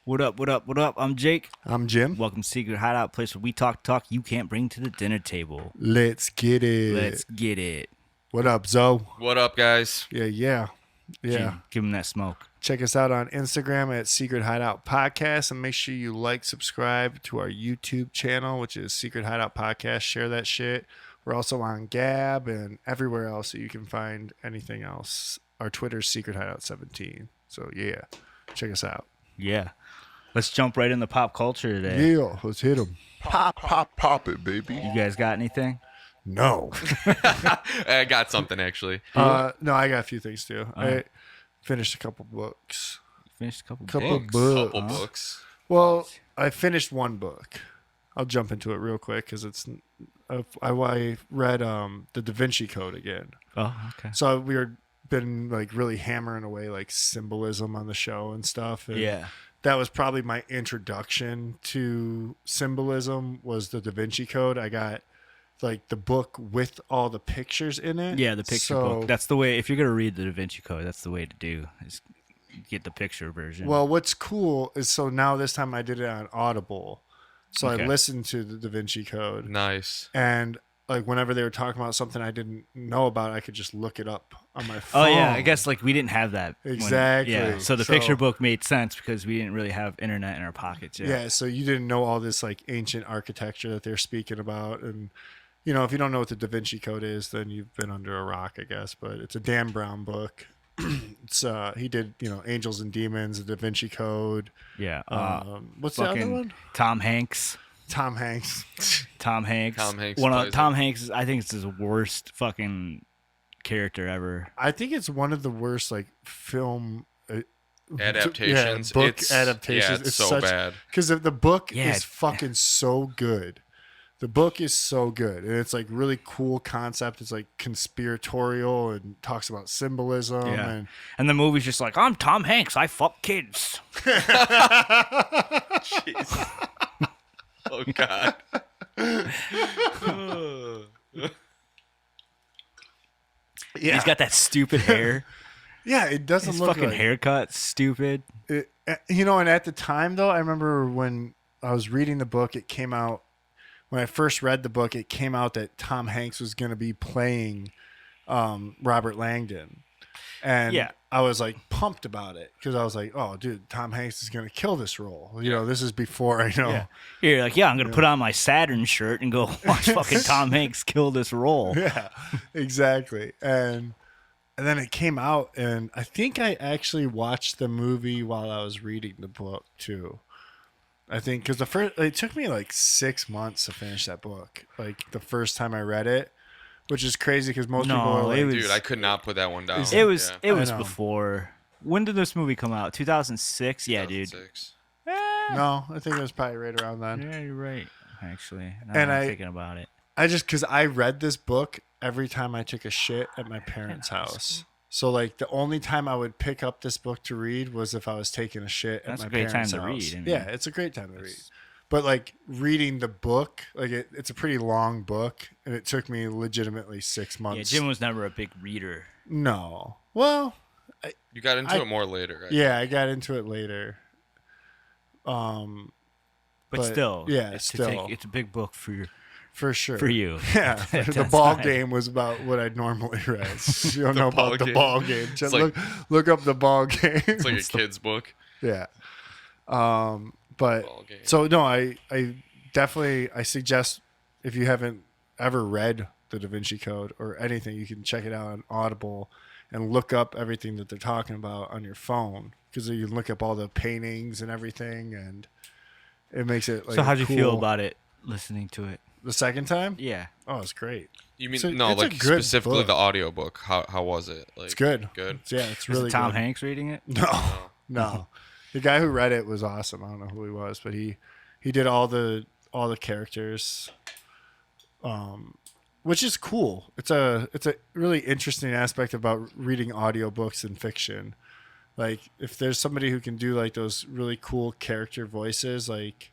What up, what up, what up? I'm Jake. I'm Jim. Welcome to Secret Hideout, place where we talk you can't bring to the dinner table. Let's get it. Let's get it. What up, Zoe? What up, guys? Yeah. Jim, give him that smoke. Check us out on Instagram at Secret Hideout Podcast, and make sure you like, subscribe to our YouTube channel, which is Secret Hideout Podcast. Share that shit. We're also on Gab and everywhere else that you can find anything else. Our Twitter's Secret Hideout 17. So yeah, check us out. Yeah. Let's jump right into pop culture today. Yeah, let's hit them. Pop it, baby. You guys got anything? No. I got something, actually. No, I got a few things too. right. I finished a couple books. Finished a couple Couple books. Couple books. Well, I finished one book. I'll jump into it real quick because it's. I read the Da Vinci Code again. Oh, okay. So we were been like really hammering away like symbolism on the show and stuff. And Yeah. that was probably my introduction to symbolism. Was the Da Vinci Code? I got like the book with all the pictures in it. Yeah, the picture book. That's the way, if you're going to read the Da Vinci Code, that's the way to do, is get the picture version. Well, what's cool is so now this time I did it on Audible. So Okay. I listened to the Da Vinci Code. Nice. And like whenever they were talking about something I didn't know about, I could just look it up on my phone. Oh, yeah. I guess like we didn't have that. Exactly. Yeah. So the So- picture book made sense because we didn't really have internet in our pockets yet. Yeah, so you didn't know all this like ancient architecture that they're speaking about. And, you know, if you don't know what the Da Vinci Code is, then you've been under a rock, I guess. But it's a Dan Brown book. It's he did, you know, Angels and Demons, the Da Vinci Code. Yeah. What's the other fucking one? Tom Hanks. Tom Hanks. Tom Hanks. Tom Hanks One of plays Tom it. Hanks. I think it's his worst fucking character ever. I think it's one of the worst like film Adaptations. book It's- adaptations. Yeah, it's so bad. Because the book Yeah, is fucking so good. The book is so good, and it's like really cool concept. It's like conspiratorial and talks about symbolism. Yeah. And And the movie's just like, I'm Tom Hanks. I fuck kids. Jeez. Oh, God. yeah, He's got that stupid hair. yeah, it doesn't His look fucking like haircut, stupid. it, you know. And at the time, though, I remember when I was reading the book, it came out. When I first read the book, it came out that Tom Hanks was going to be playing Robert Langdon. And Yeah. I was like pumped about it because I was like, oh, dude, Tom Hanks is going to kill this role. You know, this is before I know. Yeah. You're like, yeah, I'm going to put on my Saturn shirt and go watch fucking Tom Hanks kill this role. Yeah, exactly. And then it came out, and I think I actually watched the movie while I was reading the book too. I think because it took me like 6 months to finish that book. Like the first time I read it, which is crazy because most people are like, it was- Dude, I could not put that one down. It was Yeah. it was know. before. When did this movie come out? 2006? Yeah, dude. 2006. no, I think it was probably right around then. Yeah, you're right. Actually, now And I'm I- thinking about it. I just because I read this book every time I took a shit at my parents' house. So like the only time I would pick up this book to read was if I was taking a shit That's at a my great time parents' to house. read. I mean, Yeah, it's a great time to read. But like reading the book, like it's a pretty long book, and it took me legitimately 6 Yeah, months. Jim was never a big reader. No, well, You got into I- it more later. Right? yeah, I got into it later. But But, still, yeah, it's still. it's a big book for For sure. for you. Yeah, the That's ball fine. game was about what I normally read. You don't know ball about the game. ball game. Just like- look up the ball game. It's like a kid's book. Yeah. But Ball game. so no, I definitely I suggest if you haven't ever read the Da Vinci Code or anything, you can check it out on Audible and look up everything that they're talking about on your phone because you can look up all the paintings and everything, and it makes it like. So how'd you feel cool- about it listening to it? the second time? Yeah. Oh, it's great. You mean So no? it's a Like good specifically book. the audiobook. How was it? Like, It's good. Good. Yeah, it's Is really it Tom good. Hanks reading it? No. The guy who read it was awesome. I don't know who he was, but he did all the characters, which is cool. It's a really interesting aspect about reading audiobooks and fiction. Like if there's somebody who can do like those really cool character voices, like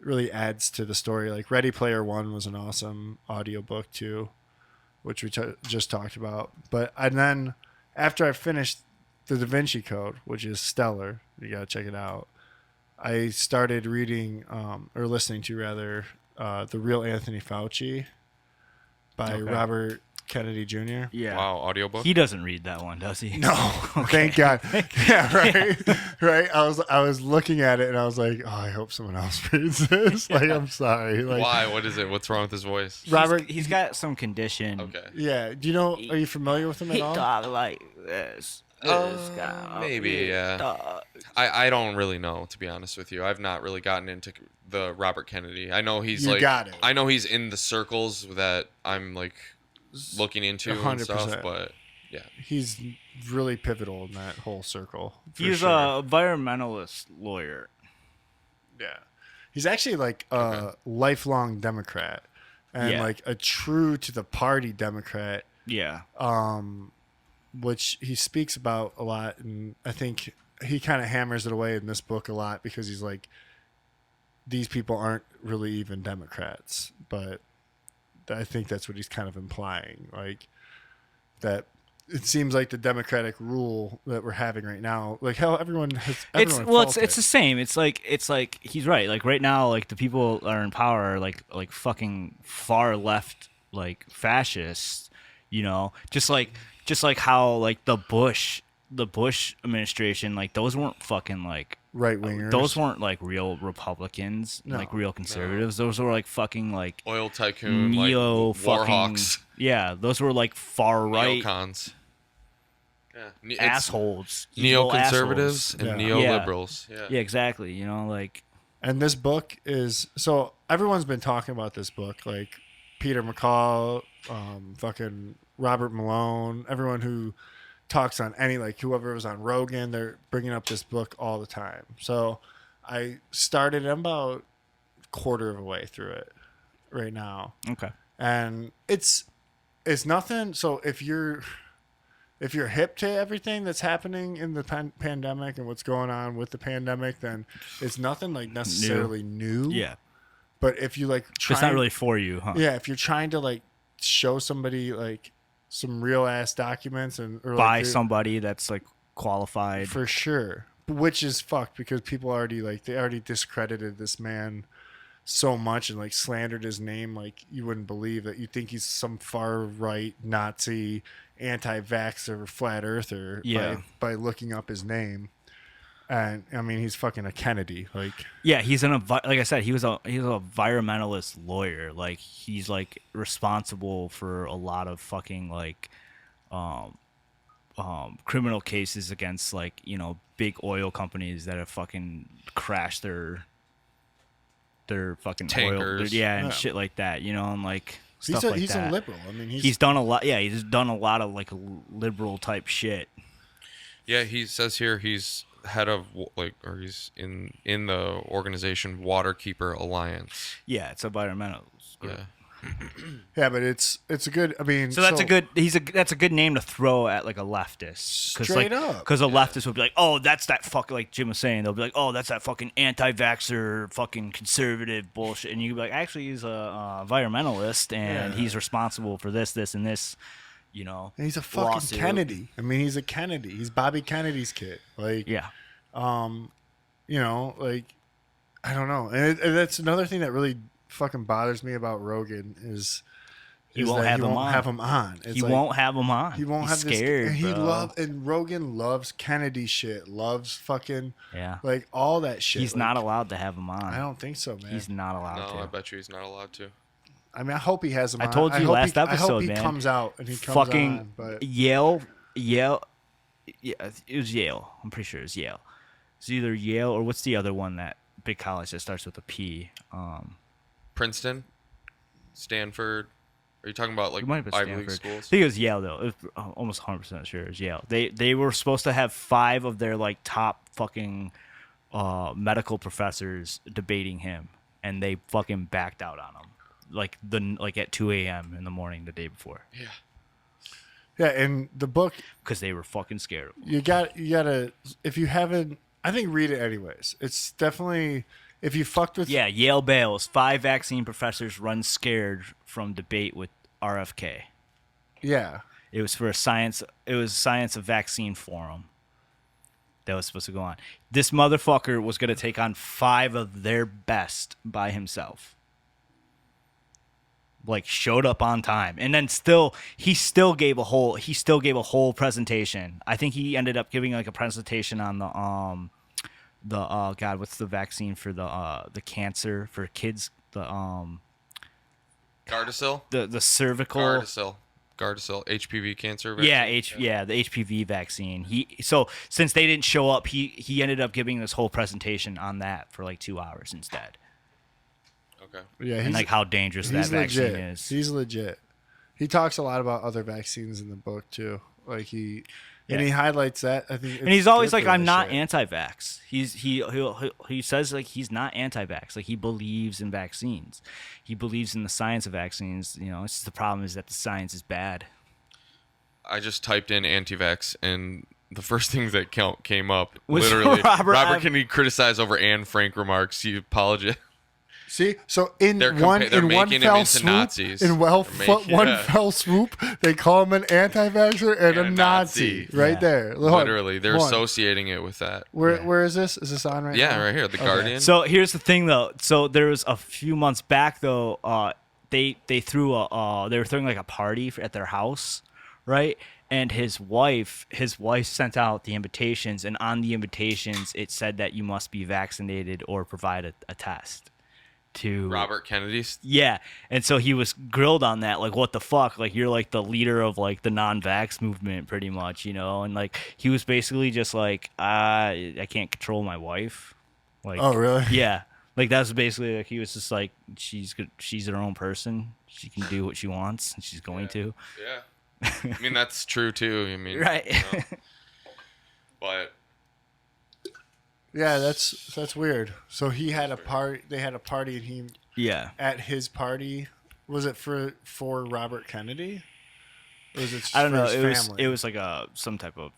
really adds to the story. Like Ready Player One was an awesome audiobook too, which we just talked about. And then after I finished the Da Vinci Code, which is stellar, you gotta check it out. I started reading or listening to rather The Real Anthony Fauci by Robert Kennedy Jr. Yeah. Wow, audiobook. He doesn't read that one, does he? No, thank God. Yeah, right. I was looking at it and I was like, oh, I hope someone else reads this. Like, I'm sorry. Like, Why? What is it? What's wrong with his voice? Robert, He's got some condition. Okay. yeah. Do you know? Are you familiar with him at all? talk like this. Maybe, yeah. I don't really know, to be honest with you. I've not really gotten into the Robert Kennedy. I know he's You got it. I know he's in the circles that I'm like looking into and 100%. stuff, but yeah. He's really pivotal in that whole circle. for He's sure. a environmentalist lawyer. Yeah. He's actually like a lifelong Democrat and Yeah. like a true to the party Democrat, Yeah. which he speaks about a lot. And I think he kind of hammers it away in this book a lot because he's like, these people aren't really even Democrats. But I think that's what he's kind of implying. Like that it seems like the democratic rule that we're having right now, like how everyone It's the same. It's like he's right. Like right now, like the people that are in power are like fucking far left, like fascists. You know, just like how like the Bush administration, like those weren't fucking like right wingers. those weren't like real Republicans, No. like real conservatives. Those were like fucking like Oil tycoon, neo like fucking warhawks, yeah. Those were like far right neocons. Yeah. It's assholes, evil neoconservatives assholes. and Yeah. neoliberals. Yeah. Yeah, exactly. You know, like And this book is so everyone's been talking about this book, like Peter McCall, fucking Robert Malone, everyone who talks on any, like whoever was on Rogan, they're bringing up this book all the time. So I started, I'm about a quarter of a way through it right now. okay. And it's nothing. So if you're hip to everything that's happening in the pandemic and what's going on with the pandemic, then it's nothing like necessarily new. Yeah, But if you like it's not really for you, huh? yeah, if you're trying to like show somebody like some real ass documents or By like, somebody that's like qualified. for sure, which is fucked because people already they already discredited this man so much and like slandered his name like you wouldn't believe. That you think he's some far right Nazi, anti-vaxxer, flat earther by looking up his name. And I mean, he's fucking a Kennedy. Like, Yeah, like I said, he was a environmentalist lawyer. Like he's like responsible for a lot of fucking like criminal cases against like, you know, big oil companies that have fucking crashed their fucking Tankers. oil, and Yeah. shit like that, you know, and like stuff he's like he's that. a liberal. I mean, He's done a lot. Yeah, he's done a lot of like liberal type shit. Yeah, he says here he's head of he's in the organization Waterkeeper Alliance. Yeah, it's environmentalist group. Yeah. yeah, but it's a good. I mean, So that's that's a good name to throw at like a leftist. Straight up. Because a leftist would be like, oh, that's that fucking, like Jim was saying, they'll be like, oh, that's that fucking anti-vaxxer, fucking conservative bullshit. And you'd be like, actually, he's a environmentalist and he's responsible for this, and this, you know. And he's a fucking lawsuit. Kennedy. I mean, he's a Kennedy. He's Bobby Kennedy's kid. Like, Yeah. you know, like, I don't know. And that's another thing that really fucking bothers me about Rogan is He won't that have he him won't on. have him on. It's He like, won't have him on. He won't He's have scared, this. And bro. and Rogan loves Kennedy shit. Loves fucking Yeah. like all that shit. He's like, not allowed to have him on. I don't think so, man. He's not allowed No, to. I bet you he's not allowed to. I mean, I hope he has him. I on. told you hope last I hope episode, he man. comes out and he comes Fucking on. But Yale. Yeah, it was Yale. I'm pretty sure it was Yale. It's either Yale or what's the other one, that big college that starts with a P? Princeton, Stanford. Are you talking about like It might have been Ivy League Stanford. I schools? think it was Yale though. It was almost 100% sure it was Yale. They were supposed to have 5 of their like top fucking medical professors debating him, and they fucking backed out on him like at 2 a.m. in the morning the day before Yeah. yeah, in the book, because they were fucking scared of him. you gotta if you haven't, I think read it anyways. It's definitely if you fucked with Yeah, Yale bails. 5 vaccine professors run scared from debate with RFK. yeah. It was for a science. It was science of vaccine forum that was supposed to go on. This motherfucker was going to take on 5 of their best by himself. Like showed up on time, and then he still gave a whole presentation. I think he ended up giving like a presentation on the God, what's the vaccine for the cancer for kids, the Gardasil. the cervical Gardasil, HPV cancer vaccine. the HPV vaccine. Since they didn't show up, he ended up giving this whole presentation on that for like 2 hours instead. Okay. Yeah, And like how dangerous that vaccine legit. is. He's legit. He talks a lot about other vaccines in the book too. Like he highlights that. I think, And he's always good like, for I'm this not shit. anti-vax. He says like he's not anti-vax. Like he believes in vaccines. He believes in the science of vaccines. You know, it's just the problem is that the science is bad. I just typed in anti-vax, and the first things that came up Was literally Robert Kennedy criticized over Anne Frank remarks. He apologized. See, so in They're one making him fell into swoop, Nazis. one fell swoop, they call him an anti-vaxxer and a Nazi right Yeah. there. Hold on. Literally, they're associating it with that. Where is this? Is this on right now? Yeah, right here, The Guardian. So here's the thing, though. So there was a few months back, though. They were throwing like a party at their house, right? And his wife sent out the invitations, and on the invitations it said that you must be vaccinated or provide a test. To Robert Kennedy's. Yeah, and so he was grilled on that, like, what the fuck? Like, you're like the leader of like the non-vax movement, pretty much, you know? And like he was basically just like, I can't control my wife. Like, Oh, really? Yeah, like that's basically like he was just like, she's her own person. She can do what she wants, and she's going to. Yeah. I mean, that's true too. I mean, Right. You know, but Yeah, that's weird. So he had a party. They had a party, and he Yeah. at his party. Was it for Robert Kennedy? Or was it just I don't for know. his family? It was like some type of.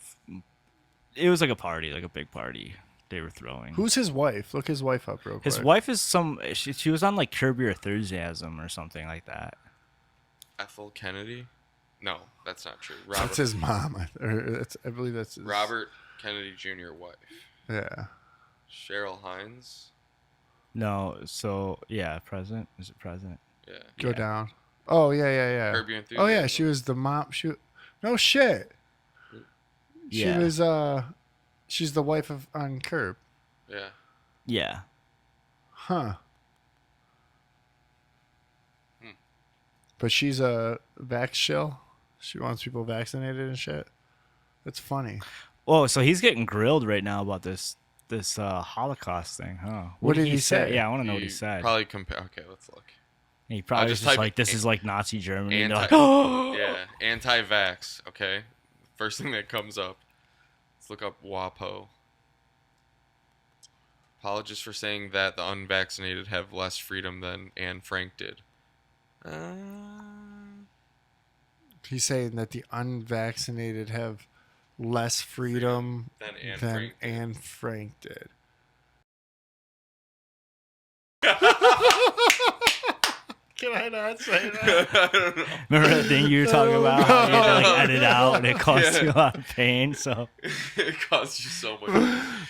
It was like a party, like a big party they were throwing. Who's his wife? Look his wife up real quick. His wife is she was on like Curb Your Enthusiasm or something like that. Ethel Kennedy? No, that's not true. That's his mom. I believe that's his. Robert Kennedy Jr. wife. Yeah. Cheryl Hines. No, so yeah, President. Is it President? Yeah. Go down. Oh yeah. Curb Your Oh yeah, Enthusiasm. she was the mom. No shit. She Yeah. was she's the wife of on Curb. Yeah. Yeah. Huh. But she's a vax shill. She wants people vaccinated and shit. That's funny. Oh, so he's getting grilled right now about this Holocaust thing, huh? What did he say? Yeah, I want to know what he said. Probably compare. Okay, let's look. He probably just was just type like, this is like Nazi Germany. And they're like, Yeah, anti-vax. Okay, first thing that comes up. Let's look up WAPO. Apologists for saying that the unvaccinated have less freedom than Anne Frank did. He's saying that the unvaccinated have less freedom Than than Anne Frank did. Anne Frank did. Can I not say that? I don't know. remember that thing you were talking about? How you had to like edit out and it caused you a lot of pain. So It costs you so much.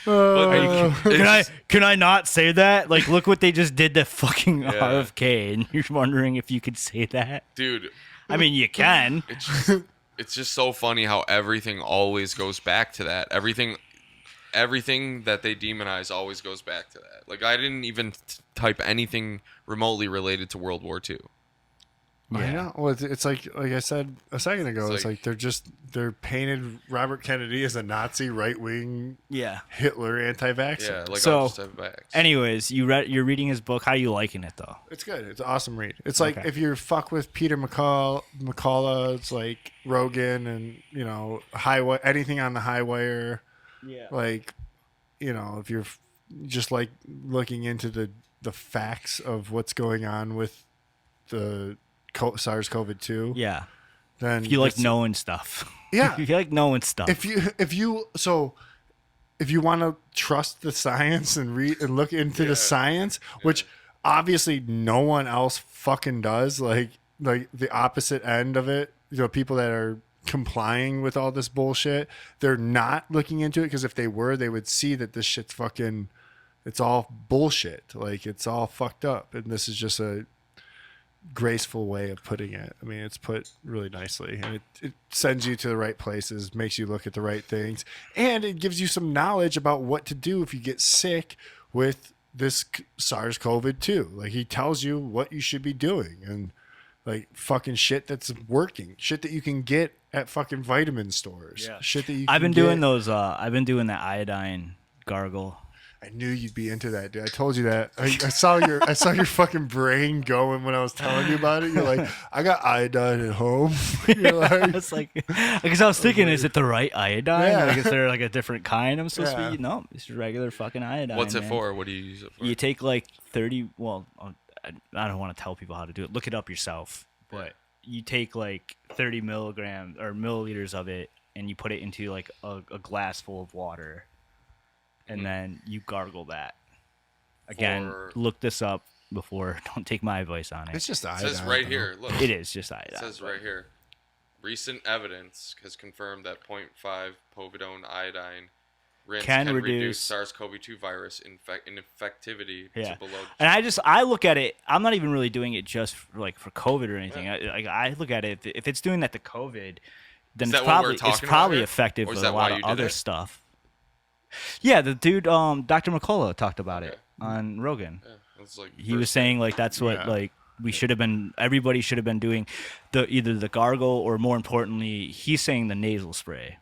But can I not say that? Like, look what they just did to fucking Yeah. RFK, and you're wondering if you could say that. dude, I mean, you can. it's just so funny how everything always goes back to that. Everything that they demonize always goes back to that. Like, I didn't even type anything remotely related to World War II. I know. Well, it's like I said a second ago. It's like- like they're painted Robert Kennedy as a Nazi, right wing, Yeah. Hitler, anti-vaxxer. Yeah, like So, I'll just have vax. Anyways, you're reading his book. How are you liking it though? It's good. It's an awesome read. It's like Okay. if you fuck with Peter McCullough, it's like Rogan and highway anything on the highwire. Yeah. Like, if you're just like looking into the facts of what's going on with the SARS-CoV-2. Yeah. Then If you like it's- knowing stuff. Yeah. if you like knowing stuff. if you so if you want to trust the science and read and look into the science, which obviously no one else fucking does, like the opposite end of it, people that are complying with all this bullshit, they're not looking into it, because if they were, they would see that this shit's fucking, it's all bullshit. Like, it's all fucked up. And this is just a graceful way of putting it. I mean, it's put really nicely, and it sends you to the right places, makes you look at the right things, and it gives you some knowledge about what to do if you get sick with this SARS-CoV-2. Like, he tells you what you should be doing, and like fucking shit that's working, shit that you can get at fucking vitamin stores, shit that you can I've been doing those. I've been doing that iodine gargle. I knew you'd be into that, dude. I told you that. I saw your fucking brain going when I was telling you about it. You're like, I got iodine at home. You're like, It's like, because I was thinking, is it the right iodine? Yeah. Like, is there like a different kind I'm supposed to be? No, it's just regular fucking iodine. What's it man. for? What do you use it for? You take like 30. Well, I don't want to tell people how to do it. Look it up yourself. But you take like 30 milligrams or milliliters of it, and you put it into like a glass full of water. And then you gargle that. Again, look this up before. Don't take my advice on it. it's just It iodine. says right here. Look. It is just iodine. It says right here. Recent evidence has confirmed that 0.5 povidone iodine rinse Can can reduce reduce SARS-CoV-2 virus infectivity Yeah. to below. And I look at it. I'm not even really doing it just for, like, for COVID or anything. I look at it, if it's doing that to COVID, then Is it's that what we're probably talking about here? effective Or is with a that lot why of you did other it? stuff. Yeah, the dude, Dr. McCullough talked about it Okay. on Rogan. Yeah, that's like He was first saying like that's what like we should have been. Everybody should have been doing either the gargle or, more importantly, he's saying the nasal spray,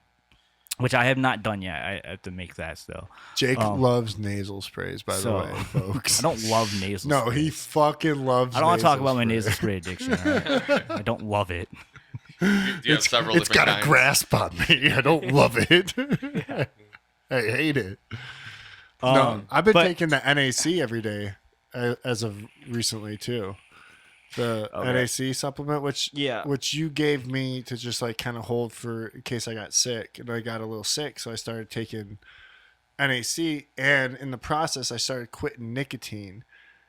which I have not done yet. I have to make that still. Jake loves nasal sprays, by the way, folks. I don't love nasal. No, sprays. he fucking loves. I don't want to talk about my spray. nasal spray addiction. All right? I don't love it. Do you have several It's different got kinds? a grasp on me. I don't love it. I hate it. No, I've been but- taking the NAC every day as of recently too. The NAC supplement, which you gave me to just like kind of hold for in case I got sick, and I got a little sick, so I started taking NAC, and in the process, I started quitting nicotine.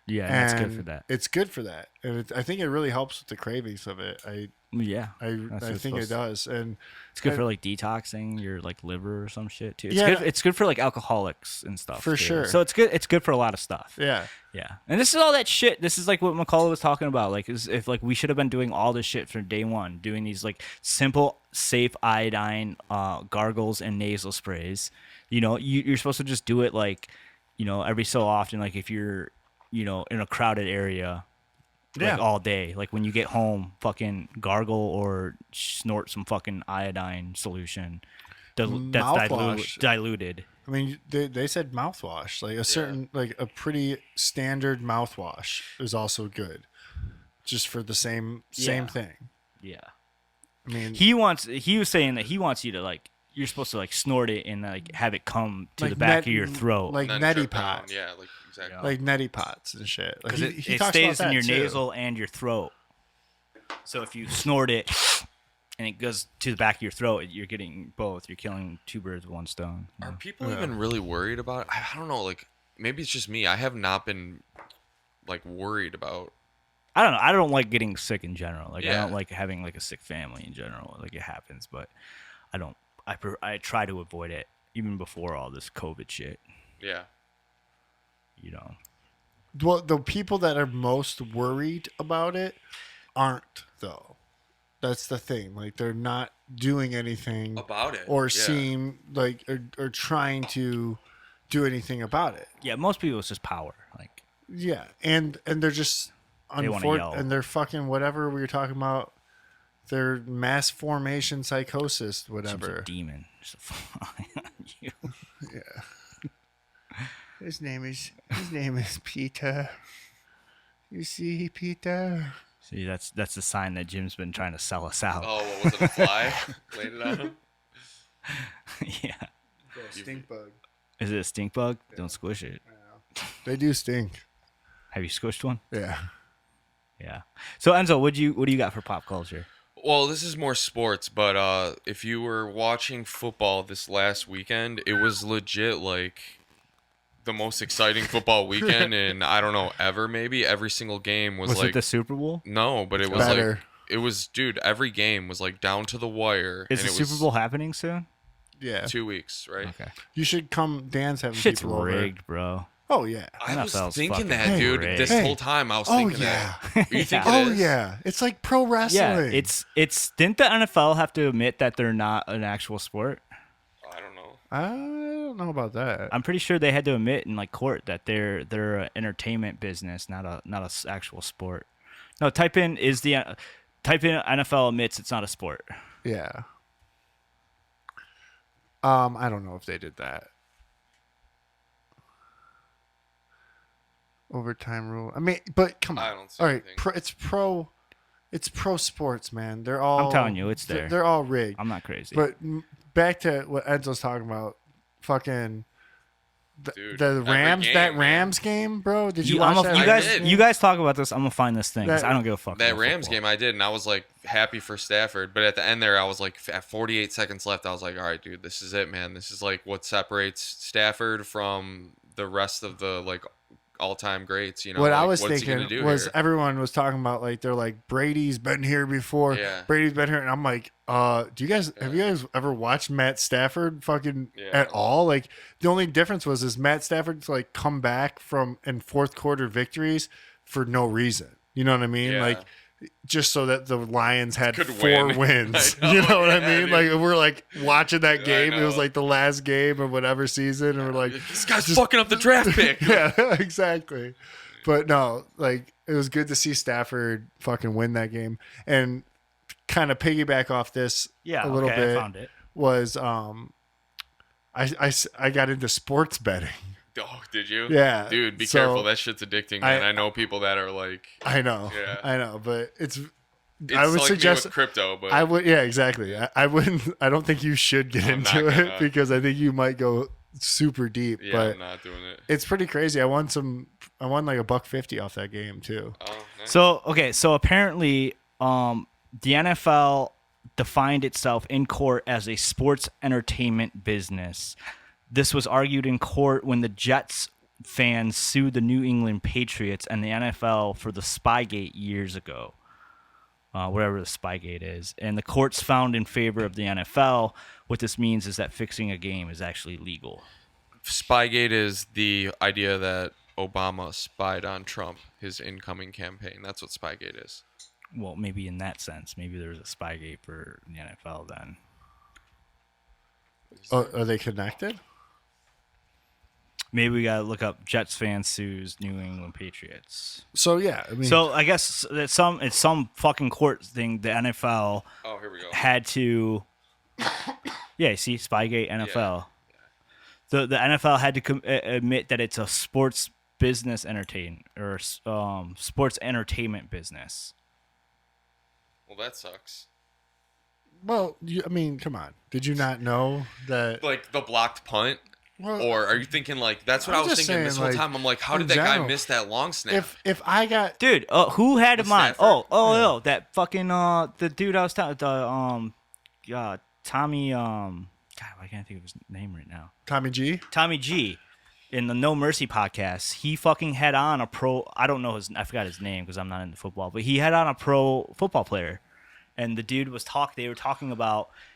Yeah, and that's good for that. It's good for that, and I think it really helps with the cravings of it. I think it does, and it's good for like detoxing your like liver or some shit too. It's Yeah. good. It's good for like alcoholics and stuff. For too. sure. So it's good. It's good for a lot of stuff. yeah. Yeah, and this is all that shit. This is like what McCullough was talking about. Like, if like we should have been doing all this shit from day one, doing these like simple, safe iodine gargles and nasal sprays. You know, you're supposed to just do it like, every so often. Like if you're, in a crowded area, like all day. Like when you get home, fucking gargle or snort some fucking iodine solution. That's Mouthwash. diluted. I mean, they said mouthwash, like a certain, like a pretty standard mouthwash is also good, just for the same thing. Yeah. I mean, He was saying that he wants you to like, you're supposed to like snort it and like have it come to like the back of your throat. like And then neti trip down. pots, Yeah, like exactly. like neti pots and shit. Like because he it talks stays about in your that, too. nasal and your throat. So if you snort it and it goes to the back of your throat, you're getting both. You're killing two birds with one stone. Are people even really worried about it? I don't know. Like maybe it's just me. I have not been like worried about. I don't know. I don't like getting sick in general. Like I Yeah. don't like having like a sick family in general. Like it happens, but I don't. I try to avoid it even before all this COVID shit. Yeah. Well, the people that are most worried about it aren't, though. That's the thing. Like they're not doing anything About it. or Yeah. seem like or trying to do anything about it. Yeah, most people it's just power. Like Yeah, and they're just They wanna yell. and they're fucking whatever we were talking about. They're mass formation psychosis, some whatever. demon. You. His name is Peter. You see, Peter. See, that's the sign that Jim's been trying to sell us out. Oh, what was it? A fly landed on him? Yeah. Stink bug. Is it a stink bug? Don't squish it. They do stink. Have you squished one? Yeah. Yeah. So Enzo, what do you got for pop culture? Well, this is more sports, but if you were watching football this last weekend, it was legit like the most exciting football weekend in I don't know ever. Maybe every single game was Was like it the Super Bowl? no, but it was Better. like it was dude. Every game was like down to the wire. Is and the it Super was Bowl happening soon? Yeah. 2 weeks, right? Okay. You should come. Dan's having Shit's people rigged, bro. over. Oh yeah. I was NFL's thinking fucking that, dude. rigged. This Hey. whole time, I was Oh thinking yeah. that. You think Oh it is? yeah. It's like pro wrestling. Yeah, it's didn't the NFL have to admit that they're not an actual sport? I don't know. I don't know about that. I'm pretty sure they had to admit in like court that they're an entertainment business, not a actual sport. No, type in NFL admits it's not a sport. Yeah. I don't know if they did that. Overtime rule. I mean, but come on. I don't see All right, anything. it's pro sports, man. They're all. I'm telling you, it's there. They're all rigged. I'm not crazy. But back to what Enzo's talking about, fucking Dude, the every Rams. game, That man. Rams game, bro. Did you you, watch that? I did. you guys talk about this. I'm gonna find this thing 'cause That- I don't give a fuck. That about Rams football. game I did, and I was like happy for Stafford. But at the end there, I was like, at 48 seconds left, I was like, all right, dude, this is it, man. This is like what separates Stafford from the rest of the like all-time greats. You know, What I like, was what's he gonna thinking do was here? everyone was talking about like they're like Brady's been here before. Yeah. Brady's been here, and I'm like, have you guys ever watched Matt Stafford fucking Yeah. at all? Like the only difference was is Matt Stafford's like come back from in fourth quarter victories for no reason. You know what I mean? Yeah. Like just so that the Lions had Could 4 win. wins. I know, You know what I yeah, mean? dude. Like we're like watching that I game. It was know. like the last game of whatever season, and we're like, This guy's fucking up the draft pick. yeah, exactly. But no, like it was good to see Stafford fucking win that game, and kind of piggyback off this Yeah, a little okay, bit I found it. was I got into sports betting. Oh, did you? Yeah, Dude, be so careful. That shit's addicting, man. I know people that are like, I know, Yeah. I know, but it's it's I would like suggest me with crypto, but I would yeah exactly. I wouldn't. I don't think you should get I'm into not it gonna. because I think you might go super deep. yeah, but I'm not doing it. it's pretty crazy. I won like $1.50 off that game too. Oh, nice. So apparently, the NFL defined itself in court as a sports entertainment business. This was argued in court when the Jets fans sued the New England Patriots and the NFL for the Spygate years ago, whatever the Spygate is. And the courts found in favor of the NFL. What this means is that fixing a game is actually legal. Spygate is the idea that Obama spied on Trump, his incoming campaign. That's what Spygate is. Well, maybe in that sense, maybe there's a Spygate for the NFL then. Oh, are they connected? Maybe we gotta look up Jets fan sues New England Patriots. So yeah, I mean, So I guess it's some fucking court thing. The NFL Oh, here we go. had to. Yeah, you see, Spygate NFL. The NFL had to admit that it's a sports business sports entertainment business. Well, that sucks. well, I mean, come on. Did you not know that? Like the blocked punt? Well, Or are you thinking like that's what I'm I was just thinking this saying, whole like, time? I'm like, how in did that guy general, miss that long snap? if I got Dude, who had him on? Stafford? Oh, that fucking the dude I was talking Tommy God, I can't think of his name right now. Tommy G, Tommy G in the No Mercy podcast, he fucking had on a pro. I don't know I forgot his name because I'm not into football, but he had on a pro football player, and the dude was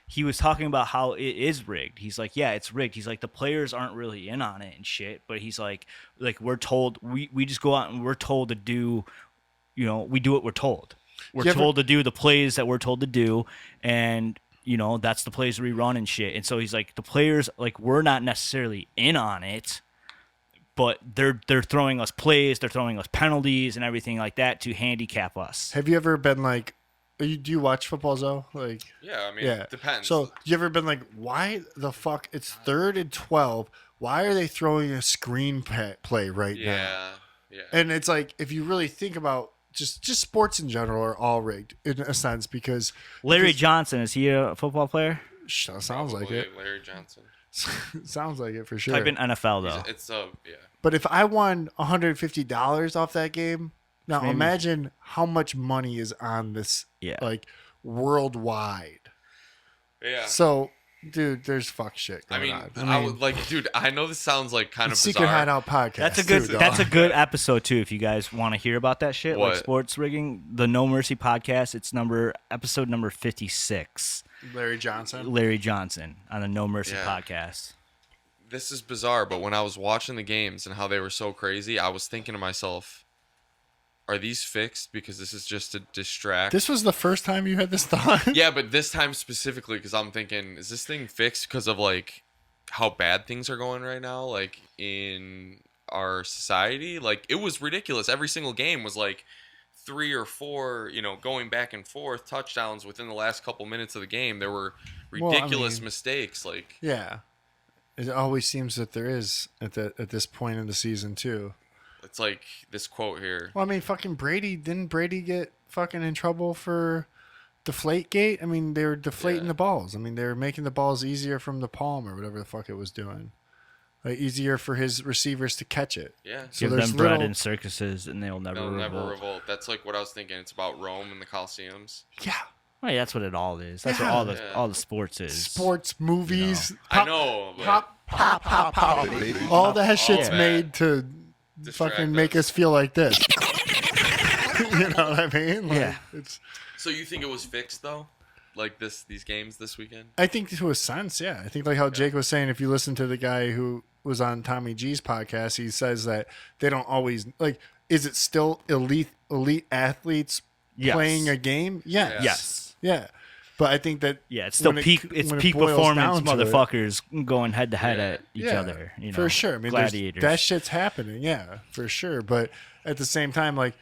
he was talking about how it is rigged. He's like, yeah, it's rigged. He's like, the players aren't really in on it and shit, but he's like we're told we just go out and we're told to do, we do what we're told. We're You ever- told to do the plays that we're told to do, and that's the plays we run and shit. And so he's like, the players, like, we're not necessarily in on it, but they're throwing us plays, they're throwing us penalties and everything like that to handicap us. have you ever been like? Do you watch football, Zoe? Like, yeah, I mean, yeah, it depends. So, you ever been like, why the fuck? It's 3rd and 12. Why are they throwing a screen play right now? yeah. And it's like, if you really think about just sports in general are all rigged in a sense because Larry Johnson, is he a football player? sounds like Probably it. Larry Johnson. Sounds like it for sure. Type in NFL though. It's yeah. But if I won $150 off that game, now Maybe. imagine how much money is on this. Yeah. Like worldwide. Yeah. So, dude, there's fuck shit I going mean, on. I would like, dude. I know this sounds like kind of Secret bizarre. Hideout podcast. That's a good episode too. If you guys want to hear about that shit, like What? sports rigging, the No Mercy podcast. It's episode number 56. Larry Johnson. Larry Johnson on the No Mercy Yeah. podcast. This is bizarre, but when I was watching the games and how they were so crazy, I was thinking to myself, are these fixed because this is just to distract? This was the first time you had this thought? Yeah, but this time specifically because I'm thinking, is this thing fixed because of like how bad things are going right now, like in our society? Like it was ridiculous. Every single game was like 3 or 4, going back and forth touchdowns within the last couple minutes of the game. There were ridiculous mistakes. Like Yeah. It always seems that there is at this point in the season too. it's like this quote here. Well, I mean, fucking Brady, didn't Brady get fucking in trouble for Deflategate? I mean, they were deflating the balls. I mean, they were making the balls easier from the palm or whatever the fuck it was doing. Like, easier for his receivers to catch it. Yeah. So Give there's them bread little- and circuses, and they'll never They'll revolt. never revolt. That's like what I was thinking. It's about Rome and the Colosseums. Yeah. Well, yeah, that's what it all is. That's Yeah. what all the sports is. Sports, movies. I know, but Pop. All that shit's that. made to Distract fucking make us feel like this. You know what I mean? Like, Yeah. It's. So you think it was fixed though? Like these games this weekend? I think to a sense, yeah. I think like how Jake was saying, if you listen to the guy who was on Tommy G's podcast, he says that they don't always like. Is it still elite athletes Yes. playing a game? Yes. Yes. Yeah. But I think that Yeah, it's still when peak. it It's when it peak boils performance, down to it, motherfuckers going head to head Yeah. at each other. for sure. I mean, gladiators. that shit's happening. Yeah, for sure. But at the same time, like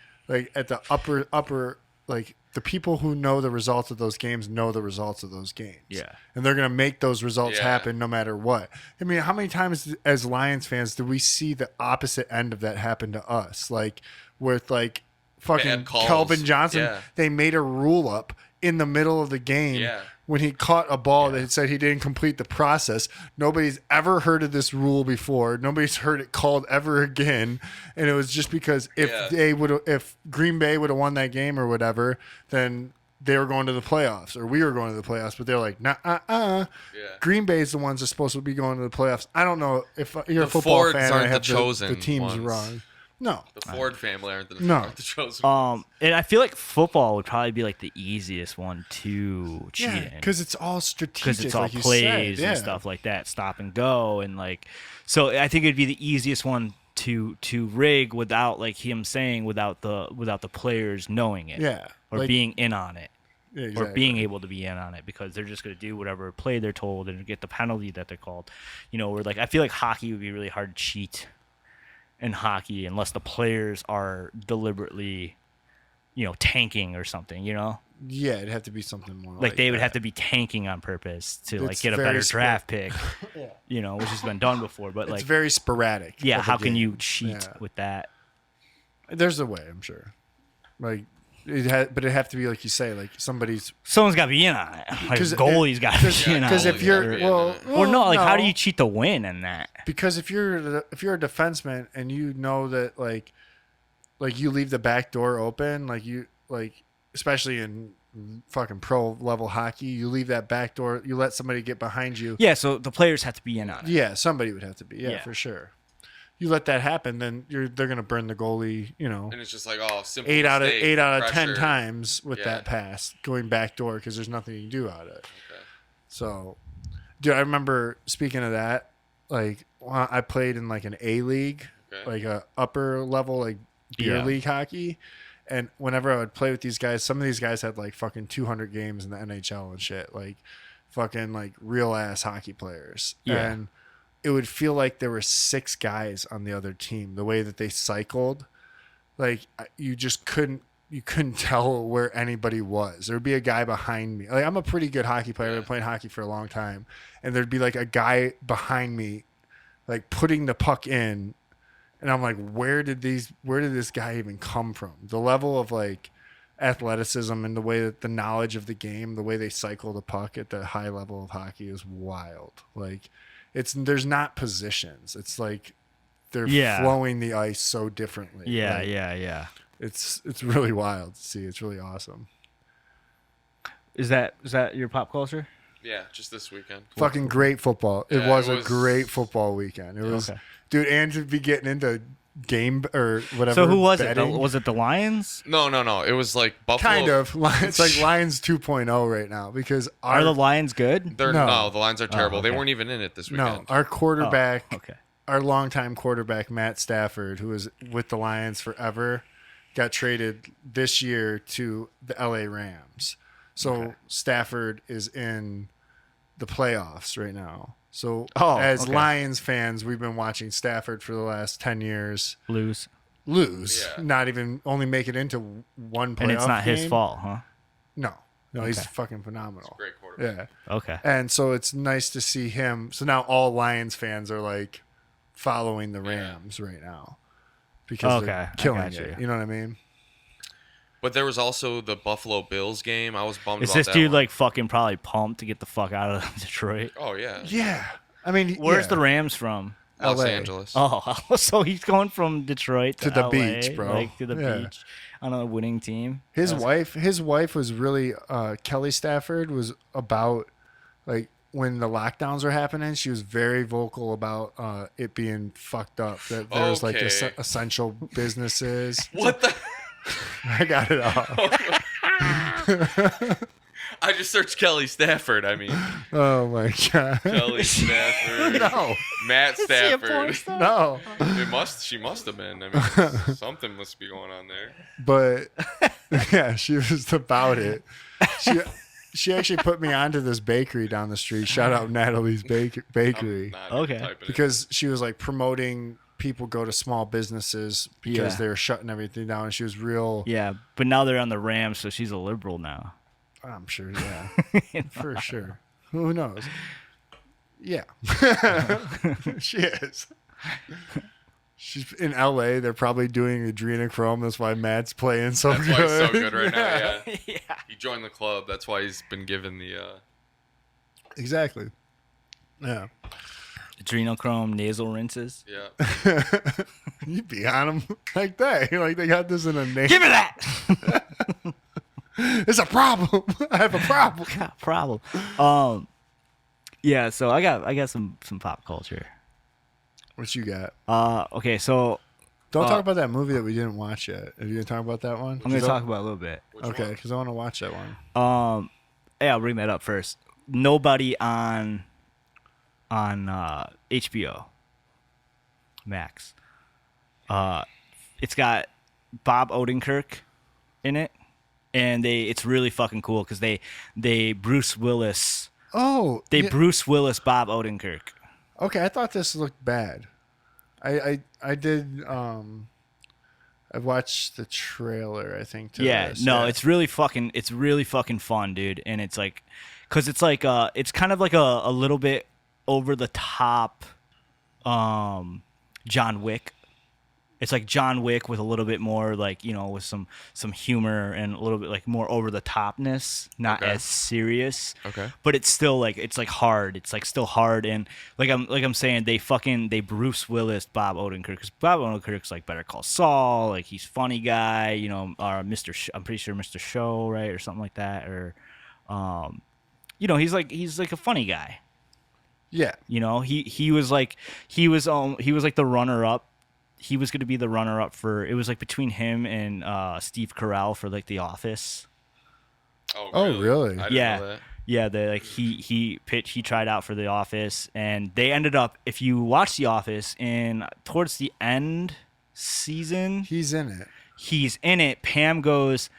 at the upper, like the people who know the results of those games know the results of those games. Yeah. and they're gonna make those results Yeah. happen no matter what. I mean, how many times as Lions fans do we see the opposite end of that happen to us? Like with like fucking Bad calls. Kelvin Johnson, Yeah. they made a rule up in the middle of the game. Yeah. When he caught a ball that said he didn't complete the process. Nobody's ever heard of this rule before. Nobody's heard it called ever again. And it was just because if Green Bay would have won that game or whatever, then they were going to the playoffs or we were going to the playoffs. But they're like, nah, Yeah. Green Bay's the ones that's supposed to be going to the playoffs. I don't know if you're a The football Fords fan. And aren't I the have chosen the teams ones. wrong. No. The Ford family aren't the, No. aren't the chosen ones. And I feel like football would probably be like the easiest one to cheat Yeah, in. because it's all strategic. Because it's all like you plays said. and Yeah. stuff like that, stop and go, and like, so I think it'd be the easiest one to rig without like him saying without the players knowing it, Yeah, or like- being in on it, Yeah, or exactly. being able to be in on it because they're just gonna do whatever play they're told and get the penalty that they're called, Where like I feel like hockey would be really hard to cheat in hockey unless the players are deliberately, tanking or something, Yeah, it'd have to be something more like they would that. have to be tanking on purpose to like It's get a very better sp- draft pick, which has been done before. But It's like, very sporadic. yeah, of a how can you game. cheat Yeah. with that? There's a way, I'm sure. Like, but it'd have to be like you say, like somebody's Someone's got to be in on it. Like 'Cause goalie's got to be in on because it. if you're gotta be well, in or no, like how do no. you cheat the win in that? Because if you're a defenseman and you know that like you leave the back door open, like especially in fucking pro level hockey, you leave that back door, you let somebody get behind you. Yeah, so the players have to be in on it. Yeah, somebody would have to be. Yeah, Yeah. for sure. You let that happen, then they're gonna burn the goalie. And it's just like, oh, simple 8 out of mistake, 8 out of 10 pressure. times with Yeah. that pass going back door because there's nothing you can do about it. Okay. So, dude, I remember speaking of that, like I played in like an A league, Okay. like a upper level like beer Yeah. league hockey, and whenever I would play with these guys, some of these guys had like fucking 200 games in the NHL and shit, like fucking like real ass hockey players, Yeah. and it would feel like there were 6 guys on the other team. The way that they cycled, like you just couldn't tell where anybody was. There would be a guy behind me. Like I'm a pretty good hockey player. I've been playing hockey for a long time, and there'd be like a guy behind me, like putting the puck in, and I'm like, where did this guy even come from? The level of like athleticism and the way that the knowledge of the game, the way they cycle the puck at the high level of hockey is wild. Like there's not positions. It's like they're Yeah. flowing the ice so differently. Yeah, Like, yeah. It's really wild to see. It's really awesome. Is that your pop culture? Yeah, just this weekend. Fucking great football. It Yeah, was it a was- great football weekend. It was, Okay. dude, and to be getting into game or whatever. So who was it? betting. Was it the Lions? No. It was like Buffalo. Kind of. It's like Lions 2.0 right now because Are the Lions good? They're No. the Lions are terrible. They okay. weren't even in it this no, weekend. our quarterback, Okay. our longtime quarterback Matt Stafford, who was with the Lions forever, got traded this year to the LA Rams. So Stafford is in the playoffs right now. So as okay. Lions fans, we've been watching Stafford for the last 10 years Lose. lose, Yeah. not even only make it into one playoff And it's not his game. fault, huh? No, he's Okay. fucking phenomenal. Great quarterback. Yeah. Okay. And so it's nice to see him. So now all Lions fans are like following the Rams right now because Okay, they're I killing got it. you. You know what I mean? But there was also the Buffalo Bills game. I was bummed Is about this that dude one. like fucking probably pumped to get the fuck out of Detroit? Oh yeah. Yeah. I mean, Where's yeah. the Rams from? Los LA. Angeles. Oh, so he's going from Detroit to the LA, beach, bro. Like to the Yeah. beach on a winning team. His wife was really Kelly Stafford was about like when the lockdowns were happening. She was very vocal about it being fucked up. That there was like Okay. essential businesses. What the? I got it all. I just searched Kelly Stafford. I mean, Oh my god. Kelly Stafford. No, Matt Stafford. no. She must have been. I mean, something must be going on there. But yeah, she was about it. She actually put me onto this bakery down the street. Shout out Natalie's Bakery. Not Okay. typing it. Because she was like promoting people go to small businesses because Yeah. they were shutting everything down. And she was real. Yeah, but now they're on the Rams, so she's a liberal now. I'm sure, yeah, for sure. Who knows? Yeah, she is. She's in LA. They're probably doing adrenochrome. That's why Matt's playing so That's good. why he's so good right now. Yeah. Yeah. He joined the club. That's why he's been given the. Exactly. Yeah. Adrenochrome nasal rinses. Yeah. You be on them like that. You're like, they got this in a name. Give me that. It's a problem. I have a problem. Got a problem. Yeah. So I got some pop culture. What you got? Okay. So Don't talk about that movie that we didn't watch yet. Are you gonna talk about that one? I'm gonna talk about it a little bit. Okay, because I want to watch that one. Yeah, I'll bring that up first. Nobody on HBO Max. It's got Bob Odenkirk in it, and it's really fucking cool because they Bruce Willis Oh, yeah. Bruce Willis Bob Odenkirk. Okay, I thought this looked bad. I did. I watched the trailer. I think. To Yeah, this. no, it's really fucking fun, dude. And it's like, cause it's like it's kind of like a little bit over the top, John Wick. It's like John Wick with a little bit more like, with some humor and a little bit like more over the topness, not Okay. as serious. Okay. But it's still like it's like hard. It's like still hard, and like I'm saying, they Bruce Willis Bob Odenkirk, because Bob Odenkirk's like Better Call Saul, like he's funny guy, or I'm pretty sure Mr. Show, right, or something like that, or he's like a funny guy. Yeah. He was like the runner up. He was going to be the runner up for, it was like between him and Steve Carell for like The Office. Oh, really? I didn't Yeah. know that. Yeah, he tried out for The Office, and they ended up, if you watch The Office, towards the end season, He's in it. he's in it. Pam goes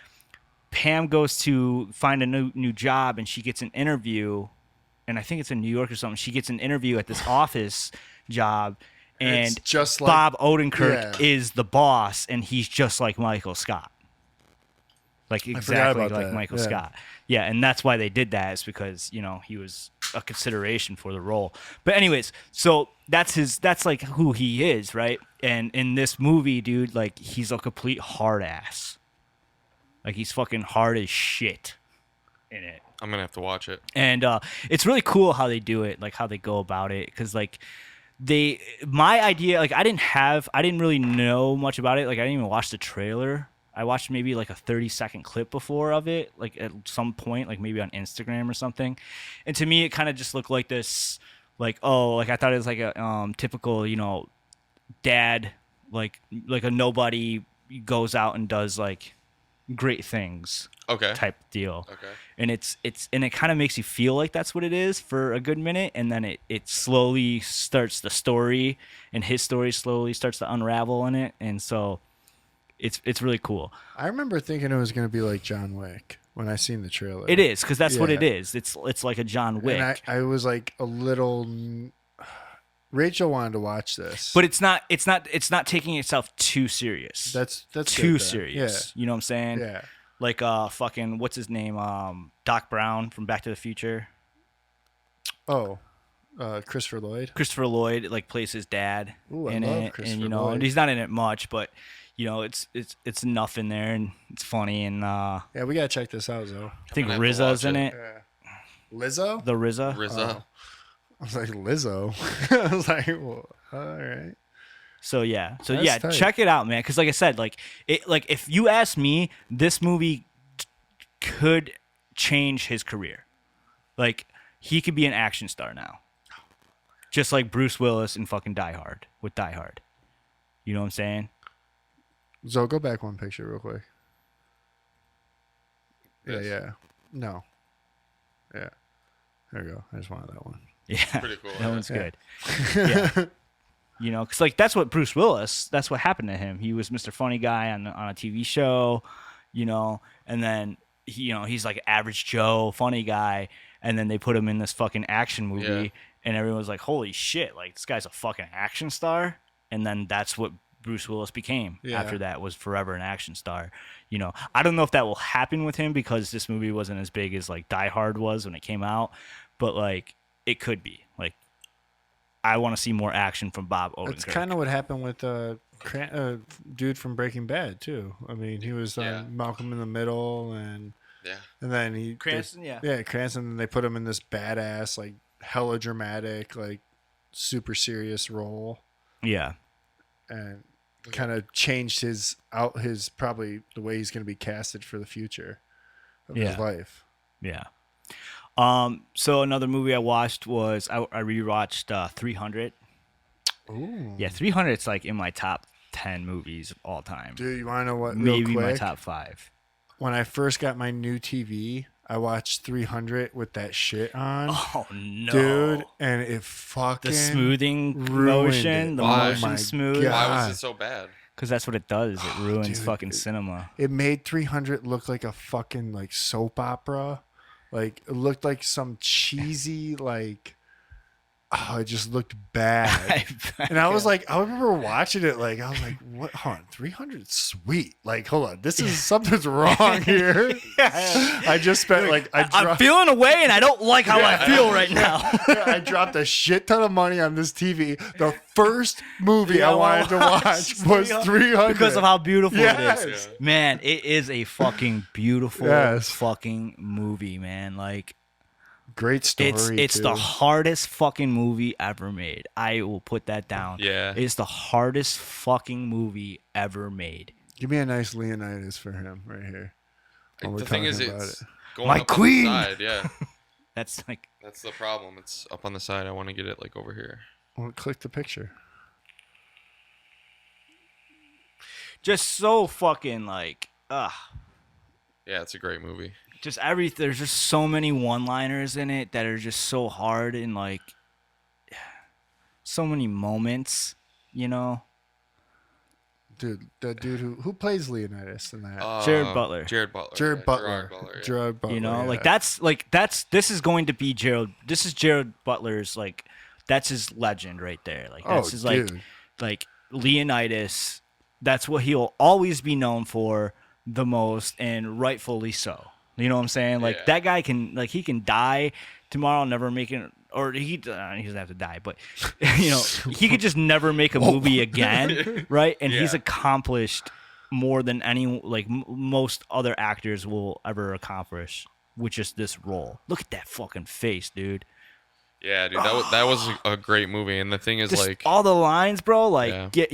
to find a new job, and she gets an interview, and I think it's in New York or something. She gets an interview at this office job, and It's just like- Bob Odenkirk Yeah. is the boss, and he's just like Michael Scott. Like exactly about like that. Michael Yeah. Scott. Yeah, and that's why they did that, is because, he was a consideration for the role. But anyways, so that's like who he is, right? And in this movie, dude, like he's a complete hard ass. Like he's fucking hard as shit in it. I'm gonna have to watch it. And it's really cool how they do it, like how they go about it, because like my idea, like I didn't really know much about it, like I didn't even watch the trailer, I watched maybe like a 30-second clip before of it, like at some point, like maybe on Instagram or something. And to me, it kind of just looked like this, like, oh, like I thought it was like a typical, dad, like a nobody goes out and does like great things Okay. type deal. Okay. And it kind of makes you feel like that's what it is for a good minute, and then it slowly starts the story, and his story slowly starts to unravel in it, and so it's really cool. I remember thinking it was going to be like John Wick when I seen the trailer. It is, because that's what Yeah. it is. It's like a John Wick. And I was like a little. Rachel wanted to watch this, But it's not taking itself too serious. that's too good then. serious. You know what I'm saying? Yeah. Like fucking what's his name? Doc Brown from Back to the Future. Oh, Christopher Lloyd. Christopher Lloyd like plays his dad Ooh, I in love it, Christopher and Lloyd. he's not in it much, but it's enough in there, and it's funny, and Yeah, we gotta check this out, Zoe. I think Gonna have to RZA's watch in it. it. Yeah. Lizzo. The RZA. RZA. I was like Lizzo. I was like, well, all right. So yeah, That's tight. check it out, man. Because like I said, like if you ask me, this movie could change his career. Like he could be an action star now, just like Bruce Willis in fucking Die Hard with Die Hard. You know what I'm saying? Zoe, go back one picture real quick. This? Yeah. No. Yeah. There we go. I just wanted that one. Yeah, Pretty cool, That yeah. one's good. Yeah. Because like that's what Bruce Willis. That's what happened to him. He was Mr. Funny Guy on a TV show, and then he's like average Joe funny guy, and then they put him in this fucking action movie, Yeah. and everyone was like, holy shit, like this guy's a fucking action star, and then that's what Bruce Willis became Yeah. after that, was forever an action star. I don't know if that will happen with him because this movie wasn't as big as like Die Hard was when it came out, but like it could be. Like I want to see more action from Bob Odenkirk. That's kind of what happened with dude from Breaking Bad too. I mean, he was Yeah. Malcolm in the Middle, and Yeah. then he Cranston, yeah. yeah, Cranston. And they put him in this badass, like hella dramatic, like super serious role, Yeah. and kind of changed his probably the way he's going to be casted for the future of his Yeah. life. Yeah. So another movie I watched was I rewatched 300. Ooh, Yeah, 300 is like in my top 10 movies of all time. dude, you want to know what? Real Maybe my quick? top 5. When I first got my new TV, I watched 300 with that shit on. Oh no, Dude, and it fucking the smoothing ruined motion, it. the Oh motion my smooth, God. Why was it so bad? because that's what it does. It ruins dude, fucking cinema. It made 300 look like a fucking like soap opera. Like it looked like some cheesy like it just looked bad. And I was like, I remember watching it like I was like, what? Hold on, 300 sweet. Like, hold on, this is something's wrong here. I just spent like I'm dropped feeling away, and I don't like how I feel right now. I dropped a shit ton of money on this TV. The first movie I wanted to watch was 300 because of how beautiful Yes. it is. Man, it is a fucking beautiful Yes. fucking movie, man. Like Great story. it's too. the hardest fucking movie ever made. I will put that down. Yeah. It's the hardest fucking movie ever made. Give me a nice Leonidas for him right here. while we're The thing is, talking about it's it. going My up queen! on the side. Yeah, That's like that's the problem. It's up on the side. I want to get it like over here. Well, click the picture. just so fucking like Yeah, it's a great movie. just there's just so many one-liners in it that are just so hard, and like so many moments, Dude, that dude who plays Leonidas in that? Jared Butler. Jared Butler. Jared yeah, Butler. Gerard Butler. Yeah. Gerard Butler. This is going to be this is Jared Butler's like that's his legend right there. Like that's Oh, his dude. like Leonidas, that's what he'll always be known for the most, and rightfully so. You know what I'm saying? Like Yeah. that guy he can die tomorrow, never make it, or he doesn't have to die, but he could just never make a movie again, right? And he's Yeah. accomplished more than any most other actors will ever accomplish with just this role. Look at that fucking face, dude. Yeah, dude, that was a great movie. And the thing is, Just like, all the lines, bro. Like Yeah. get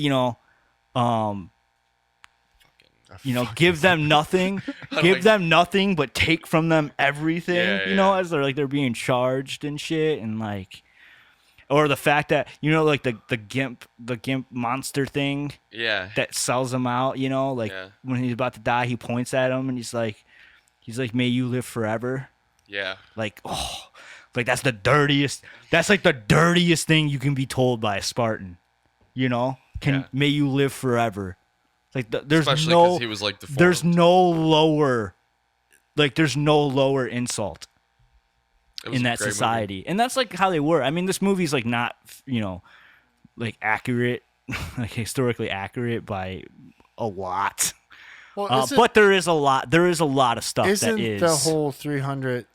You know, give them nothing, but take from them everything. Yeah, you know, yeah. as they're being charged and shit, and like, or the fact that like the gimp monster thing Yeah. that sells him out. You know, like Yeah. when he's about to die, he points at him and he's like, "May you live forever." Yeah. Like, oh, like that's like the dirtiest thing you can be told by a Spartan. You know, may you live forever. Like there's Especially no, because he was like deformed. there's no lower insult It was in a that great society, and that's like how they were. I mean, this movie's like not like accurate, like historically accurate by a lot. Well, But there is a lot of stuff isn't that is the whole 300.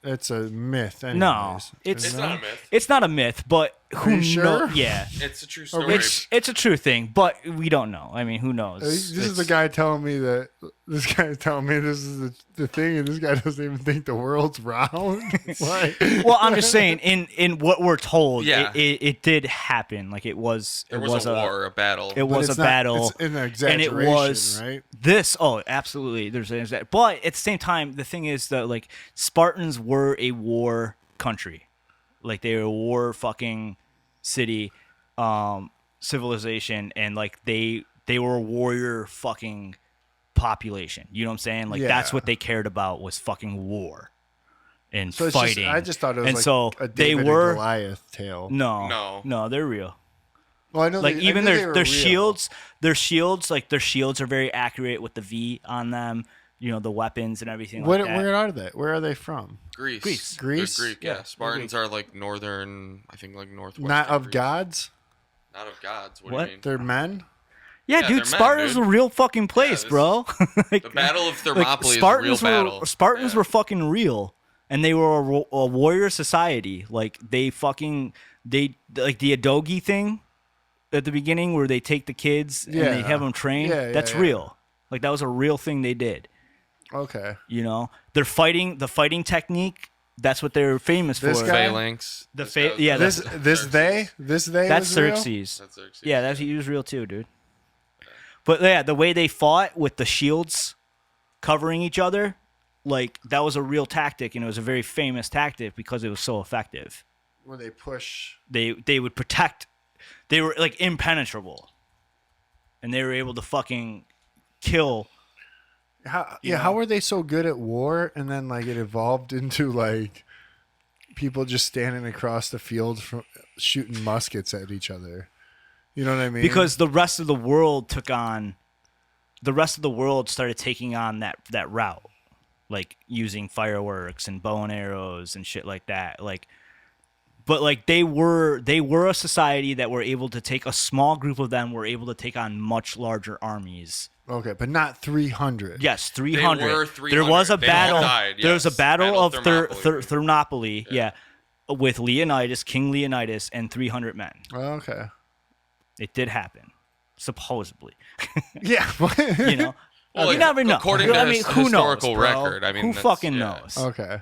It's a myth. Anyways. No, It's not a myth. It's not a myth, but who you sure? knows? Yeah, It's a true story. it's a true thing, but we don't know. I mean, who knows? This is the guy telling me that this guy is telling me this is the thing, and this guy doesn't even think the world's round. Like, Well, I'm just saying, in what we're told, Yeah. it did happen. Like it was there was a war, a battle. It was a battle. It's an and exaggeration, it was right? this. Oh, absolutely. There's that, but at the same time, the thing is that like Spartans were a war country, like they were a war fucking city, civilization, and like they were a warrior fucking population. You know what I'm saying? Like that's Yeah. what they cared about was fucking war and So it's fighting. I just thought it was and like so a they David were and Goliath tale. no, they're real. Well, I know Like I even knew they their were their real. shields, like their shields are very accurate with the V on them. You know, the weapons and everything like that. Where are they? Where are they from? Greece. Greece. They're Greece? Greek, Yeah, yeah. they're Spartans are like northern, I think like northwest. Not of Greece. gods. Not of gods. What, What? do you mean? They're men. Yeah, Yeah, dude, they're men, Sparta's dude. a real fucking place, this bro. Like, The Battle of like, Thermopylae Spartans is a real battle. Spartans Yeah. were fucking real, and they were a warrior society. Like they like the Adogi thing at the beginning, where they take the kids and they Yeah. have them train. Yeah, That's yeah. real. Like that was a real thing they did. Okay. You know, the fighting technique. That's what they're famous This for. guy? Phalanx. The This guy was- yeah, This they That's was real? Xerxes. That's Xerxes. Yeah, he was real too, dude. But yeah, the way they fought with the shields covering each other, like that was a real tactic, and it was a very famous tactic because it was so effective. Where they push. They would protect. They were like impenetrable, and they were able to fucking kill. How were they so good at war, and then like it evolved into like people just standing across the field from shooting muskets at each other? You know what I mean? Because the rest of the world started taking on that route, like using fireworks and bow and arrows and shit like that. But like they were a society that were able to take a small group of them were able to take on much larger armies. okay, but not 300. Yes, 300. They were There was a 300. They all battle. died, There was a yes. battle of Thermopylae. Thermopylae. Yeah, with Leonidas, King Leonidas, and 300 men. Okay. It did happen, supposedly. Yeah. You know, Well, you never know. according to I mean, who historical knows, bro? record, I mean, who that's- fucking yeah. knows? Okay.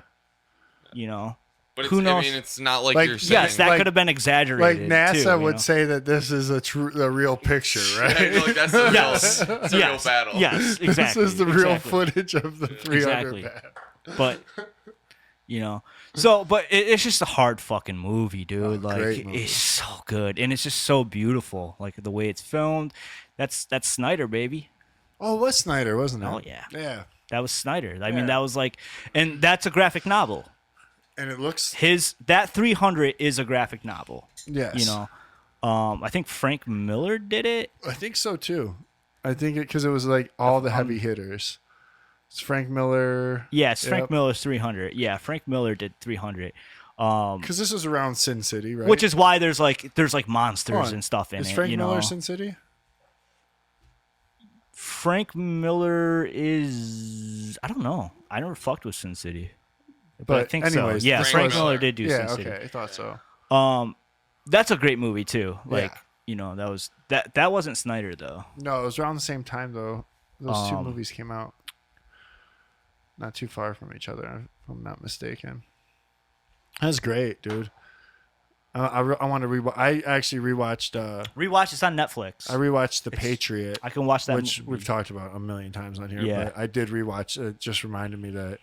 You know, But it's, Who knows? I mean, it's not like, Like, you're saying. yes, that Like- could have been Like exaggerated. NASA too, you would know? say that this is a real picture, right? I feel like that's the real, Yes. it's a Yes. real battle. Yes, This exactly. is the real exactly. footage of the 300 Exactly. battle. But you know, but it's just a hard fucking movie, dude. Like great movie. it's so good, and it's just so beautiful. Like the way it's filmed. That's Snyder, baby. Oh, it was Snyder, wasn't it? Oh, yeah. Yeah. That was Snyder. I mean, Yeah. that was like, and that's a graphic novel. And it looks That 300 is a graphic novel. yes. You know, I think Frank Miller did it. I think so too. I think because it was like all the heavy hitters. It's Frank Miller. Yeah, it's Frank Yep. Miller's 300. Yeah, Frank Miller did 300. Because this was around Sin City, right? Which is why there's like monsters Hold on. and stuff in is it. Frank you Miller know? Sin City? Frank Miller is I don't know. I never fucked with Sin City. But I think anyways, so. Yeah, this Frank was- Miller did do Yeah, Sin City. okay, I thought so. That's a great movie too. Like, Yeah. you know, that wasn't Snyder though. No, it was around the same time though. Those two Um, movies came out not too far from each other, if I'm not mistaken. That's great, dude. I want to rewatch. I actually rewatched. Rewatch. It's on Netflix. I rewatched The Patriot. I can watch that. Which we've talked about a million times on here. Yeah. But I did rewatch. It just reminded me that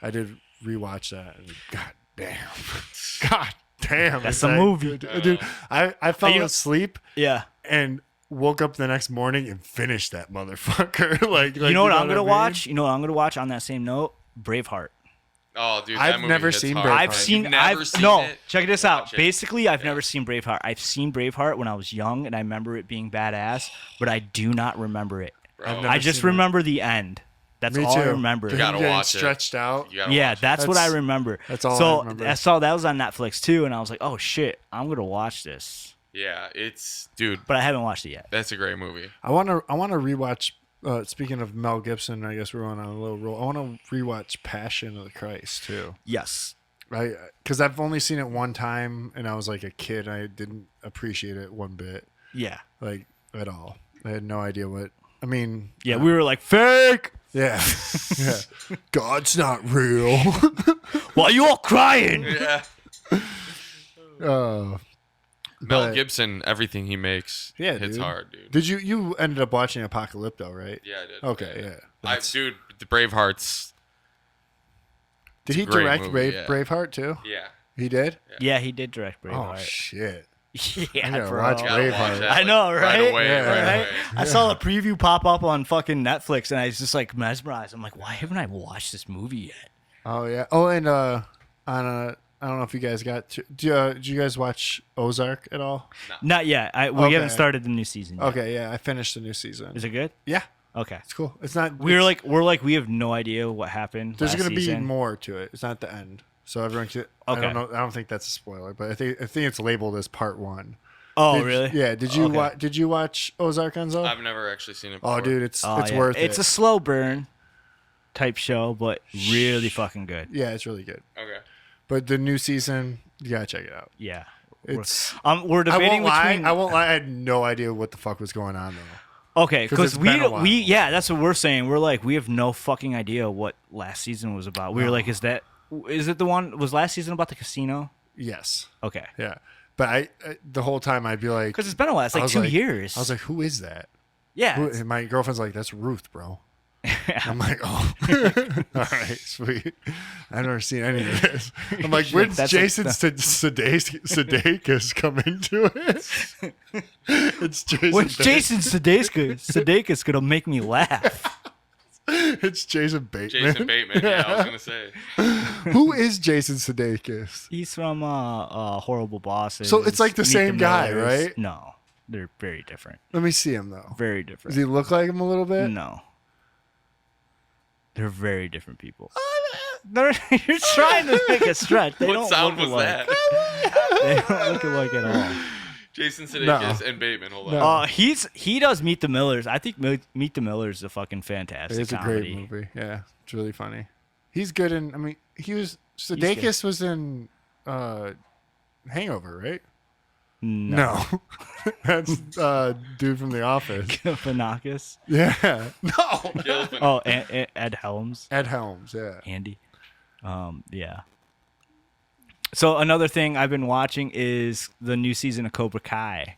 I did rewatch that. And God damn. God damn. That's is a that movie. good. Dude, I fell You know- asleep Yeah. and woke up the next morning and finished that motherfucker. like You know what I'm gonna I mean? watch? You know what I'm gonna watch on that same note? Braveheart. Oh, dude, I've that movie never hits seen hard. Braveheart. I've seen. You've never I've seen no. it? Check this out. Watch it. Basically, I've Yeah. never seen Braveheart. I've seen Braveheart when I was young, and I remember it being badass, but I do not remember it. Bro, I've never I just seen it. remember the end. That's Me all too. I remember. Him gotta getting watch it. stretched out. you gotta Yeah, watch it. that's what I That's- remember. that's all I So remember. I saw that was on Netflix too, and I was like, "Oh shit, I'm gonna watch this," Yeah, it's dude. but I haven't watched it yet. That's a great movie. I want to rewatch. Speaking of Mel Gibson, I guess we're on a little roll. I want to rewatch Passion of the Christ too. Yes. Right, because I've only seen it one time, and I was like a kid. I didn't appreciate it one bit, Yeah. like at all. I had no idea what. I mean, Yeah, we were like fake. yeah, yeah. God's not real. Why you all crying? Yeah. uh, Mel but- Gibson, everything he makes hits dude. hard, dude. Did you ended up watching Apocalypto, right? Yeah, I did. Okay, yeah. Dude, the Braveheart's. Did he a great direct movie, yeah. Braveheart too? Yeah. He did. Yeah, he did direct Oh Braveheart. shit! Yeah, I gotta bro. watch Gotta Braveheart. watch that, I know, right? Right away, Yeah. right Right? away. I saw the preview pop up on fucking Netflix, and I was just like mesmerized. I'm like, why haven't I watched this movie yet? Oh yeah. Oh, and on I don't know if you guys got to. Did you guys watch Ozark at all? Not yet. We Okay. haven't started the new season yet. Okay, yeah, I finished the new season. Is it good? Yeah, Okay. it's cool. It's not. We're like we have no idea what happened. there's going to be more to it. It's not the end, so everyone can. I Okay. don't know. I don't think that's a spoiler, but I think it's labeled as part one. Oh, Did- really? Yeah. Did you Okay. Did you watch Ozark, Enzo? I've never actually seen it before. Oh, dude, it's Oh, yeah. worth it. It's a slow burn type show, but really fucking good. Yeah, it's really good. Okay. But the new season, you gotta check it out. Yeah. It's. We're I debating won't lie. between. I won't lie. I had no idea what the fuck was going on though. Okay, 'Cause because it's been a while. yeah, that's what we're saying. We're like, we have no fucking idea what last season was about. We were like, is it the one? Was last season about the casino? Yes. Okay, Yeah. But I the whole time I'd be like, because it's been a while. It's I like was 2 years. I was like, who is that? yeah, Who, it's- and my girlfriend's like, that's Ruth, bro. I'm like, oh, all right, sweet. I've never seen any of this. I'm like, when's That's Jason Sudeikis come into it? It's Jason. when's Jason Sudeikis gonna make me laugh? It's Jason Bateman. Jason Bateman. Yeah, I was gonna say. Who is Jason Sudeikis? He's from Horrible Bosses. So it's like the Meet same guy, Millers. right? No, they're very different. Let me see him though. Very Does different. he look like him a little bit? No, they're very different people. You're trying to make a stretch. They What don't sound look was alike. that? They don't look alike at all. Jason Sudeikis and Bateman. Hold on. No. He does Meet the Millers. I think Meet the Millers is a fucking fantastic It's a comedy. great movie. Yeah, it's really funny. He's good in. I mean, good. Sudeikis was in Hangover, right? No. That's dude from The Office. Galifianakis. Yeah, no, Gilpin. Oh, Ed Helms. Ed Helms. Yeah, Andy. Yeah. So another thing I've been watching is the new season of Cobra Kai.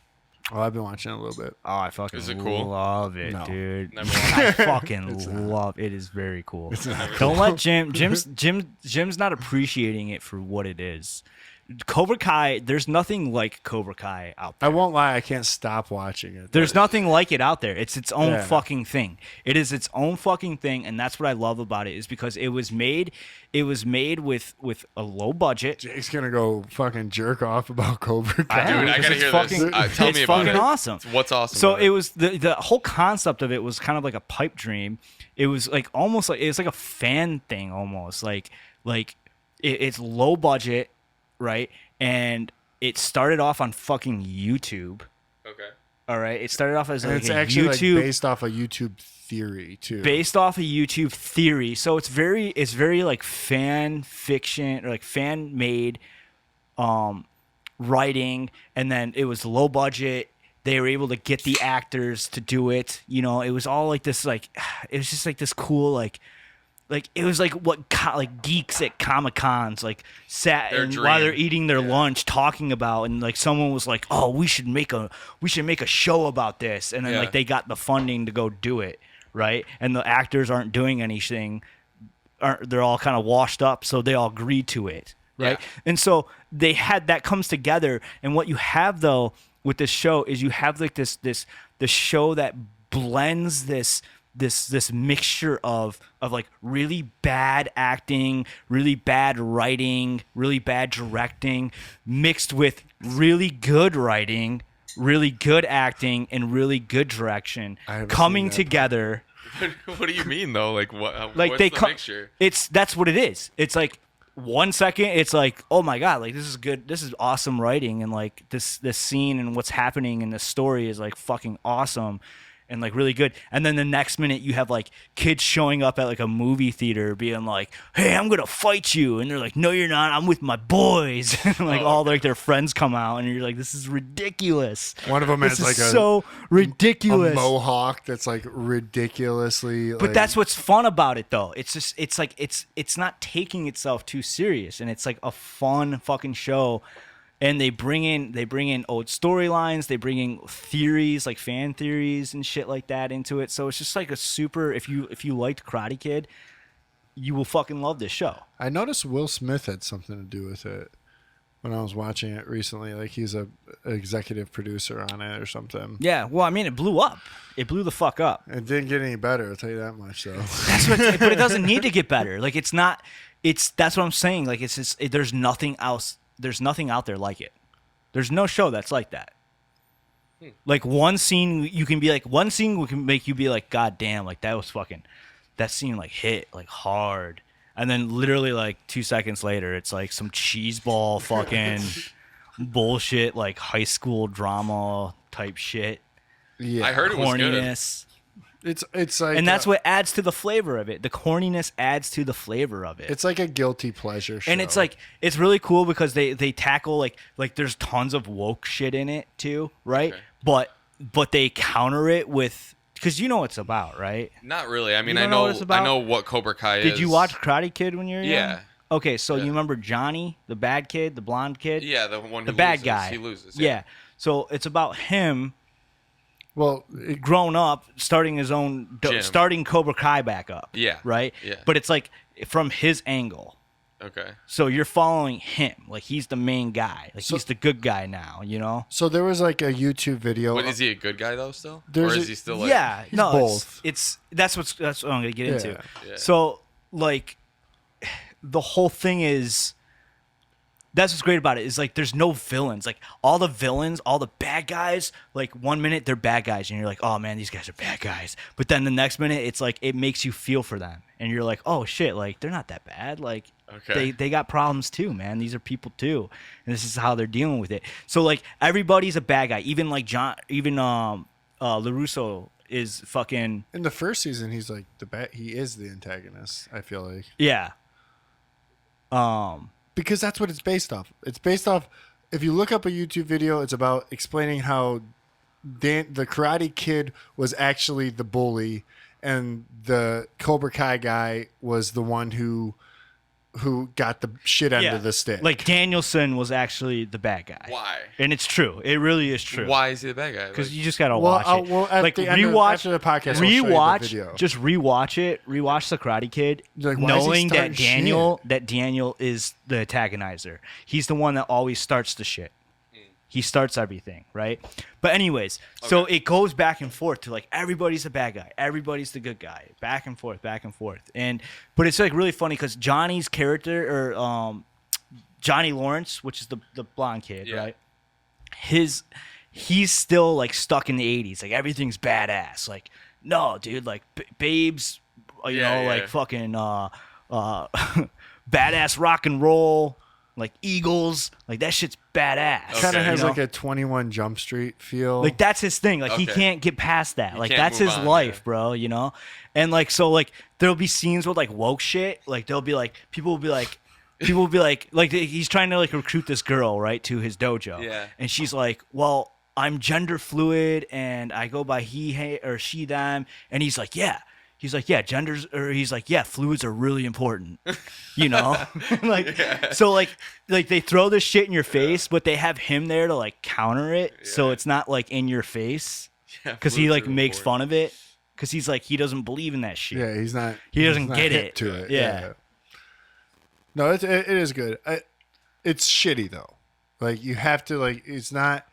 oh, I've been watching it a little bit. Oh, I fucking Is it cool? love it, No. dude. Never watched I fucking love it. Is very cool. Don't let Jim's not appreciating it for what it is. Cobra Kai, there's nothing like Cobra Kai out I there. won't lie, I can't stop watching it. There's nothing like it out there. It's its own Yeah. fucking thing. It is its own fucking thing, and that's what I love about it. Is because it was made with a low budget. Jake's gonna go fucking jerk off about Cobra Kai. am. Dude, I because gotta it's hear fucking- this. Tell it's me about fucking it. awesome. What's awesome? So about it was the whole concept of it was kind of like a pipe dream. It was like almost like it's like a fan thing almost it's low budget, right? And it started off on fucking YouTube. Okay. All right, it started off as and like it's a actually YouTube like based off a YouTube theory too. based off of YouTube theory. So it's very like fan fiction or like fan made writing, and then it was low budget. They were able to get the actors to do it. You know, it was all like this it was just like this cool like it was like what like geeks at Comic Cons like sat Their and dream. while they're eating their lunch talking about, and like someone was like, oh, we should make a show about this, and then Yeah. like they got the funding to go do it, right? And the actors aren't doing anything, they're all kind of washed up, so they all agreed to it, right? Yeah. And so they had that comes together, and what you have though with this show is you have like this show that blends this mixture of like really bad acting, really bad writing, really bad directing, mixed with really good writing, really good acting, and really good direction I haven't coming seen that. together. What do you mean though? Like what? Like what's they the mixture? that's what it is. It's like 1 second it's like, oh my god, like this is good, this is awesome writing, and like this scene and what's happening in the story is like fucking awesome and like really good. And then the next minute you have like kids showing up at like a movie theater being like, hey, I'm gonna fight you, and they're like, no you're not, I'm with my boys. And like all like their friends come out, and you're like, this is ridiculous. One of them This has is like so ridiculous. a mohawk that's like ridiculously. But that's what's fun about it, though. It's just, it's like, it's not taking itself too serious, and it's like a fun fucking show. And they bring in old storylines, they bring in theories, like fan theories and shit like that into it. So it's just like a super. If you liked Karate Kid, you will fucking love this show. I noticed Will Smith had something to do with it when I was watching it recently. Like he's a executive producer on it or something. Yeah, well, I mean, it blew up. It blew the fuck up. It didn't get any better. I'll tell you that much, though. That's what. But it doesn't need to get better. Like it's not. That's what I'm saying. Like it's just. There's nothing else. There's nothing out there like it. There's no show that's like that. Like one scene you can be like, one scene can make you be like, god damn, like that was fucking, that scene like hit like hard. And then literally like 2 seconds later it's like some cheeseball fucking bullshit, like high school drama type shit. Yeah, I heard it was good. Corniness. It's like, And that's what adds to the flavor of it. The corniness adds to the flavor of it. it's like a guilty pleasure show. And it's like, it's really cool because they tackle like there's tons of woke shit in it too, right? Okay. But they counter it with, because you know what it's about, right? Not really. I mean, You I don't know know what it's about? I know what Cobra Kai is. Did you watch Karate Kid when you were young? Yeah. Okay, so Yeah. you remember Johnny, the bad kid, the blonde kid? Yeah, the one who The bad loses. guy. He loses. Yeah. So it's about him well, grown up, starting his own, Gym. starting Cobra Kai back up. Yeah. Right? Yeah. But it's like from his angle. Okay. So you're following him. Like he's the main guy. Like he's the good guy now, you know? so there was like a YouTube video. But is he a good guy though? Still, or There's is a- he still like? Yeah, He's no, both. It's that's what I'm gonna get into. Yeah. So like, the whole thing is, that's what's great about it is like there's no villains. Like all the villains, all the bad guys. Like 1 minute they're bad guys, and you're like, oh man, these guys are bad guys. But then the next minute it's like it makes you feel for them, and you're like, oh shit, like they're not that bad. Like Okay. they got problems too, man. These are people too, and this is how they're dealing with it. So like everybody's a bad guy. Even like LaRusso is fucking. in the first season, he's like he is the antagonist. I feel like Yeah. because that's what it's based off. It's based off. If you look up a YouTube video, it's about explaining how the Karate Kid was actually the bully, and the Cobra Kai guy was the one who got the shit end of the stick. Like Danielson was actually the bad guy. Why? And it's true. It really is true. Why is he the bad guy? Because Like, you just gotta Well, watch I'll- it. well, at like the end of- rewatch after the podcast, I'll show you the rewatch, video. just rewatch it. Rewatch the Karate Kid, You're like, why is he knowing that starting Daniel is the antagonizer. He's the one that always starts the shit. He starts everything, right? But anyways, so it goes back and forth to like everybody's the bad guy, everybody's the good guy, back and forth, but it's like really funny because Johnny's character, or Johnny Lawrence, which is the blonde kid, Yeah. right? He's still like stuck in the 80s. Like everything's badass. Like no, dude, like babes, like fucking badass rock and roll. Like Eagles, like that shit's badass. kind of Okay. has you know? like a 21 Jump Street feel. Like that's his thing. Like he Okay. can't get past that. Like can't that's move his on, life, yeah. bro. You know, and like so like there'll be scenes with like woke shit. Like there'll be like people will be like he's trying to like recruit this girl right to his dojo. Yeah. And she's like, well, I'm gender fluid and I go by he, or she, them. And he's like, yeah. He's like, yeah, he's like, yeah, fluids are really important, you know? So like they throw this shit in your face, but they have him there to like counter it. So it's not like in your face because he like makes fun of it because he's like, he doesn't believe in that shit. Yeah, he doesn't not get hip it. to it. Yeah. No, it is good. It's shitty though. Like you have to like, it's not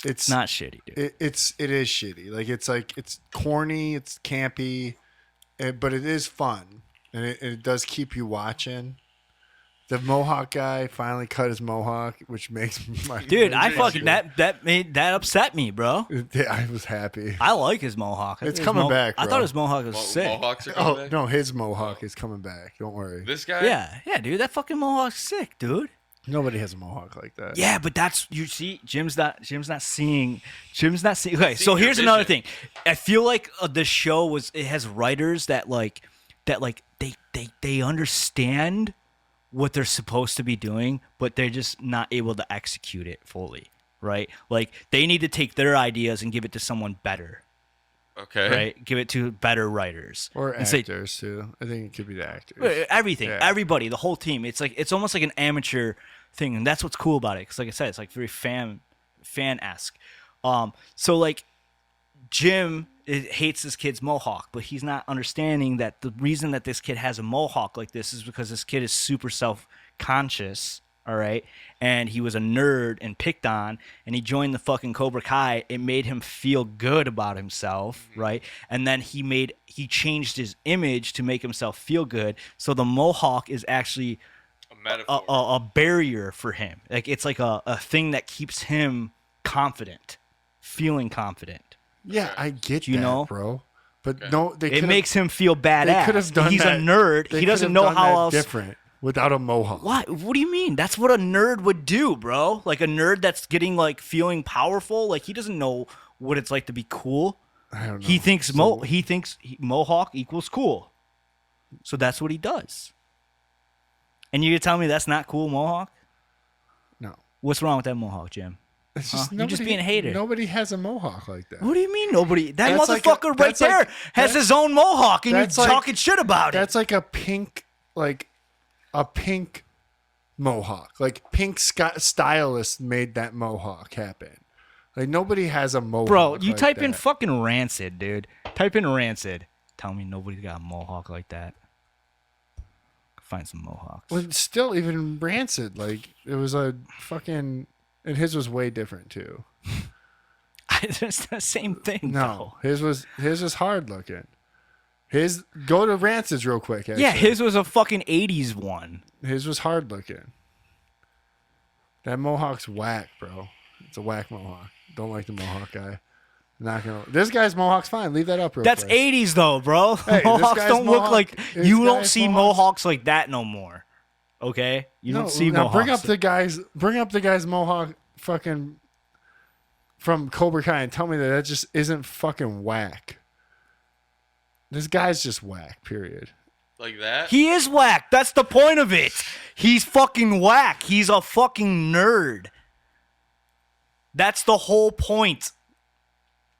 shitty, dude. It is shitty. Like it's corny, it's campy, but it is fun, and it does keep you watching. The Mohawk guy finally cut his mohawk, which makes my dude. I fucking that upset me, bro. Yeah, I was happy. I like his mohawk. It's coming back. Bro. I thought his mohawk was sick. Mohawks are coming back? No, his mohawk is coming back. Don't worry. This guy? Yeah, dude. That fucking mohawk's sick, dude. Nobody has a mohawk like that. Yeah, but that's you see, Jim's not seeing. Okay, so here's another thing. I feel like the show has writers that they understand what they're supposed to be doing, but they're just not able to execute it fully, right? Like they need to take their ideas and give it to someone better. Okay. Right? Give it to better writers. Or actors too. I think it could be the actors. Everything. Yeah. Everybody, the whole team. It's almost like an amateur thing, and that's what's cool about it. Because like I said, it's like very fan-esque. So like Jim hates this kid's mohawk, but he's not understanding that the reason that this kid has a mohawk like this is because this kid is super self-conscious, all right? And he was a nerd and picked on, and he joined the fucking Cobra Kai. It made him feel good about himself, right? And then he changed his image to make himself feel good. So the mohawk is actually a barrier for him. Like it's like a thing that keeps him confident, feeling confident. Yeah, I get you that, know, bro. But no, it makes him feel badass. They could have done He's that. a nerd. He doesn't know how else. Different without a mohawk. What do you mean? That's what a nerd would do, bro. Like a nerd that's getting like feeling powerful. Like he doesn't know what it's like to be cool. I don't know. He thinks mohawk equals cool. So that's what he does. And you're telling me that's not cool, mohawk? No. What's wrong with that mohawk, Jim? It's just You're just being a hater. Nobody has a mohawk like that. What do you mean nobody? That That's like motherfucker right there has his own mohawk, and you're that's like- talking shit about it. That's like a pink mohawk. Like pink stylist made that mohawk happen. Like nobody has a mohawk. Bro, you like type in that. fucking rancid, dude. Type in rancid. Tell me nobody's got a mohawk like that. Find some mohawks. Well, it's still even rancid. Like it was a fucking, and his was way different too. It's the same thing. No, his was hard looking. Go to Rancid's real quick. Actually. Yeah, his was a fucking 80s one. His was hard looking. That mohawk's whack, bro. It's a whack mohawk. Don't like the mohawk guy. Not gonna. This guy's mohawk's fine. Leave that up real That's quick. 80s though, bro. Hey, Mohawks don't look like this you don't guy's see mohawks like that no more. Okay? You don't see now mohawks. Bring up the guy's mohawk fucking from Cobra Kai and tell me that just isn't fucking whack. This guy's just whack, period. Like that? He is whack. That's the point of it. He's fucking whack. He's a fucking nerd. That's the whole point.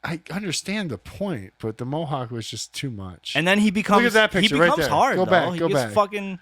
I understand the point, but the mohawk was just too much. And then he becomes Look at that picture he right becomes there. hard Go though. back, He go gets back. fucking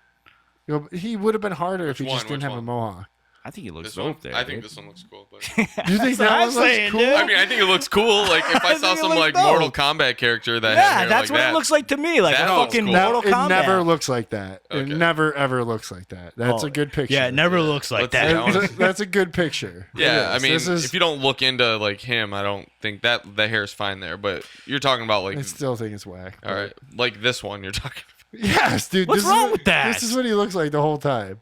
He would have been harder if he just didn't Which have a one? mohawk. I think he looks This one? dope there. I think dude. this one looks cool. But Do you think what that I'm one saying, looks cool? dude. I mean, I think it looks cool. Like if I think saw it some looks like dope. Mortal Kombat character that had Yeah, hair that's like what that. it looks like to me. Like That a looks fucking cool. Mortal It Kombat. never looks like that. It Okay. never ever looks like that. That's a good picture. Yeah, it never looks like Let's see. that. I wanna- That's a good picture. Yeah, I It mean, is. This is, if you don't look into like him, I don't think that the hair's fine there. But you're talking about like, I still think it's whack. all right, like this one you're talking. Yes, dude. What's this wrong is, with that? This is what he looks like the whole time.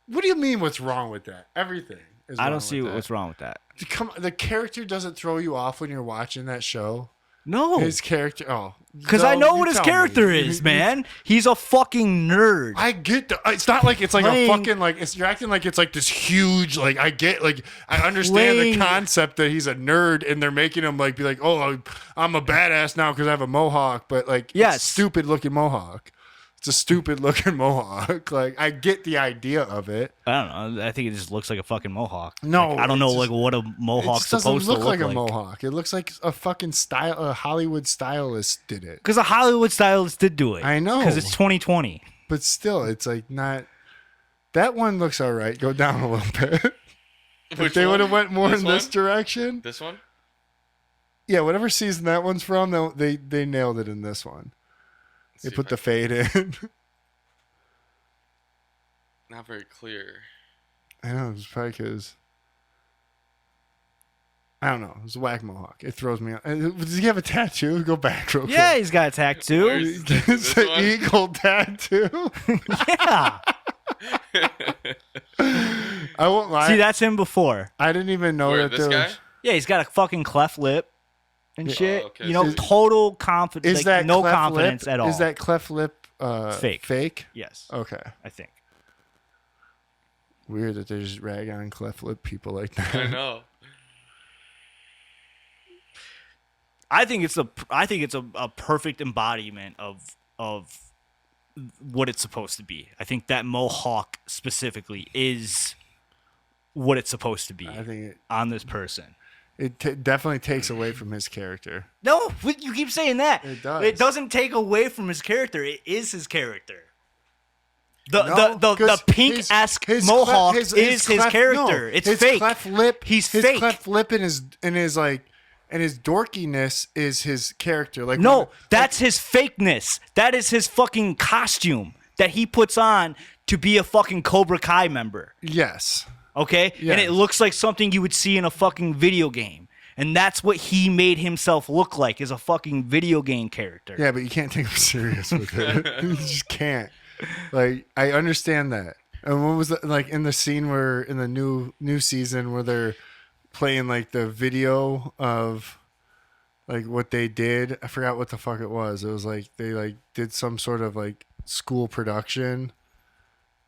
What do you mean? What's wrong with that? Everything. Is I wrong don't see with that. what's wrong with that. Come, the character doesn't throw you off when you're watching that show. No, His character. Oh, because no, I know you what his tell me. character is, man. He's a fucking nerd. I get it's not like it's like Playing- a fucking like you're acting like it's like this huge like I get like I understand Playing- the concept that he's a nerd and they're making him like be like, oh, I'm a badass now because I have a mohawk, but like Yes. it's stupid looking mohawk. It's a stupid looking mohawk. Like, I get the idea of it. I don't know. I think it just looks like a fucking mohawk. No, Like, I don't know it's just- like what a It mohawk's just doesn't supposed to look look like a mohawk. It looks like a fucking a Hollywood stylist did it. Because a Hollywood stylist did do it. I know. Because it's 2020. But still, it's like not. That one looks all right. Go down a little bit. If they would have went more in this direction. This one? Yeah, whatever season that one's from, they nailed it in this one. They put the fade in. Not very clear. I know, it's probably because. I don't know. It's a whack mohawk. It throws me out. Does he have a tattoo? Go back real quick. Yeah, he's got a tattoo. Where's- It's This an one? eagle tattoo. Yeah. I won't lie. See, that's him before. I didn't even know Where, that this there guy? was. Yeah, he's got a fucking cleft lip and shit. okay. You know, Is- total confidence. Is Like, that no cleft confidence lip, at all. Is that cleft lip Fake. Fake? Yes, Okay. I think. Weird that they just rag on cleft lip people like that. I know. I think it's a perfect embodiment of what it's supposed to be. I think that mohawk specifically is what it's supposed to be I think on this person. it definitely takes away from his character. No, you keep saying that. It does. It doesn't take away from his character. It is his character. No, The 'cause pink-esque his mohawk clef- is his cleft- character. no, It's his fake. Cleft lip, He's his fake. cleft lip and his like and his dorkiness is his character. Like No, when- that's his fakeness. That is his fucking costume that he puts on to be a fucking Cobra Kai member. yes. Okay? Yeah. And it looks like something you would see in a fucking video game. And that's what he made himself look like, is a fucking video game character. Yeah, but you can't take him serious with it. You just can't. Like, I understand that. And what was like in the scene where in the new season where they're playing like the video of like what they did? I forgot what the fuck it was. It was like they like did some sort of like school production,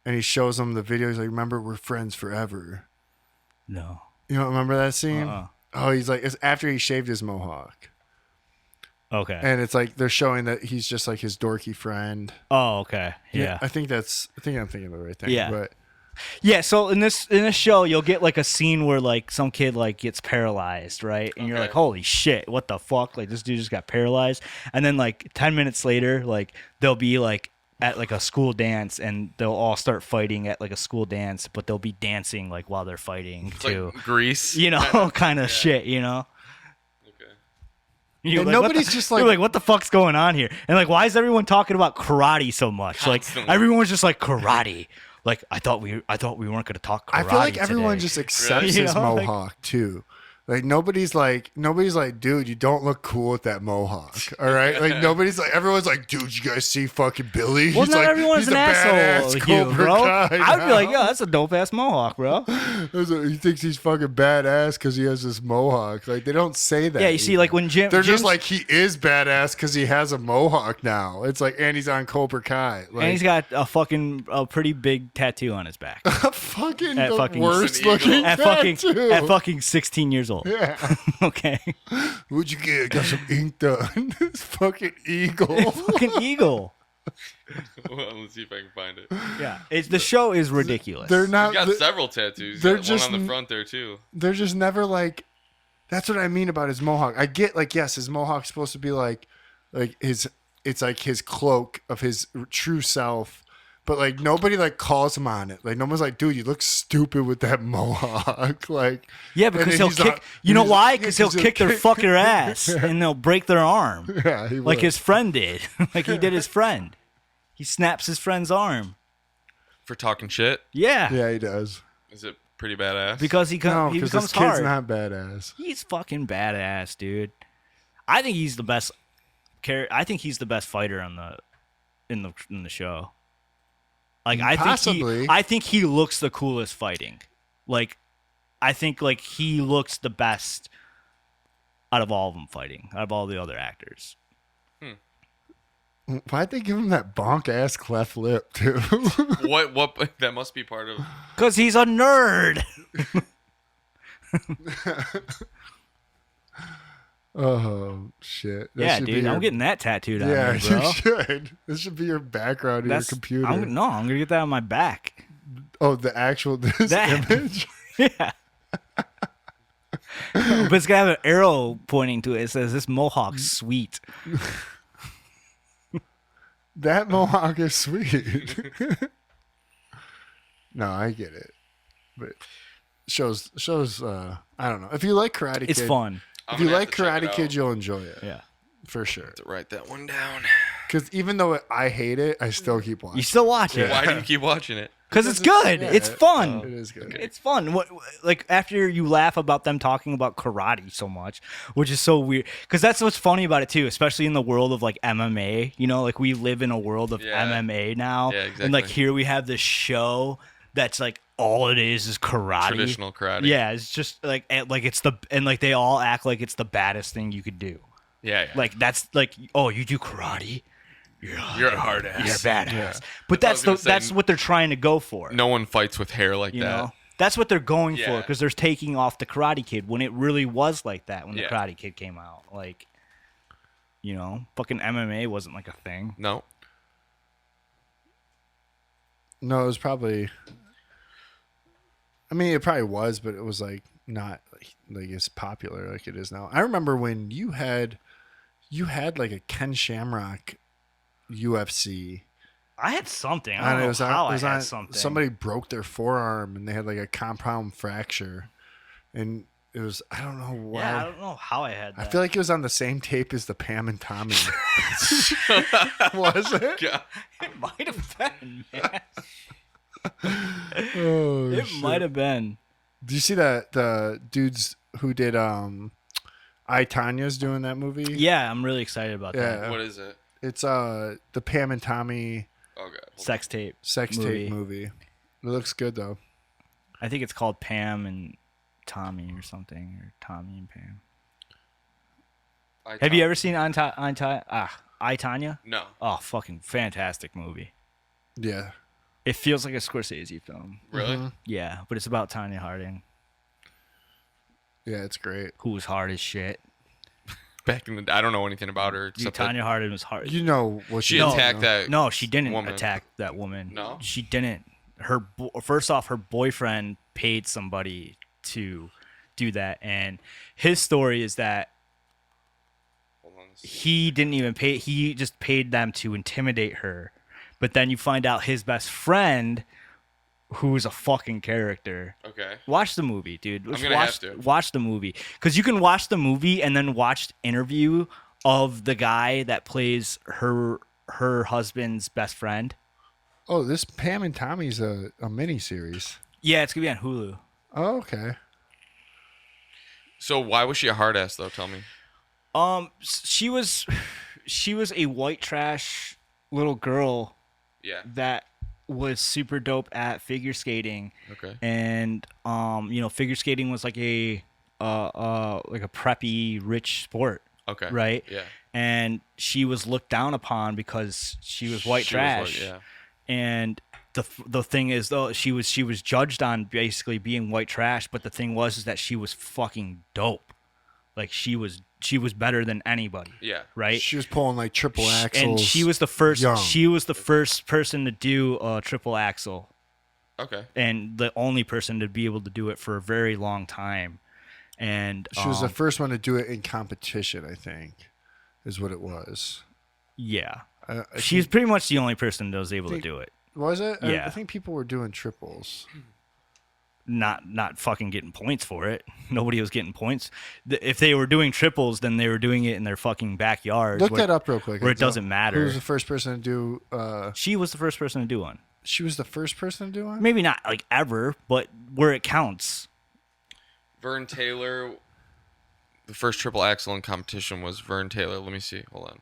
and he shows them the video. He's like, "Remember, we're friends forever." No. You don't remember that scene? Uh-uh. Oh, he's like, it's after he shaved his mohawk. Okay. And it's like they're showing that he's just like his dorky friend. Oh, okay. Yeah. I think I'm thinking of the right thing. Yeah. But Yeah, so in this show, you'll get like a scene where like some kid like gets paralyzed, right? And you're Okay. like, "Holy shit, what the fuck? Like this dude just got paralyzed." And then like 10 minutes later, like they'll be like at like a school dance and they'll all start fighting at like a school dance, but they'll be dancing like while they're fighting It's too. like Grease. You know, kind of shit, you know? Okay. You're And like, what nobody's the- just you're like- like, what the fuck's going on here? And like, why is everyone talking about karate so much? Constantly. Like, everyone's just like karate. Like, I thought we weren't gonna talk karate. I feel like everyone today. just accepts Really? his You know, like- mohawk too. Like nobody's like, dude, you don't look cool with that mohawk. All right, like nobody's like, everyone's like, dude, you guys see fucking Billy? Well, He's not like, everyone's he's an a asshole badass like you, Cobra bro. Kai I'd be like, now. yo, that's a dope ass mohawk, bro. He thinks he's fucking badass because he has this mohawk. Like they don't say that. Yeah, you see, either. like when Jim, they're Jim's, just like he is badass because he has a mohawk now. It's like, and he's on Cobra Kai. Like, and he's got a pretty big tattoo on his back fucking at the fucking- worst It's an looking at tattoo. fucking 16 years old. Yeah. Okay, What'd you get? Got some ink done. This fucking eagle. fucking eagle. Well, let's see if I can find it. Yeah, the show is ridiculous. He's got several tattoos. He's they're got just one on the front there too. They're just never like. That's what I mean about his mohawk. I get like, yes, his mohawk's supposed to be like his. It's like his cloak of his true self. But like nobody like calls him on it. Like no one's like, dude, you look stupid with that mohawk. Like Yeah, and because then he'll he's kick. not- You know he's- why? Because he'll kick their fucking ass Yeah. and they'll break their arm, Yeah, he like will. his friend did. Like he did his friend. He snaps his friend's arm. For talking shit. Yeah, Yeah, he does. Is it pretty badass? because he No, he because becomes this kid's hard. not badass. He's fucking badass, dude. I think he's the best. I think he's the best fighter on in the show. Like Possibly. I think he looks the coolest fighting. Like I think like he looks the best out of all of them fighting, out of all the other actors. Why'd they give him that bonk ass cleft lip too? what? That must be part of. Cause he's a nerd. Oh shit! That Yeah, should be dude, your- I'm getting that tattooed on Yeah, me, bro. you should. This should be your background in your computer. I'm gonna get that on my back. Oh, the actual this That- image. Yeah. But it's gonna have an arrow pointing to it. It says, "This mohawk's sweet." That mohawk is sweet. No, I get it, but shows. I don't know. If you like Karate Kid, It's fun. I'm If you gonna have like to check Karate it Kid, out. you'll enjoy it Yeah. for sure. To write that one down. Because even though I hate it, I still keep watching. You still watch it Why do you keep watching it? because it's good. yeah, It's fun. It is good. It's fun. What, like after you laugh about them talking about karate so much, which is so weird. Because that's what's funny about it too, especially in the world of like MMA. You know, like we live in a world of Yeah. MMA now, Yeah, and like exactly. here we have this show that's like all it is karate. Traditional karate. Yeah, it's just like it's the and like they all act like it's the baddest thing you could do. Yeah. Like that's like, oh, you do karate. You're You're a hard ass. You're badass. Yeah. But That's what I was gonna that's say. what they're trying to go for. No one fights with hair like You that. know, that's what they're going for Yeah. because they're taking off the Karate Kid when it really was like that when the Yeah. Karate Kid came out. Like, you know, fucking MMA wasn't like a thing. No. No, it was probably. I mean, it probably was, but it was like not like as popular like it is now. I remember when you had like a Ken Shamrock UFC. I had something. I And don't it know was how on, it was I had on- something. Somebody broke their forearm and they had like a compound fracture, and it was I don't know why. Yeah, I don't know how I had that. I feel like it was on the same tape as the Pam and Tommy. Was it? God. it might have been, man. Oh, It shit. might have been. Do you see that the dudes who did I Tanya's doing that movie? Yeah, I'm really excited about that. Yeah. What is it? It's the Pam and Tommy Oh god. Sex tape. sex Movie. tape movie. It looks good though. I think it's called Pam and Tommy or something, or Tommy and Pam. Have you ever seen I, Tanya? No. Oh, fucking fantastic movie. Yeah. It feels like a Scorsese film. Really? Mhm. Yeah, but it's about Tanya Harding, Yeah, it's great. who was hard as shit. Back in the I don't know anything about her Dude, except that Tanya Harding was hard. You know what she did, attacked you know? that. No, she didn't woman. attack that woman. No? She didn't. First off, her boyfriend paid somebody to do that, and his story is that Hold on, let's see. he didn't even pay. He just paid them to intimidate her. But then you find out his best friend, who's a fucking character. Okay. Watch the movie, dude. I'm gonna watch, have to. watch the movie because you can watch the movie and then watch the interview of the guy that plays her husband's best friend. Oh, this Pam and Tommy's a mini series. Yeah, it's gonna be on Hulu. Oh, okay. So why was she a hard ass though? Tell me. She was a white trash little girl Yeah. that was super dope at figure skating. Okay. And figure skating was like a preppy rich sport, Okay. right? Yeah. And she was looked down upon because she was white She was trash. yeah. And the thing is though, she was judged on basically being white trash, but the thing was is that she was fucking dope. Like she was better than anybody, Yeah. right? She was pulling like triple axles. And she was the first. young. She was the first person to do a triple axel, Okay. and the only person to be able to do it for a very long time. And She was the first one to do it in competition, I think, is what it was. yeah. I She's think- pretty much the only person that was able to think- do it. was it? Yeah. I think people were doing triples. Not fucking getting points for it. Nobody was getting points. If they were doing triples, then they were doing it in their fucking backyard. Look that up real quick. where it Enzo. doesn't matter. Who was the first person to do? She was the first person to do one. She was the first person to do one. Maybe not like ever, but where it counts. Vern Taylor. The first triple axel in competition was Vern Taylor. Let me see. Hold on.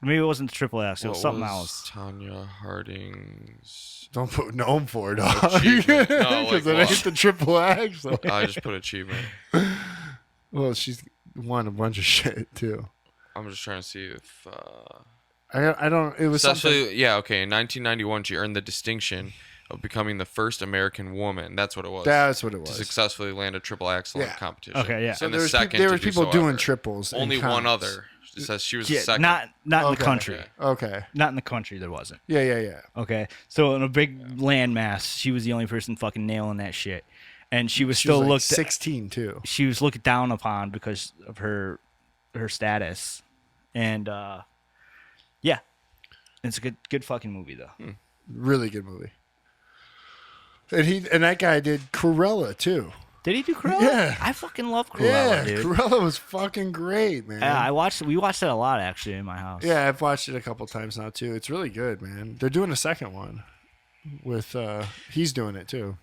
Maybe it wasn't the triple X. It was What something was else. Tanya Harding's. Don't put gnome for it, dog. Achievement. No, like Because it what? ain't the triple axle. I just put achievement. Well, she's won a bunch of shit too. I'm just trying to see if. I don't. It was something. Successfully, yeah, okay. In 1991, she earned the distinction of becoming the first American woman. That's what it was. That's what it To was. successly land a triple axel in Yeah. competition. Okay, yeah. So And there the was, second there to was do people so doing ever. triples. in Only one comps. other. It says she was Yeah, the second. not in the Okay. country. Yeah. Okay. Not in the country. There wasn't. Yeah. Okay, so in a big landmass, she was the only person fucking nailing that shit, and she was She still was like looked. 16 too. She was looked down upon because of her status, and yeah, it's a good fucking movie though. Really good movie. And that guy did Cruella too. Did he do Cruella? Yeah. I fucking love Cruella, Yeah, dude. Cruella was fucking great, man. Yeah, we watched that a lot actually in my house. Yeah, I've watched it a couple times now too. It's really good, man. They're doing a second one with he's doing it too.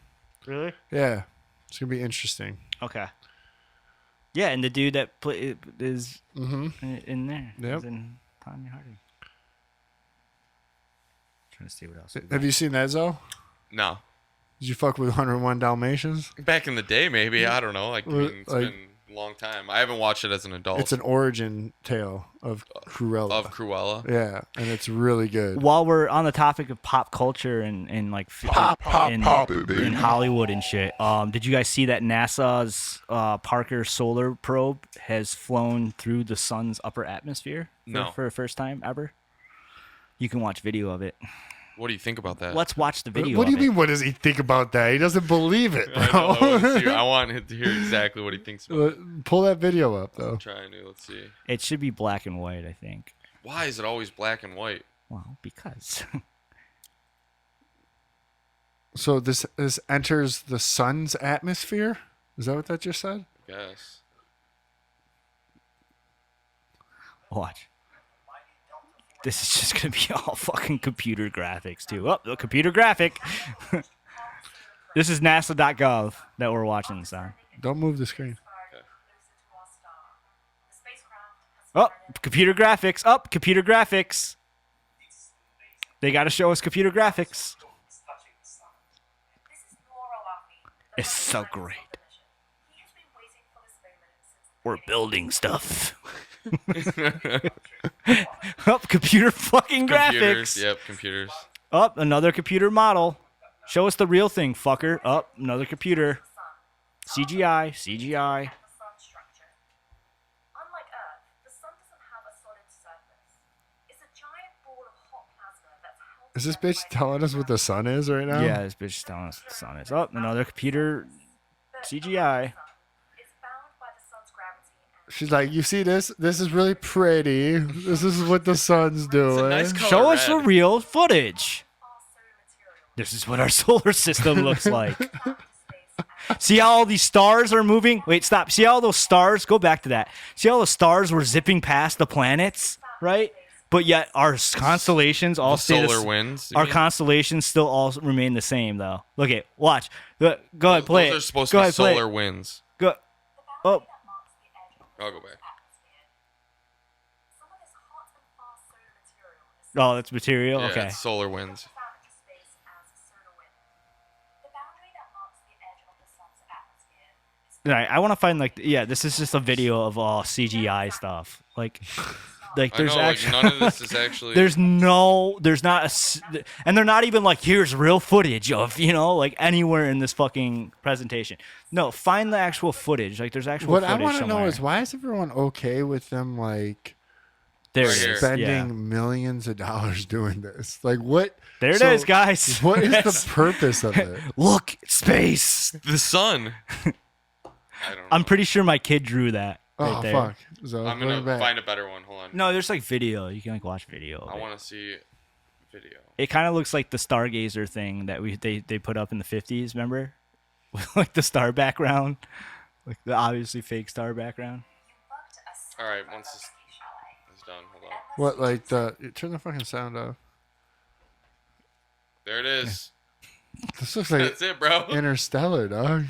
Really? Yeah. It's going to be interesting. Okay. Yeah, and the dude that is in there. Yep. Is in Tanya Harding. Trying to see what else. Have you seen that, Zoe? No. Did you fuck with 101 Dalmatians? Back in the day, maybe. I don't know. Like, I mean, it's Like- been a long time. I haven't watched it as an adult. It's an origin tale of Cruella. Of Cruella. Yeah, and it's really good. While we're on the topic of pop culture and like Pop it, baby. in Hollywood and shit, did you guys see that NASA's Parker solar probe has flown through the sun's upper atmosphere No. for the first time ever? You can watch video of it. What do you think about that? Let's watch the video. What do you of it. mean? What does he think about that? He doesn't believe it, I know, bro. I want him to hear exactly what he thinks about it. Pull that video up, though. I'm trying to. Let's see. It should be black and white, I think. Why is it always black and white? Well, because So this enters the sun's atmosphere? Is that what that just said? I guess. watch. This is just gonna be all fucking computer graphics too. Oh, the computer graphic. This is NASA.gov that we're watching this on. Don't move the screen. Oh, computer graphics. Oh, computer graphics. They got to show us computer graphics. It's so great. We're building stuff. Oh, computer fucking Computers. graphics. Yep, computers. Up, another computer model. Show us the real thing, fucker. Up, another computer. CGI, CGI. Is this bitch telling us what the sun is right now? Yeah, this bitch is telling us what the sun is. Up, another computer. CGI. She's like, you see this? This is really pretty. This is what the sun's doing. nice color. Show us the red. real footage. This is what our solar system looks like. See how all these stars are moving? Wait, stop. See how all those stars? Go back to that. See how the stars were zipping past the planets, right? But yet our constellations all stay Solar the, winds. you Our mean? constellations still all remain the same, though. Look at, watch. Go ahead, play Those it. are supposed Go to be ahead, play it. solar winds. Go. Oh, I'll go back. oh, that's material. Yeah, Okay. it's solar winds. All right, I want to find this is just a video of all CGI stuff. Like I there's know, actually like, none of this is actually. there's not and they're not even like, here's real footage of, like anywhere in this fucking presentation. No, find the actual footage. Like there's actual What footage I want to know somewhere. is why is everyone okay with them like There Right it here. is. spending Yeah. millions of dollars doing this? Like what? There it so is, guys. What is the purpose of it? Look, space. the sun. I don't know. I'm pretty sure my kid drew that right Oh there. fuck! So I'm going gonna back. find a better one. Hold on. No, there's like video. You can like watch video. Of I it. want to see video. It kind of looks like the Stargazer thing that they put up in the 50s, remember? With like the star background, like the obviously fake star background. All right, once this is done, hold on. What like turn the fucking sound off. There it is. This looks like That's it, bro. Interstellar, dog.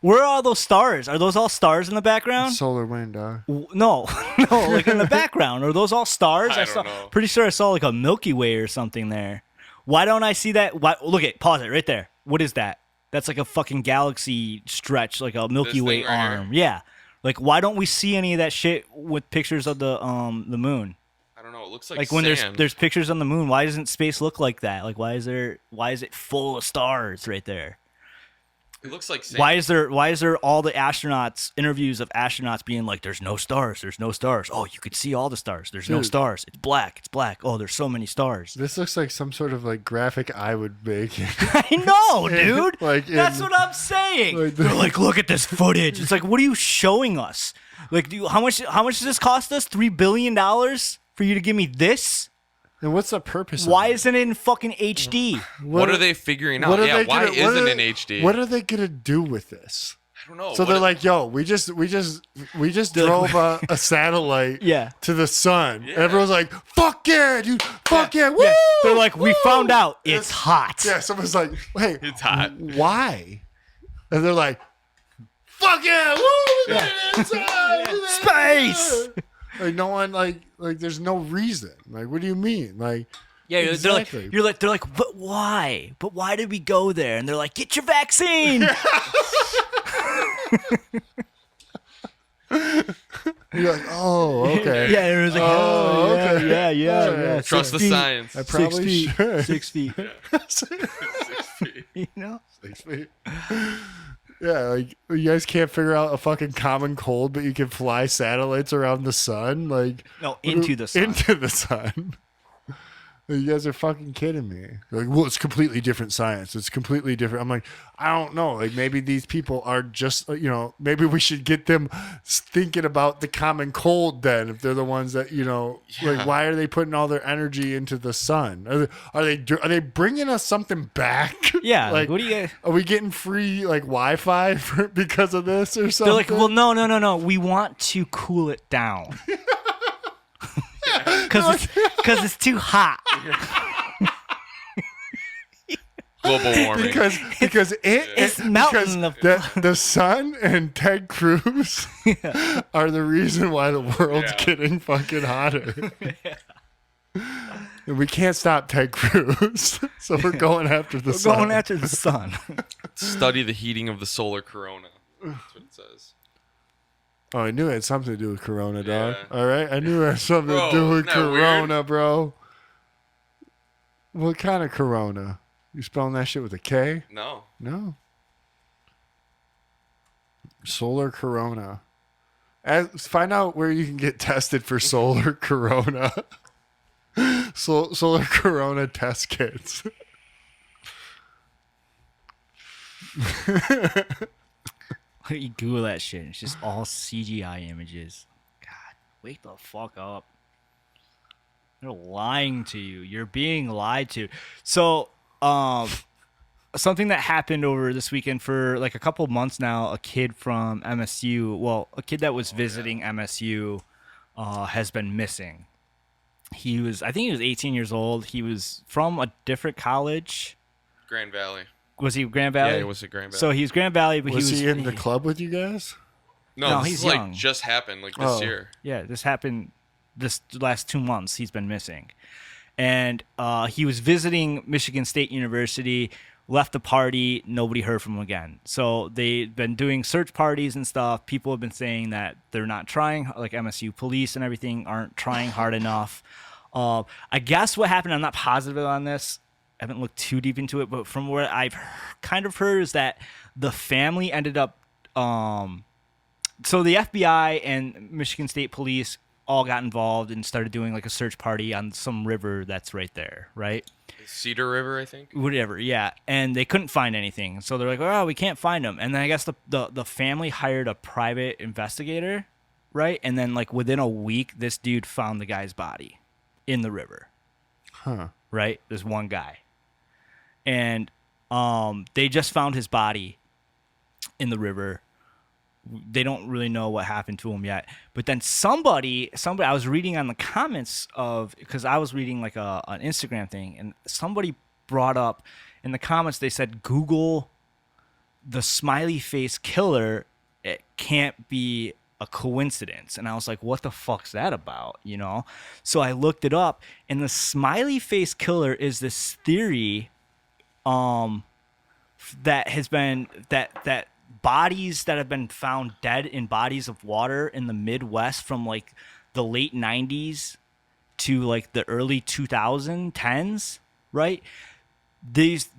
Where are all those stars? Are those all stars in the background? Solar wind, dog. No, no, like in the background. Are those all stars? I saw, don't know. Pretty sure I saw like a Milky Way or something there. Why don't I see that? Look at, pause it right there. What is that? That's like a fucking galaxy stretch, like a Milky This Way thing right here? arm. Yeah. Like, why don't we see any of that shit with pictures of the moon? I don't know. it looks like Like when sand. there's pictures on the moon, why doesn't space look like that? Like why is it full of stars right there? It looks like sand. Why is there all the interviews of astronauts being like, there's no stars. Oh, you could see all the stars. There's no Dude. stars. It's black. Oh, there's so many stars. This looks like some sort of like graphic I would make. I know, dude. Like That's in- what I'm saying. like They're like, look at this footage. It's like, what are you showing us? Like, how much does this cost us? $3 billion for you to give me this? And what's the purpose? Why of isn't it in fucking HD? What are they figuring out? what are Yeah, they why gonna- isn't what it are in they- HD? What are they gonna do with this? I don't know. So What they're are- like, yo, we just drove a satellite Yeah. to the sun. Yeah. And everyone's like, fuck yeah, dude, fuck yeah, woo! Yeah. They're like, we woo!" found out it's hot. Yeah, someone's like, hey, It's hot. Why? And they're like, fuck yeah, woo! Space! Like no one like there's no reason. Like what do you mean? Like Yeah, exactly. they're like, but why? But why did we go there? And they're like, get your vaccine. You're like, oh, okay. Yeah, and it was like, Oh, okay. yeah. Trust the 6 feet. science. I probably 6 feet. should. 6 feet. 6 feet. You know? 6 feet. Yeah, like you guys can't figure out a fucking common cold, but you can fly satellites around the sun. Like No, into the sun. Into the sun. You guys are fucking kidding me. They're like, well, it's completely different science. It's completely different. I'm like, I don't know. Like maybe these people are just, maybe we should get them thinking about the common cold then. If they're the ones that, like, why are they putting all their energy into the sun? Are they bringing us something back? Yeah, like, what do you? are we getting free like Wi-Fi because of this or something? They're like, well, no. We want to cool it down. Because it's too hot. Global warming. because It's melting the sun and Ted Cruz are the reason why the world's Yeah. getting fucking hotter. And we can't stop Ted Cruz, so we're going after the sun. Going after the sun. Study the heating of the solar corona. That's what it says. Oh, I knew it had something to do with Corona, dog. Yeah. All right, I knew it had something Bro, to do with isn't that Corona, weird? bro. What kind of Corona? You spelling that shit with a K? No. No. Solar Corona. Find out where you can get tested for solar Corona. Solar Corona test kits. You Google that shit. It's just all CGI images. God, wake the fuck up. They're lying to you. You're being lied to. So, something that happened over this weekend for like a couple of months now, a kid from MSU, a kid that was visiting MSU, has been missing. I think he was 18 years old. He was from a different college. Grand Valley. Was he Grand Valley? Yeah, he was at Grand Valley. So he was Grand Valley, but Was he was he in the club with you guys? No, he's this is young. like just happened like this Oh. year. Yeah, this happened this last 2 months. He's been missing. And he was visiting Michigan State University, left the party, nobody heard from him again. So they've been doing search parties and stuff. People have been saying that they're not trying, like MSU police and everything aren't trying hard enough. I guess what happened, I'm not positive on this, I haven't looked too deep into it, but from what I've kind of heard is that the family ended up so the FBI and Michigan State Police all got involved and started doing like a search party on some river that's right there, right? Cedar River, I think. Whatever, yeah. And they couldn't find anything. So they're like, oh, we can't find them. And then I guess the family hired a private investigator, right? And then like within a week, this dude found the guy's body in the river. Huh. Right? There's one guy. And they just found his body in the river. They don't really know what happened to him yet. But then somebody I was reading on the comments because I was reading like an Instagram thing, and somebody brought up in the comments, they said, Google the smiley face killer. It can't be a coincidence. And I was like, what the fuck's that about? So I looked it up, and the smiley face killer is this theory that has been that bodies that have been found dead in bodies of water in the Midwest from like the late 90s to like the early 2010s, right? These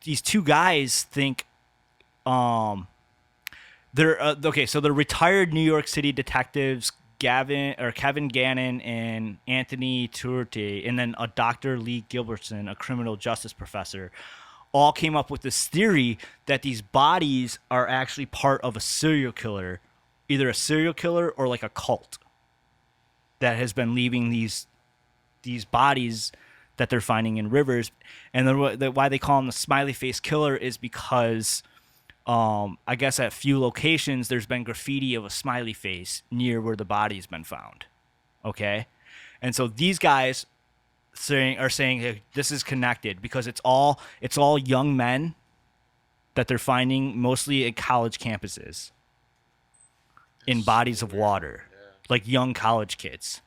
two guys think they're okay. So they're retired New York City detectives, Kevin Gannon and Anthony Turte, and then a Dr. Lee Gilbertson, a criminal justice professor, all came up with this theory that these bodies are actually part of a serial killer, either a serial killer or like a cult that has been leaving these bodies that they're finding in rivers. And then why they call him the smiley face killer is because I guess at few locations there's been graffiti of a smiley face near where the body's been found. Okay? And so these guys are saying hey, this is connected because it's all young men that they're finding mostly at college campuses in bodies of water. Like young college kids.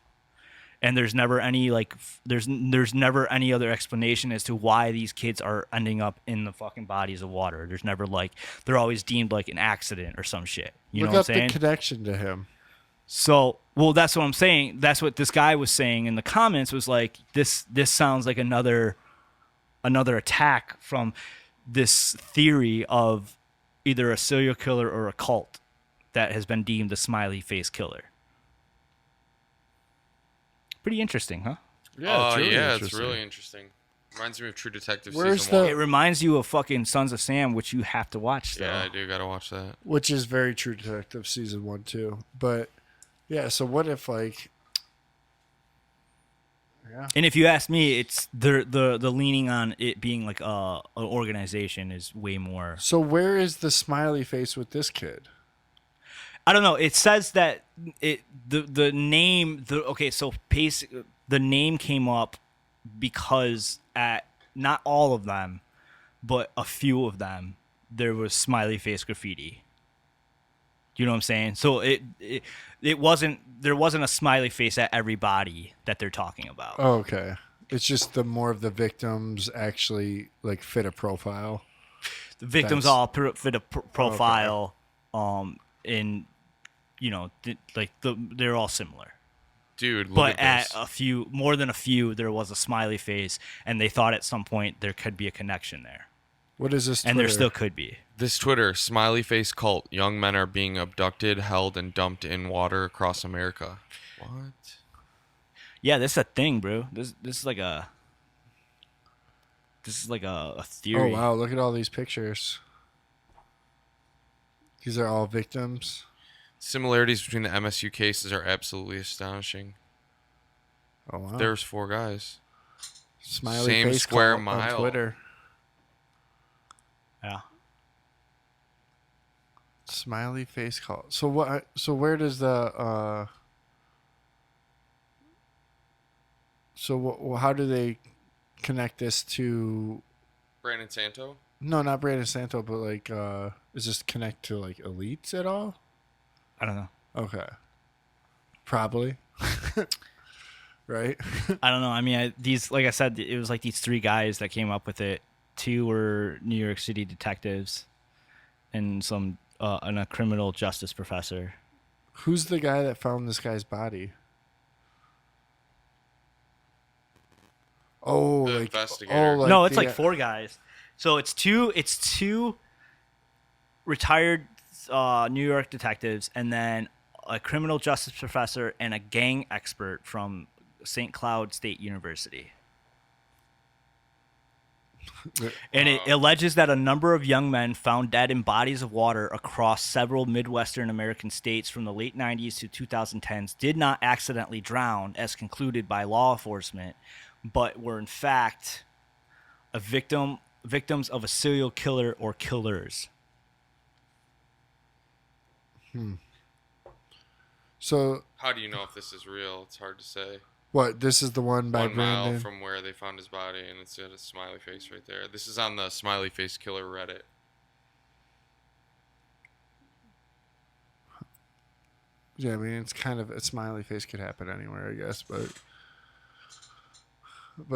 And there's never any like there's never any other explanation as to why these kids are ending up in the fucking bodies of water. There's never like they're always deemed like an accident or some shit. You know what I'm saying? Look up the connection to him. So, well, that's what I'm saying. That's what this guy was saying in the comments was like this sounds like another attack from this theory of either a serial killer or a cult that has been deemed a smiley face killer. Pretty interesting, huh? Yeah, it's really interesting. Reminds me of True Detective Where's season 1. It reminds you of fucking Sons of Sam, which you have to watch. Though. Yeah, I do gotta watch that. Which is very True Detective season 1 too. But yeah, so what if like? Yeah. And if you ask me, it's the leaning on it being like an organization is way more. So where is the smiley face with this kid? I don't know. It says that the name the name came up because at not all of them, but a few of them there was smiley face graffiti. You know what I'm saying? So it wasn't there wasn't a smiley face at every body that they're talking about. Oh, okay. It's just the more of the victims actually like fit a profile. The victims all fit a profile, in you know they're all similar. Dude, look But at at a few, more than a few, there was a smiley face, and they thought at some point there could be a connection there, What is this? and there Twitter? still could be. this Twitter smiley face cult. Young men are being abducted, held, and dumped in water across America. What? Yeah, this is a thing, bro. This is like a theory. Oh wow! Look at all these pictures. These are all victims. Similarities between the MSU cases are absolutely astonishing. Oh wow! There's 4 guys. Smiley same face square cult mile. on Twitter. Yeah. Smiley face call. So what? So where does the? How do they connect this to? Brandon Santo? No, not Brandon Santo, but like, does this connect to like elites at all? I don't know. Okay. Probably. Right. I don't know. I mean, like I said, it was like these 3 guys that came up with it. 2 were New York City detectives, and and a criminal justice professor. Who's the guy that found this guy's body? Oh, The like investigator. No, it's like 4 guys. So it's two retired New York detectives, and then a criminal justice professor and a gang expert from St. Cloud State University. And it alleges that a number of young men found dead in bodies of water across several Midwestern American states from the late 90s to 2010s did not accidentally drown, as concluded by law enforcement, but were in fact victims of a serial killer or killers. So How do you know if this is real? It's hard to say. what? This is the one by 1 mile Brandon. from where they found his body, and it's got a smiley face right there. This is on the smiley face killer Reddit. Yeah, I mean it's kind of a smiley face could happen anywhere, I guess, but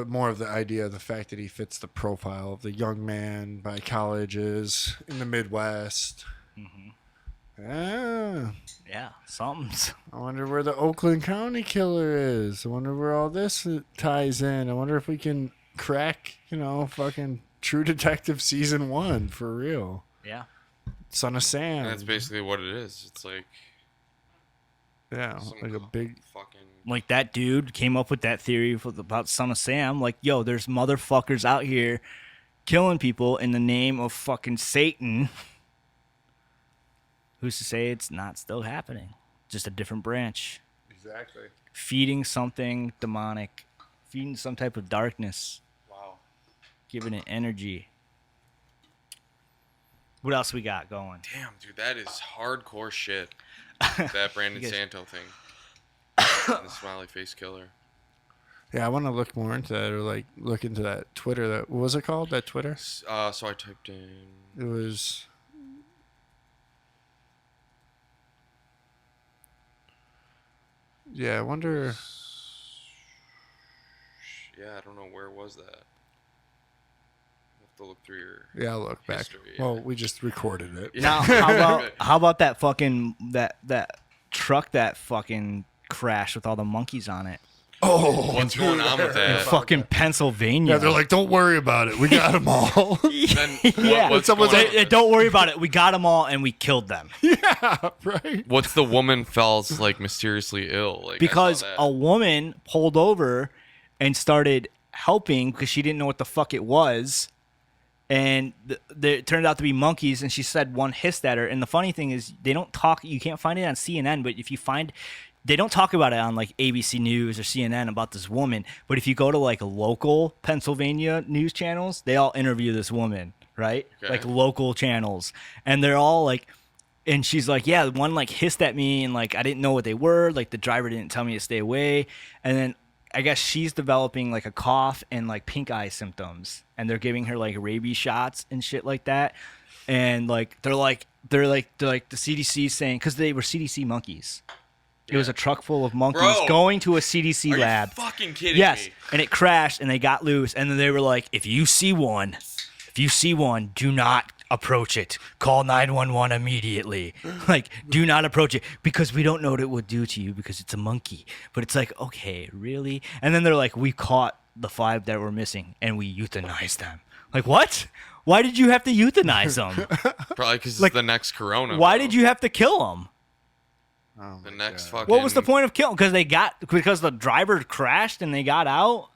more of the idea of the fact that he fits the profile of the young man by colleges in the Midwest. Mm-hmm. Yeah. Yeah, something's. I wonder where the Oakland County killer is. I wonder where all this ties in. I wonder if we can crack, fucking True Detective season 1 for real. Yeah. Son of Sam. And that's basically what it is. It's like some like a big. fucking. Like that dude came up with that theory about Son of Sam. Like, yo, there's motherfuckers out here killing people in the name of fucking Satan. Who's to say it's not still happening? Just a different branch. Exactly. Feeding something demonic. Feeding some type of darkness. Wow. Giving it energy. What else we got going? Damn, dude, that is hardcore shit. That Brandon Santo thing. And the smiley face killer. Yeah, I want to look more into that, or like look into that Twitter. What was it called? That Twitter? So I typed in. It was. Yeah, I wonder. Yeah, I don't know, where was that? I'll have to look through your. Yeah, I'll look back. history, yeah. Well, we just recorded it. Yeah. Now, how about that fucking that truck that fucking crashed with all the monkeys on it? Oh, What's going on with In that? fucking Pennsylvania. yeah, they're like, don't worry about it. We got them all. Then Yeah. what's going on with it? Don't worry about it. We got them all and we killed them. Yeah, right. What's the woman falls like mysteriously ill? Like, I Because saw that. a woman pulled over and started helping because she didn't know what the fuck it was. And it turned out to be monkeys, and she said one hissed at her. And the funny thing is, they don't talk. You can't find it on CNN, but if you find, they don't talk about it on like ABC News or CNN about this woman. But if you go to like local Pennsylvania news channels, they all interview this woman, right? Okay. Like local channels, and they're all like, and she's like, yeah, one like hissed at me, and like I didn't know what they were. Like the driver didn't tell me to stay away, and then I guess she's developing like a cough and like pink eye symptoms, and they're giving her like rabies shots and shit like that. And like they're like the CDC saying, because they were CDC monkeys. It was a truck full of monkeys Bro, going to a CDC Are lab. you fucking kidding Yes, me? and it crashed and they got loose, and then they were like, if you see one, do not approach it. Call 911 immediately. Like, do not approach it because we don't know what it will do to you because it's a monkey. But it's like, okay, really? And then they're like, we caught the 5 that were missing and we euthanized them. Like, what? Why did you have to euthanize them? Probably because Like, it's the next corona. Why bro. did you have to kill them? Oh, The my next God. fucking. What was the point of killing? Because the driver crashed and they got out?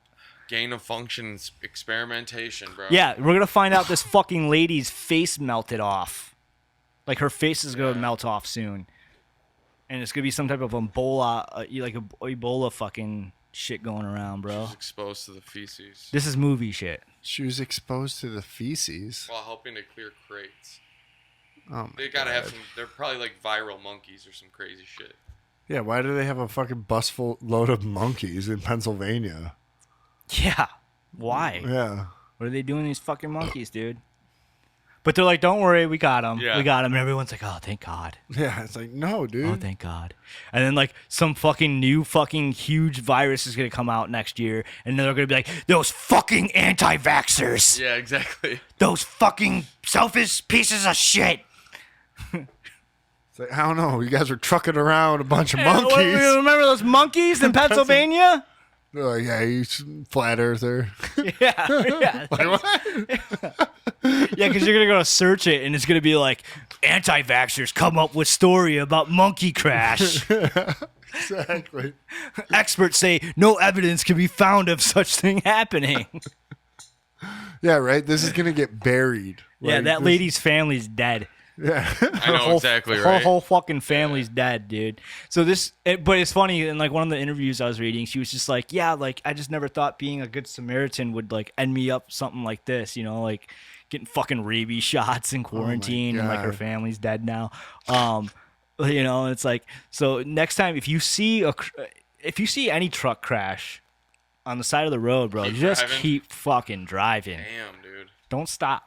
Gain of function experimentation, bro. Yeah, we're gonna find out this fucking lady's face melted off. Like her face is gonna melt off soon, and it's gonna be some type of Ebola, like a Ebola fucking shit going around, bro. She's exposed to the feces This is movie shit. She was exposed to the feces. while helping to clear crates. Oh, They my gotta have God. some. They're probably like viral monkeys or some crazy shit. Yeah, why do they have a fucking bus full load of monkeys in Pennsylvania? Yeah, why? Yeah. What are they doing to these fucking monkeys, dude? But they're like, don't worry, we got them. Yeah. We got them. And everyone's like, oh, thank God. Yeah, it's like, no, dude. Oh, thank God. And then, like, some fucking new fucking huge virus is going to come out next year. And they're going to be like, those fucking anti-vaxxers. Yeah, exactly. Those fucking selfish pieces of shit. It's like, I don't know. You guys were trucking around a bunch of You monkeys. remember those monkeys in Pennsylvania? They're like, yeah, you flat earther. Yeah. Like, what? Yeah, because you're going to go search it, and it's going to be like, anti-vaxxers come up with story about monkey crash. Exactly. Experts say no evidence can be found of such thing happening. Yeah, right? This is going to get buried. Yeah, Like, that this- lady's family's dead. Yeah. I know exactly Her right. whole fucking family's dead, dude. So but it's funny. In like one of the interviews I was reading, she was just like, "Yeah, like I just never thought being a good Samaritan would like end me up something like this, you know, like getting fucking rabies shots in quarantine, and like her God. family's dead now." You know, and it's like, so next time if you see any truck crash on the side of the road, bro, Keep just driving. keep fucking driving. Damn, dude. Don't stop.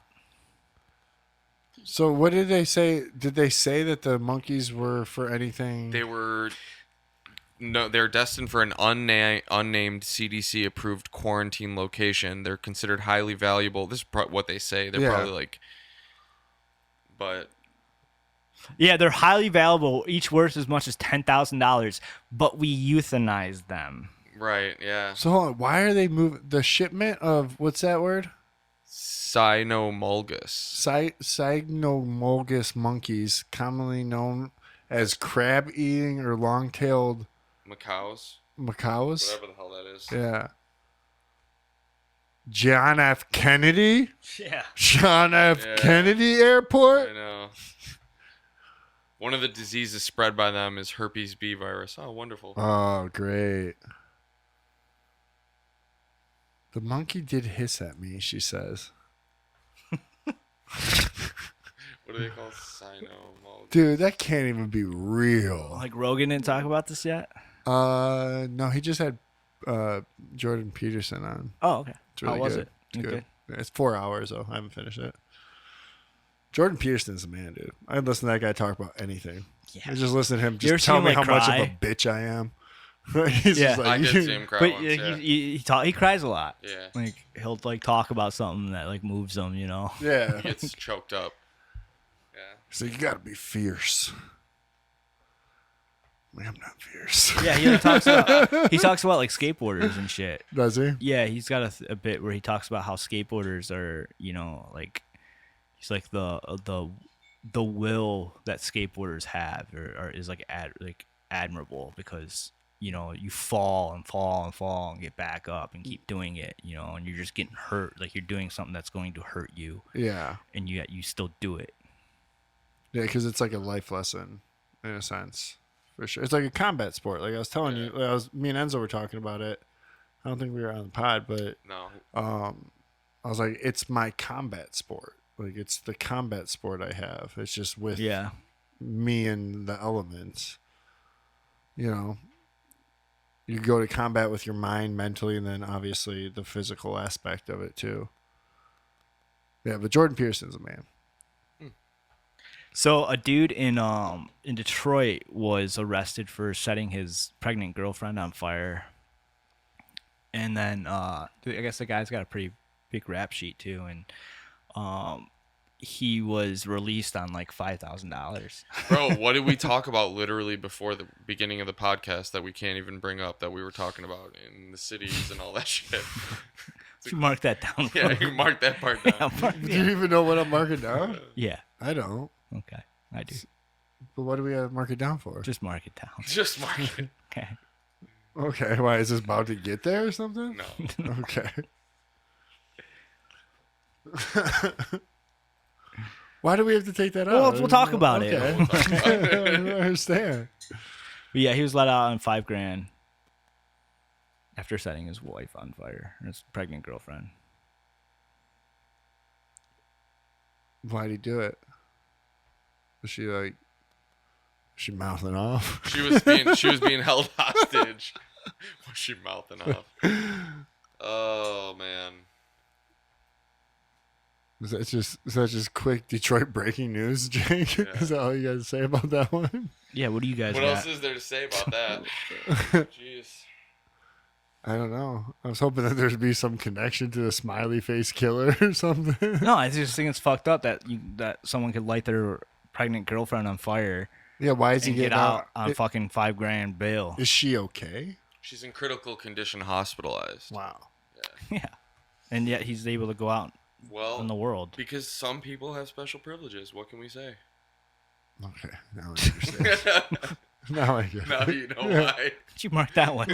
So what did they say? Did they say that the monkeys were for anything? They're destined for an unnamed CDC approved quarantine location. They're considered highly valuable. This is what they say. They're Yeah. probably like, but Yeah, they're highly valuable, each worth as much as $10,000, but we euthanize them. Right, yeah. So hold on, why are they moving the shipment of what's that word? Cynomolgus. Cynomolgus monkeys, commonly known as crab-eating or long-tailed Macaws. macaws. Whatever the hell that is. Yeah. John F. Kennedy? Yeah. John F. Yeah. Kennedy Airport? I know. One of the diseases spread by them is herpes B virus. Oh, wonderful. Oh, great. The monkey did hiss at me, she says. What do they call cynomolgus? Dude, that can't even be real. Like Rogan didn't talk about this yet? No, he just had Jordan Peterson on. Oh, okay. It's really How was good. it? It's Good. good. It's 4 hours, though. I haven't finished it. Jordan Peterson's a man, dude. I'd listen to that guy talk about anything. Yeah. I just listen to him You ever just tell seen me him, how like, much of cry? a bitch I am. He's Yeah. just like, I did see him cry But once, yeah, yeah. he cries a lot. Yeah. Like he'll like talk about something that like moves him, you know. Yeah. Gets choked up. Yeah. So you gotta be fierce. I'm not fierce. Yeah, he talks about like skateboarders and shit. Does he? Yeah, he's got a bit where he talks about how skateboarders are, you know, like he's like the will that skateboarders have or is like admirable because you know you fall and fall and fall and get back up and keep doing it, you know, and you're just getting hurt, like you're doing something that's going to hurt you, Yeah. and yet you still do it. Yeah, because it's like a life lesson in a sense. For sure. It's like a combat sport. Like I was telling you, me and Enzo were talking about it. I don't think we were on the pod, but No. I was like, it's my combat sport. Like it's the combat sport I have. It's just with Yeah. me and the elements. You know, you go to combat with your mind mentally, and then obviously the physical aspect of it too. Yeah, but Jordan Peterson's a man. So a dude in Detroit was arrested for setting his pregnant girlfriend on fire. And then I guess the guy's got a pretty big rap sheet too, and he was released on like $5,000. Bro, what did we talk about literally before the beginning of the podcast that we can't even bring up that we were talking about in the cities and all that shit? You mark that down. Yeah, you mark that part down. Do you even know what I'm marking down? Yeah. I don't. Okay. I do. But what do we have to mark it down for? Just mark it down. Just mark it. Okay. Okay, why is this about to get there or something? No. Okay. Why do we have to take that out? We'll talk about it. Okay. I don't understand. But yeah, he was let out on $5,000 after setting his wife on fire, his pregnant girlfriend. Why'd he do it? Was she mouthing off? She was being held hostage. Was she mouthing off? Oh man. Is that just quick Detroit breaking news, Jake? Yeah. Is that all you got to say about that one? Yeah, what do you guys What got? else is there to say about that? Jeez. I don't know. I was hoping that there'd be some connection to the smiley face killer or something. No, I just think it's fucked up that someone could light their pregnant girlfriend on fire Yeah, why is he and get getting out on fucking $5,000 bail. Is she okay? She's in critical condition, hospitalized. Wow. Yeah, and yet he's able to go out Well, in the world. because some people have special privileges. What can we say? Okay, now I understand. Now I get it. Now you know why. Did you mark that one?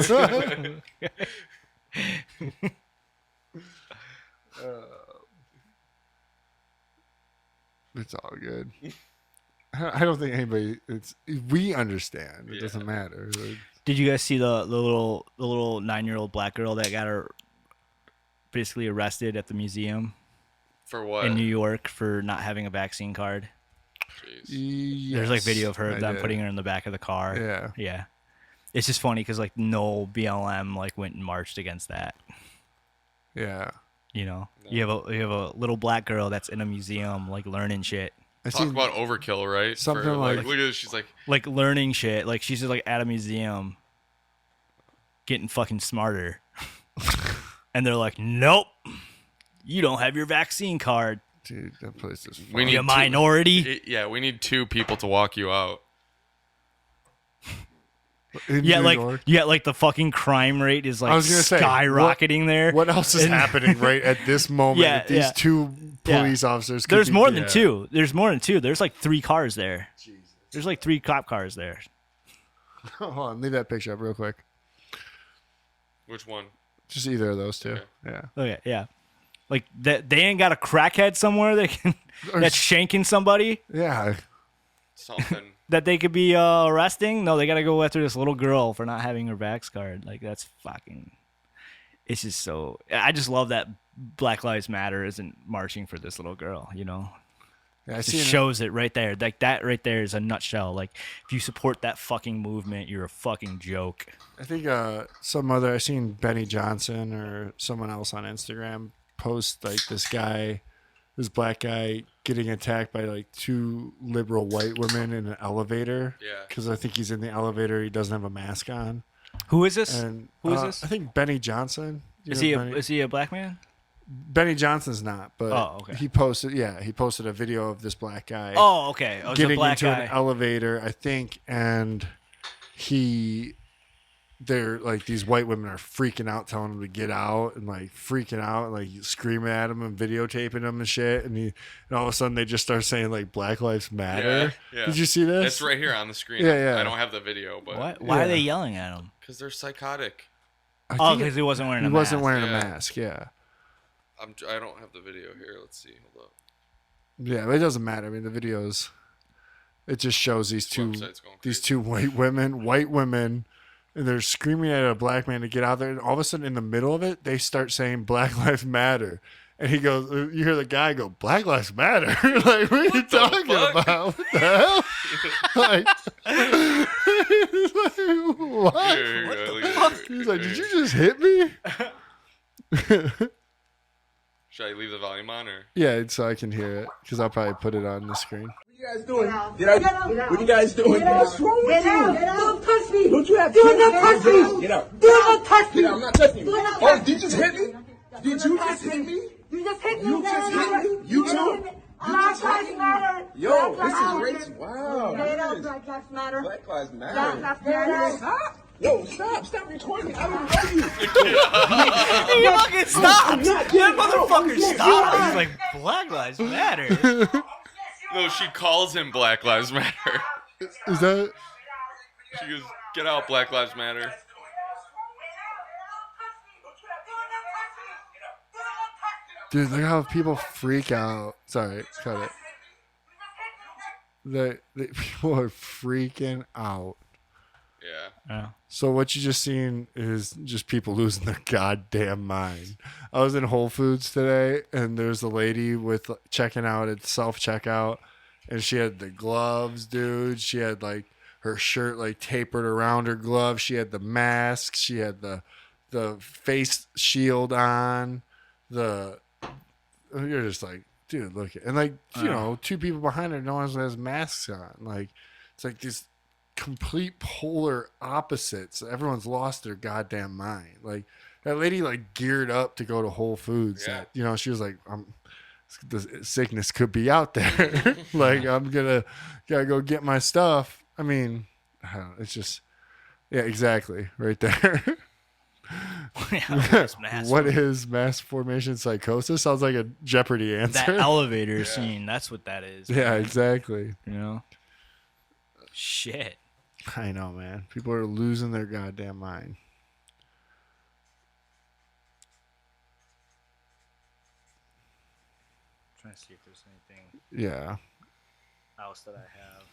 It's all good. I don't think anybody. We understand. It Yeah. doesn't matter. Like, Did you guys see the little 9-year-old black girl that got her basically arrested at the museum For what? in New York for not having a vaccine card? Jeez. There's like video of her I them did. putting her in the back of the car. Yeah. Yeah. It's just funny because like no BLM like went and marched against that. Yeah. You know, you have a little black girl that's in a museum like learning shit, I Talk seen about overkill, right? something For, like- look at this. She's like, like learning shit. Like she's just like at a museum, getting fucking smarter, and they're like, "Nope, you don't have your vaccine card." Dude, that place is fun. We need You minority. we need 2 people to walk you out. In Yeah, New like York? the fucking crime rate is like I was gonna say, skyrocketing there. What else is happening right at this moment? Yeah, that these yeah. 2 police officers. Could There's be more dead? than 2. There's more than 2. There's like 3 cars there. Jesus. There's like 3 cop cars there. Hold on, leave that picture up real quick. Which one? Just either of those 2. Okay. Yeah. Okay, yeah. Like that, they ain't got a crackhead somewhere that can that's shanking somebody Yeah. Something. that they could be arresting. No, they got to go after this little girl for not having her back scarred. Like that's fucking. It's just so. I just love that Black Lives Matter isn't marching for this little girl. You know, Yeah, I it see just shows it right there. Like that right there is a nutshell. Like if you support that fucking movement, you're a fucking joke. I think I seen Benny Johnson or someone else on Instagram post like this black guy getting attacked by like 2 liberal white women in an elevator. Yeah. Because I think he's in the elevator. He doesn't have a mask on. Who is this? And Who is this? I think Benny Johnson. You Is know he Benny? is he a black man? Benny Johnson's not, but Oh, okay. he posted a video of this black guy Oh, okay. Oh, it's a getting black into guy. an elevator, I think, and they're like these white women are freaking out, telling him to get out, and like freaking out, and like screaming at him and videotaping him and shit. And all of a sudden they just start saying like Black Lives Matter. Yeah. Did you see this? It's right here on the screen. Yeah. I don't have the video, but What? Why are they yelling at him? because they're psychotic. I Oh, think because he wasn't wearing he a wasn't mask. wearing a Yeah. mask. Yeah, I don't have the video here. Let's see. Hold up. yeah, but it doesn't matter. I mean, the videos. It just shows these Website's going crazy. 2 white women, and they're screaming at a black man to get out there. And all of a sudden, in the middle of it, they start saying Black Lives Matter. And he goes, you hear the guy go, Black Lives Matter? Like, what are you talking fuck? about? What the hell? like, he's like, what? Here you go. Look at it. He's like, did you just hit me? Should I leave the volume on or? Yeah, so I can hear it, because I'll probably put it on the screen. What you guys doing? What you guys doing? What's wrong with you? Don't touch me! Don't you have Do not touch me! Get out. Do not touch me! Get out. I'm not touching you. Do not Oh, touch did you just hit me? Did you not just touch hit me? You just hit me! You just hit me? You too? Black Lives Matter! Yo, Black this is Lives racist. Wow. Matter. Look at this. Black Lives Matter! Black Lives Black Matter. Lives Matter! Stop. Yo, stop recording me. I don't know you. He fucking stopped. I'm not That getting motherfucker out. stopped. He's like, Black Lives Matter. No, she calls him Black Lives Matter. Is that... She goes, "Get out, Black Lives Matter." Dude, look how people freak out. Sorry, cut it. The people are freaking out. Yeah. So what you just seen is just people losing their goddamn mind. I was in Whole Foods today, and there's a lady with checking out at self-checkout, and she had the gloves, dude. She had like her shirt like tapered around her glove. She had the mask. She had the face shield on. You're just like, dude, look. And like, you know, 2 people behind her, no one has masks on. Like, it's like these complete polar opposites. Everyone's lost their goddamn mind. Like, that lady like geared up to go to Whole Foods. Yeah. That, you know, she was like, the sickness could be out there. Like, I'm gotta go get my stuff. I mean, I don't know, it's just, yeah, exactly, right there. What is mass formation psychosis? Sounds like a Jeopardy answer. That elevator scene, that's what that is. Yeah, man. exactly. You know? Shit. I know, man. People are losing their goddamn mind. Trying to see if there's anything Yeah. else that I have.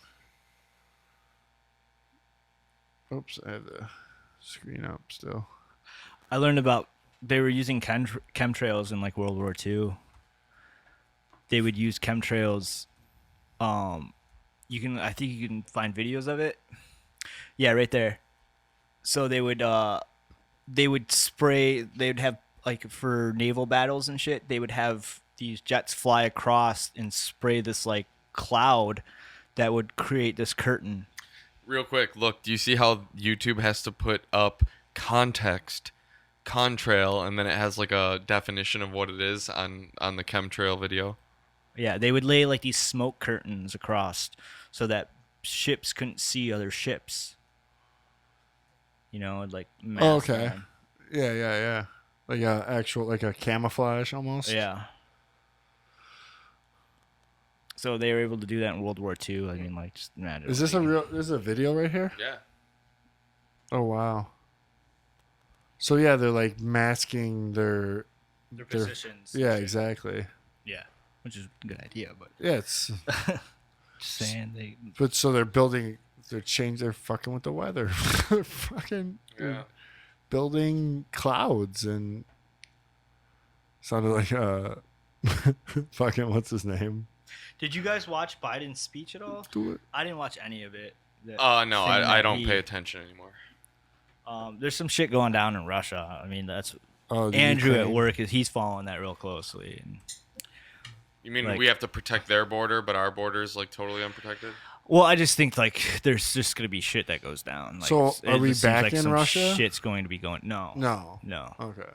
Oops, I have the screen up still. I learned about they were using chemtrails in like World War II. They would use chemtrails. I think you can find videos of it. Yeah, right there. So they would spray. They would have like for naval battles and shit. They would have these jets fly across and spray this like cloud that would create this curtain. Real quick, look. Do you see how YouTube has to put up context, contrail, and then it has like a definition of what it is on the chemtrail video? Yeah, they would lay like these smoke curtains across so that ships couldn't see other ships. You know, like Oh, mask okay. them. Yeah. Like a actual, like a camouflage almost. Yeah. So they were able to do that in World War II. I mean, like, just imagine. Is this a real? This is a video right here. Yeah. Oh wow. So yeah, they're like masking their positions? Yeah, exactly. Yeah, which is a good idea, but Yeah, it's just saying they. but so they're building. They're fucking with the weather. They're fucking Yeah. building clouds and sounded like fucking what's his name? Did you guys watch Biden's speech at all? Do it. I didn't watch any of it. No, Thing I that don't he- pay attention anymore. There's some shit going down in Russia. I mean, that's Oh, the Andrew at Ukraine. work. He's following that real closely. And, You mean Like- we have to protect their border, but our border is like totally unprotected? well, I just think like there's just gonna be shit that goes down. Like, So, it are we just seems back like in some Russia? Shit's going to be going. No. No. Okay.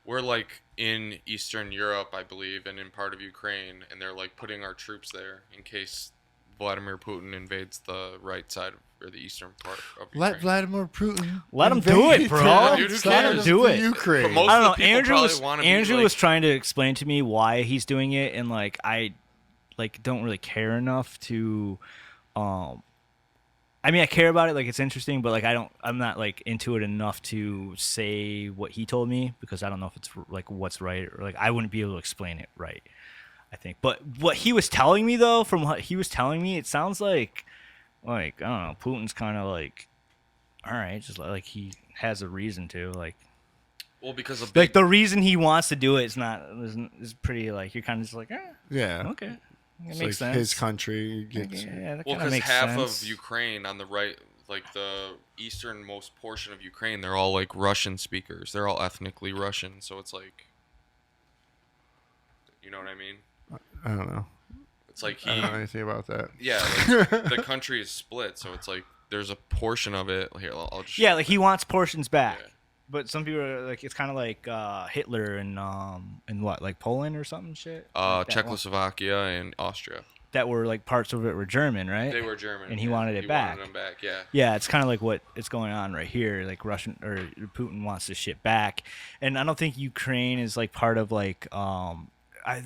We're like in Eastern Europe, I believe, and in part of Ukraine, and they're like putting our troops there in case Vladimir Putin invades the right side or the eastern part of Ukraine. Let Vladimir Putin. Let him do it, invade bro. Yeah, dude, who Let him cares? do it. Ukraine. For most I don't of know. the people Andrew probably was wanna be, Andrew like- was trying to explain to me why he's doing it, and like I, like don't really care enough to, I mean, I care about it, like it's interesting, but like I'm not like into it enough to say what he told me because I don't know if it's like what's right or like I wouldn't be able to explain it right. I think, but what he was telling me though, from what he was telling me, it sounds like I don't know, Putin's kind of like, all right, just like he has a reason to like. Well, because of Like the reason he wants to do it is pretty like you're kind of just like Yeah. okay, it It's makes like sense. his country gets. Yeah, that well, kind of because makes half sense. of Ukraine on the right, like the easternmost portion of Ukraine, they're all like Russian speakers. They're all ethnically Russian, so it's like, you know what I mean? I don't know. It's like I he, don't know anything about that. yeah, like, the country is split, so it's like there's a portion of it. Here, I'll just Yeah, like he wants portions back, Yeah. but some people are like it's kind of like Hitler and what like Poland or something shit. Like that one- Czechoslovakia and Austria. that were like parts of it were German, right? They were German, and he yeah. wanted it He back. Wanted them back, yeah. Yeah, it's kind of like what is going on right here. Like Russian or Putin wants this shit back, and I don't think Ukraine is like part of like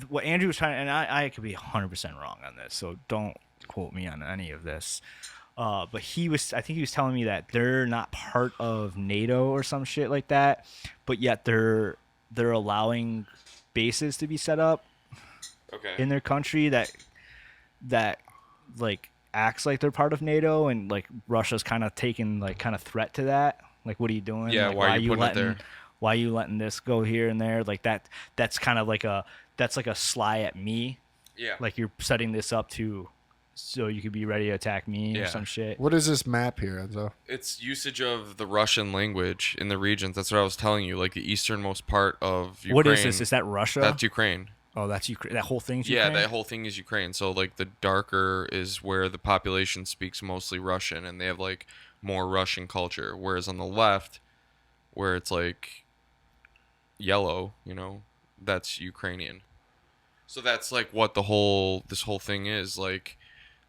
what Andrew was trying. And I could be 100% wrong on this, so don't quote me on any of this. But I think he was telling me that they're not part of NATO or some shit like that, but yet they're allowing bases to be set up Okay. in their country that like acts like they're part of NATO, and like Russia's kind of taking like kind of threat to that. Like, what are you doing? Yeah, like, why are you putting it letting, there? Why are you letting this go here and there? Like that's kind of like a sly at me. Yeah. Like you're setting this up so you could be ready to attack me or Yeah. some shit. What is this map here, Enzo? It's usage of the Russian language in the regions. That's what I was telling you. Like the easternmost part of Ukraine. What is this? Is that Russia? That's Ukraine. Oh, that's Ukraine. That whole thing's Yeah, Ukraine? that whole thing is Ukraine. So like the darker is where the population speaks mostly Russian, and they have like more Russian culture. Whereas on the left, where it's like yellow, that's Ukrainian. So that's like what this whole thing is like.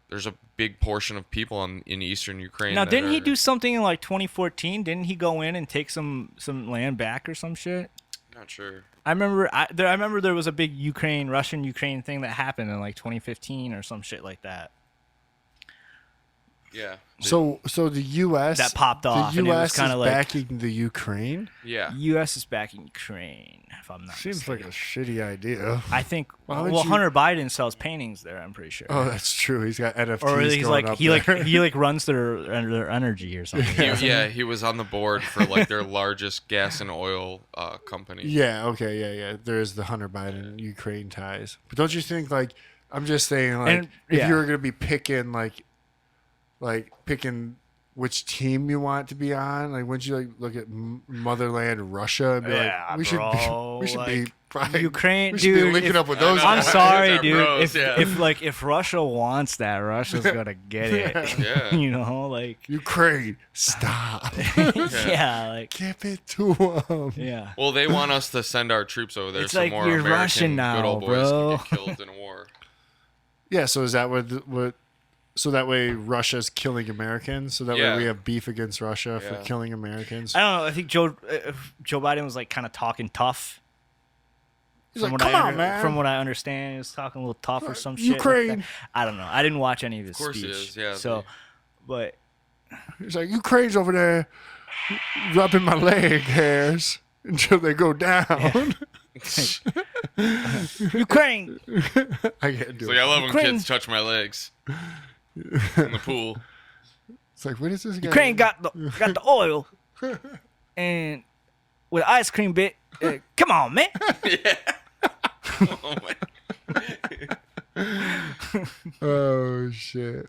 There's a big portion of people in eastern Ukraine. Now, that didn't he are- do something in like 2014? Didn't he go in and take some land back or some shit? Not sure. I remember there was a big Russian-Ukraine thing that happened in like 2015 or some shit like that. Yeah. So the U.S. That popped off, The and it was U.S. kinda is like- backing the Ukraine. Yeah. U.S. is backing Ukraine, if I'm not Seems like mistaken. a shitty idea. I think. Why would Well, you- Hunter Biden sells paintings there. I'm pretty sure. Oh, that's true. He's got NFTs or he's going like up he there. like runs their energy or something. He was on the board for like their largest gas and oil company. Yeah. Okay. Yeah. There is the Hunter Biden Ukraine ties, but don't you think like I'm just saying like And- if yeah. you were gonna be picking like picking which team you want to be on? Like, wouldn't you like look at motherland Russia and be Yeah, like, we should bro, be, we should like, be probably, Ukraine, we should dude, be linking if- up with those. I know. I'm guys. sorry, Those are dude. bros, yeah. If Russia wants that, Russia's gonna get it. Yeah. You know, like Ukraine, stop. yeah, like Give it to them. yeah. Well, they want us to send our troops over there It's so like more you're American Russian now, good old boys bro. can get killed in a war. Yeah. So is that what? So that way Russia's killing Americans. So that Yeah. way we have beef against Russia for Yeah. killing Americans. I don't know. I think Joe Biden was like kind of talking tough. He's like, come on, man. From what I understand, he was talking a little tough or some shit. Ukraine. Like that. I don't know. I didn't watch any of his course he speech. is, yeah, So, but He's like, Ukraine's over there rubbing my leg hairs until they go down. Ukraine. I can't do It's like I it. love when Ukraine- kids touch my legs in the pool. It's like, what is this guy? Ukraine got the oil and with ice cream bit. Come on, man. Oh my. Oh shit!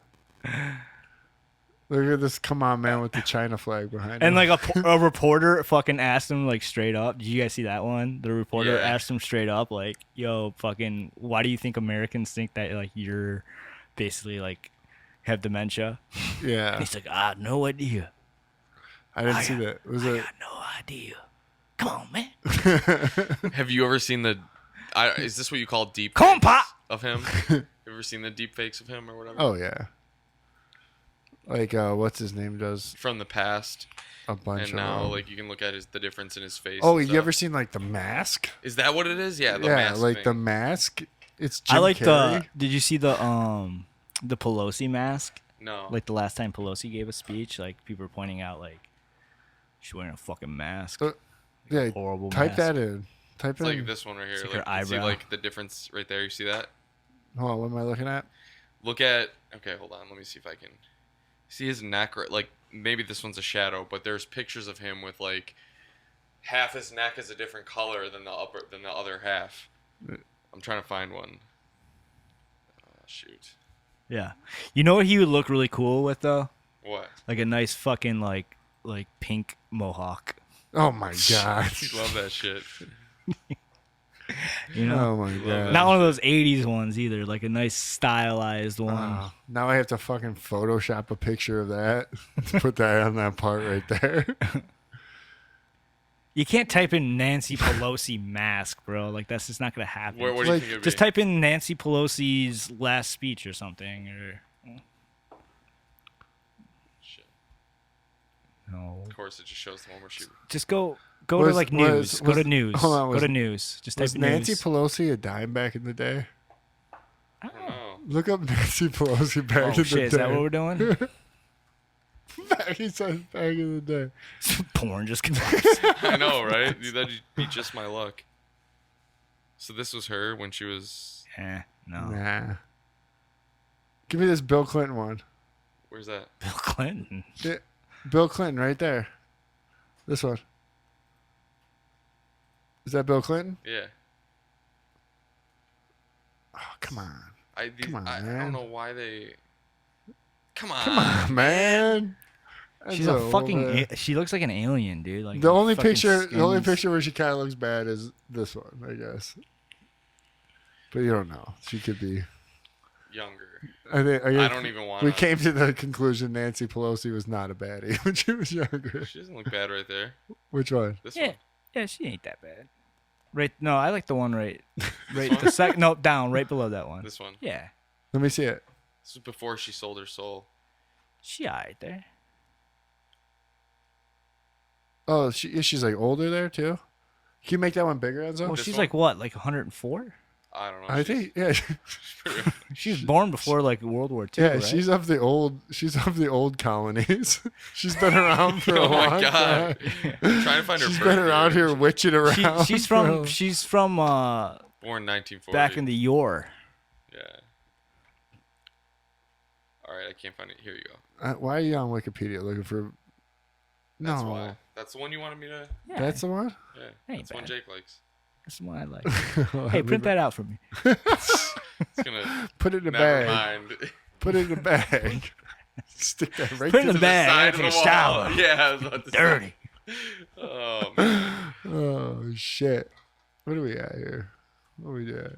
Look at this! Come on, man, with the China flag behind And him. like a reporter fucking asked him like straight up. Did you guys see that one? The reporter Yeah. asked him straight up like, "Yo, fucking, why do you think Americans think that like you're basically like have dementia?" Yeah, He's like, "I had no idea. I didn't see that. Was I it? got no idea. Come on, man. Have you ever seen the? Is this what you call deep Come on, fakes Pop. of him? You ever seen the deep fakes of him or whatever? Oh yeah. Like what's his name does From the past, a bunch and of now them. like you can look at the difference in his face. Oh, and you stuff. ever seen like the Mask? Is that what it is? Yeah, the Yeah, mask like thing. the Mask. It's Jim I like Carrey. Did you see the Pelosi mask? No. Like the last time Pelosi gave a speech, like people were pointing out like she's wearing a fucking mask. Yeah, horrible type mask. that in. Type It's in. like this one right here. It's like Like, her you see eyebrow. like the difference right there. You see that? Hold on, what am I looking at? Look at. Okay, hold on. Let me see if I can see his neck. Like maybe this one's a shadow, but there's pictures of him with like half his neck is a different color than the other half. I'm trying to find one. Oh, shoot. Yeah. You know what he would look really cool with though? What? Like a nice fucking like pink mohawk. Oh my god! You love that shit. You know? Oh my god! Not one of those 80s ones either, like a nice stylized one. Oh, now I have to fucking Photoshop a picture of that to put that on that part right there. You can't type in Nancy Pelosi mask, bro. Like that's just not gonna happen. What do you Like, think it'd Just be? type in Nancy Pelosi's last speech or something, or Shit. no. Of course, it just shows the one where she. Just go to Was- like was- news. Go to was- news. hold on, Go was- to news. Just type Was in Nancy news. Pelosi a dime back in the day? I don't know. Look up Nancy Pelosi back Oh in the shit! day. Is that what we're doing? He says back in the day. Porn just comes. I know, right? That'd be just my luck. So this was her when she was. No. Nah. Give me this Bill Clinton one. Where's that? Bill Clinton. Yeah, Bill Clinton right there. This one. Is that Bill Clinton? Yeah. Oh, come on. Come on, I man. don't know why they. Come on. Come on, man. That's She's a old, fucking. man. She looks like an alien, dude. Like The only fucking picture, the only skins. picture where she kind of looks bad is this one, I guess. But you don't know. She could be. Younger. I think. I don't even want. We came to the conclusion Nancy Pelosi was not a baddie when she was younger. She doesn't look bad right there. Which one? This Yeah, one. yeah, she ain't that bad. Right? No, I like the one right the second. No, down, right below that one. This one. Yeah, Let me see it. This was before she sold her soul. she alright there. Oh, she's like older there too. Can you make that one bigger, Enzo? Well, This she's one? like what, like 104? I don't know. I think yeah, She's born before like World War II. yeah. right? She's of the old colonies. She's been around for a Oh my long god. time. I'm trying to find her. She's birth been around year. here witching around. she's for from Born 1940. back in the Yore. Yeah. All right, I can't find it. Here you go. why are you on Wikipedia looking for? That's No, why. That's the one you wanted me to. Yeah, that's the one. Yeah. Ain't That's the one bad. Jake likes. that's the one I like. Hey, print that out for me. It's gonna. Put it in a Never bag. mind. Put it in a bag. Stick that right Put it in to the the bag. I Side gotta of take the a wall. shower. Yeah, I was about to say. Dirty. Oh, man. Oh shit! What do we got here? What we got?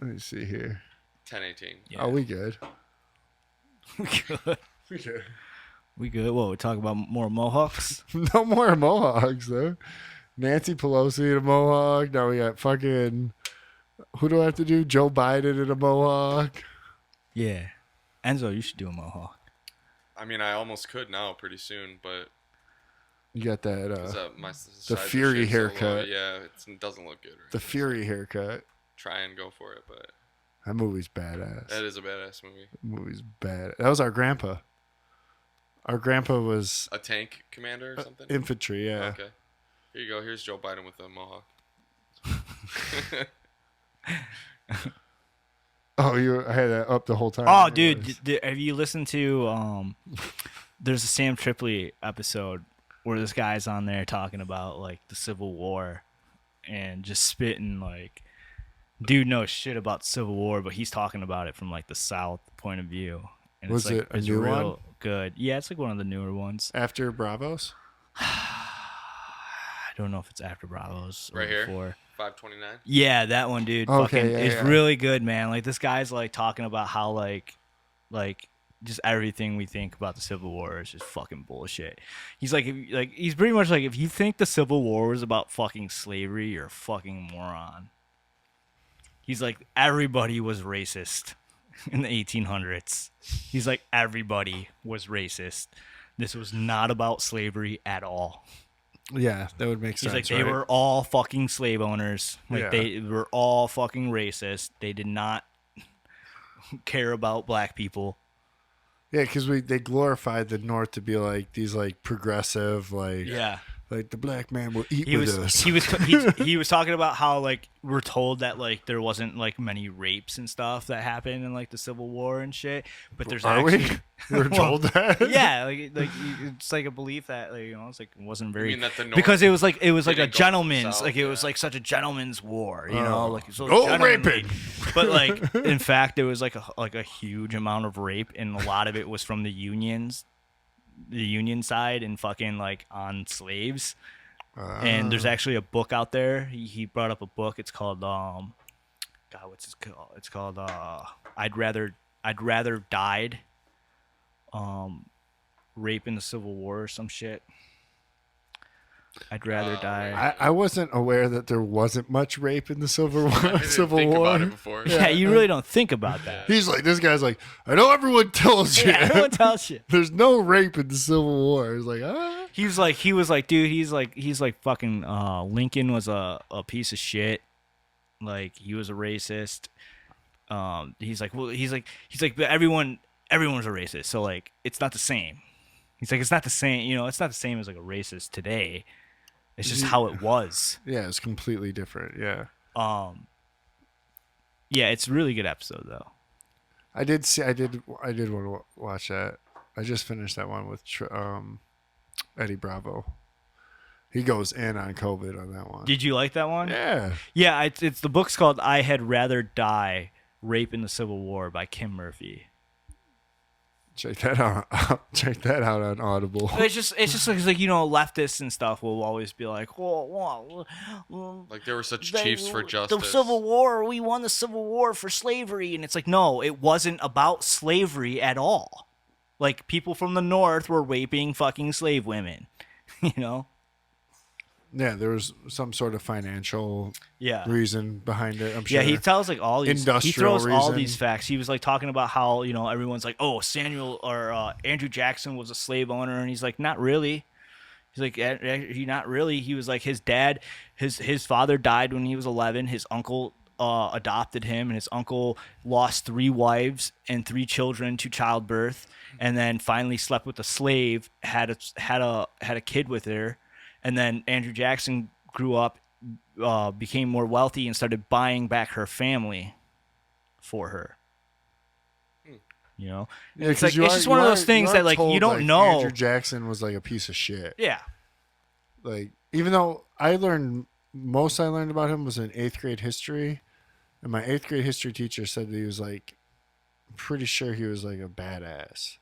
Let me see here. 10:18. Yeah. Oh, we good. We good. We good. We good. What, we talk about more Mohawks? No more Mohawks though. Nancy Pelosi in a Mohawk. Now we got fucking. Who do I have to do? Joe Biden in a Mohawk. Yeah. Enzo, you should do a Mohawk. I mean, I almost could now pretty soon, but You got that. my size of Fury shit's so low. haircut. Yeah, it doesn't look good. Right The Fury haircut. Try and go for it, but That movie's badass. that is a badass movie. That movie's bad. That was our grandpa. Our grandpa was A tank commander or something? infantry. Yeah. Okay. Here you go. Here's Joe Biden with the mohawk. Oh, I had that up the whole time. Oh, dude, have you listened to there's a Sam Tripoli episode where this guy's on there talking about like the Civil War and just spitting like dude knows shit about the Civil War, but he's talking about it from like the South point of view. And Was it's, like, it a it's new real one? good. Yeah, it's like one of the newer ones. After Bravos. I don't know if it's after Bravos or Right here? before. 529. Yeah, that one, dude. Okay, Fucking, yeah, it's yeah. really good, man. Like this guy's like talking about how like just everything we think about the Civil War is just fucking bullshit. He's like, he's pretty much like, if you think the Civil War was about fucking slavery, you're a fucking moron. He's like, everybody was racist in the 1800s. He's like, everybody was racist. This was not about slavery at all. Yeah, that would make He's sense. like, they right? were all fucking slave owners. Like, Yeah. they were all fucking racist. They did not care about black people. Yeah, because they glorified the North to be like these like progressive like Yeah. like the black man will eat He with was us. he was talking about how like we're told that like there wasn't like many rapes and stuff that happened in like the Civil War and shit, but there's Are actually we? We're told that. yeah, like it's like a belief that like, you know, it's like it wasn't very mean that the North because it was like a didn't go gentleman's south, like it was yeah. like such a gentleman's war, you know, like so No gentlemanly. raping. But like in fact, there was like a huge amount of rape, and a lot of it was from the union side and fucking like on slaves. And there's actually a book out there. He brought up a book. It's called God, what's it called? It's called I'd rather died. Rape in the Civil War or some shit. I'd rather die. I wasn't aware that there wasn't much rape in the Civil War. I didn't Civil think War. about it before. Yeah, you really don't think about that. He's like, this guy's like, I know everyone tells you. Yeah, everyone tells you. There's no rape in the Civil War. He's like, ah. He was like, dude, he's like fucking Lincoln was a piece of shit. Like he was a racist. He's like, but everyone was a racist. So like it's not the same. He's like, it's not the same, you know, it's not the same as like a racist today. It's just how it was. Yeah, it's completely different. Yeah. Yeah, it's a really good episode though. I did want to watch that. I just finished that one with Eddie Bravo. He goes in on COVID on that one. Did you like that one? Yeah. Yeah, it's the book's called I Had Rather Die: Rape in the Civil War by Kim Murphy. Check that out. Check that out on Audible. It's just like, you know, leftists and stuff will always be like, well, Like they were such chiefs for justice. the Civil War, we won the Civil War for slavery, and it's like, no, it wasn't about slavery at all. Like people from the North were raping fucking slave women, you know. Yeah, there was some sort of financial reason behind it. I'm sure. Yeah, he tells like all these. Industrial he throws all reason. these facts. He was like talking about how, you know, everyone's like, oh, Samuel or Andrew Jackson was a slave owner, and he's like, not really. He's like, he not really. He was like, his dad, his father died when he was 11. His uncle adopted him, and his uncle lost 3 wives and 3 children to childbirth, and then finally slept with a slave, had a kid with her. And then Andrew Jackson grew up, became more wealthy, and started buying back her family for her. You know, Yeah, it's 'cause like you it's are- just one of you those are- things you that are like you told, don't like, know. Andrew Jackson was like a piece of shit. Yeah, Like even though I learned about him was in 8th grade history, and my 8th grade history teacher said that he was like pretty sure he was like a badass.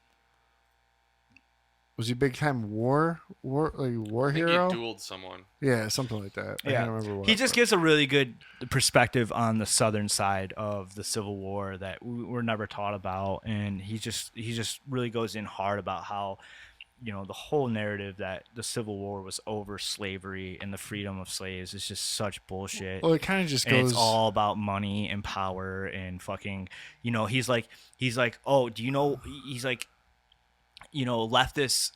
Was he big time war I think hero? he dueled someone. Yeah, something like that. I can't remember what. He just gives a really good perspective on the southern side of the Civil War that we're never taught about, and he just really goes in hard about how, you know, the whole narrative that the Civil War was over slavery and the freedom of slaves is just such bullshit. Well, it kind of just And goes. it's all about money and power and fucking, you know, he's like, oh, do you know, he's like, you know, leftists,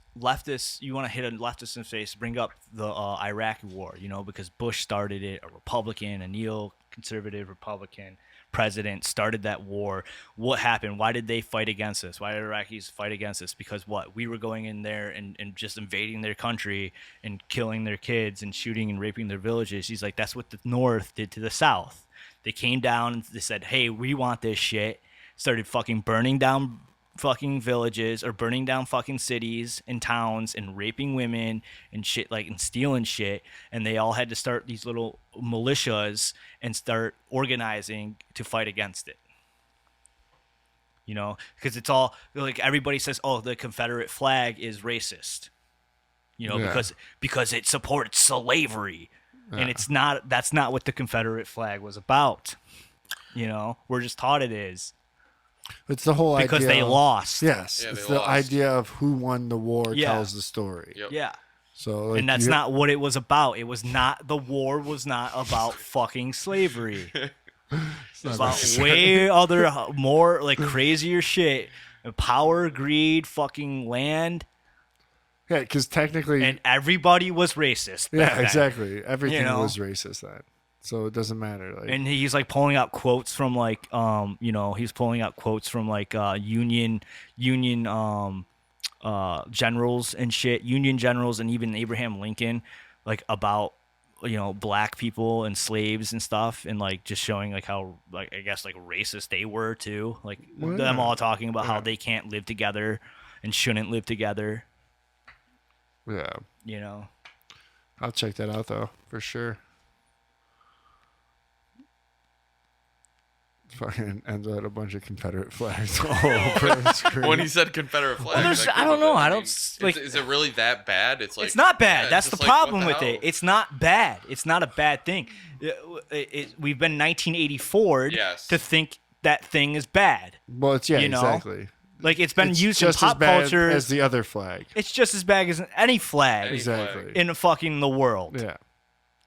you want to hit a leftist in the face, bring up the Iraq war, you know, because Bush started it, a Republican, a neoconservative Republican president started that war. What happened? Why did they fight against us? Why did Iraqis fight against us? Because what? We were going in there and just invading their country and killing their kids and shooting and raping their villages. He's like, that's what the North did to the South. They came down and they said, hey, we want this shit. Started fucking burning down fucking villages or burning down fucking cities and towns and raping women and shit, like, and stealing shit, and they all had to start these little militias and start organizing to fight against it, you know, because it's all like everybody says, oh, the Confederate flag is racist, you know, because it supports slavery, and it's not. That's not what the Confederate flag was about, you know. We're just taught it is. It's the whole because idea. They lost. Yes, Yeah, it's they the lost. idea of who won the war tells the story. Yep. Yeah. So, like, And that's not what it was about. It was not. The war was not about fucking slavery. It's about way other, more like crazier shit. Power, greed, fucking land. Yeah, because technically, And everybody was racist. back yeah, then. exactly. Everything You know? was racist then, so it doesn't matter. Like, And he's like pulling out quotes from like you know, he's pulling out quotes from like Union generals and shit, Union generals, and even Abraham Lincoln, like about, you know, black people and slaves and stuff, and like just showing like how, like, I guess like racist they were too, like them all talking about how they can't live together and shouldn't live together, yeah, you know. I'll check that out though for sure. Fucking ends out a bunch of Confederate flags all over the screen. When he said Confederate flag, there's- like, I don't know. I don't is, like- is it really that bad? It's like It's not bad. yeah, That's it's the just like, problem what with the it. hell? It's not bad. It's not a bad thing. We've been 1984 Yes. to think that thing is bad. Well, it's you know? exactly. Like, it's been It's used in just pop as bad culture. as the other flag. It's just as bad as any flag Any Exactly. flag. in fucking the world Yeah.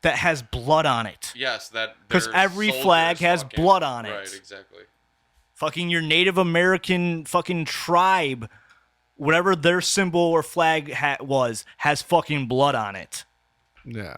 that has blood on it. Yes, that 'Cause their every soldiers flag has fucking- blood on it. Right, exactly. Fucking your Native American fucking tribe, whatever their symbol or flag was, has fucking blood on it. Yeah.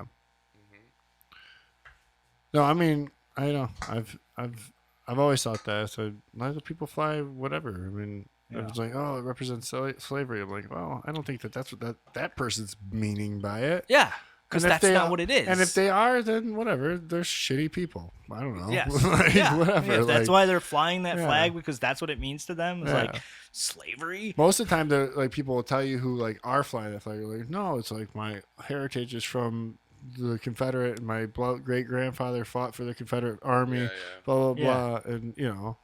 No, I mean, I know. I've always thought that. So let the people fly whatever. I mean, it's like, oh, it represents slavery. I'm like, well, I don't think that's what that person's meaning by it. Yeah. Because And if that's they not are- what it is. And if they are, then whatever. They're shitty people. I don't know. Yes. Like, yeah. whatever. Yeah, that's like, why they're flying that Yeah. flag, because that's what it means to them. It's Yeah. like slavery. most of the time, they're like, people will tell you who like are flying that flag. They're like, no, it's like my heritage is from the Confederate, and my great grandfather fought for the Confederate Army. Yeah, yeah. Blah blah Yeah. blah, and you know,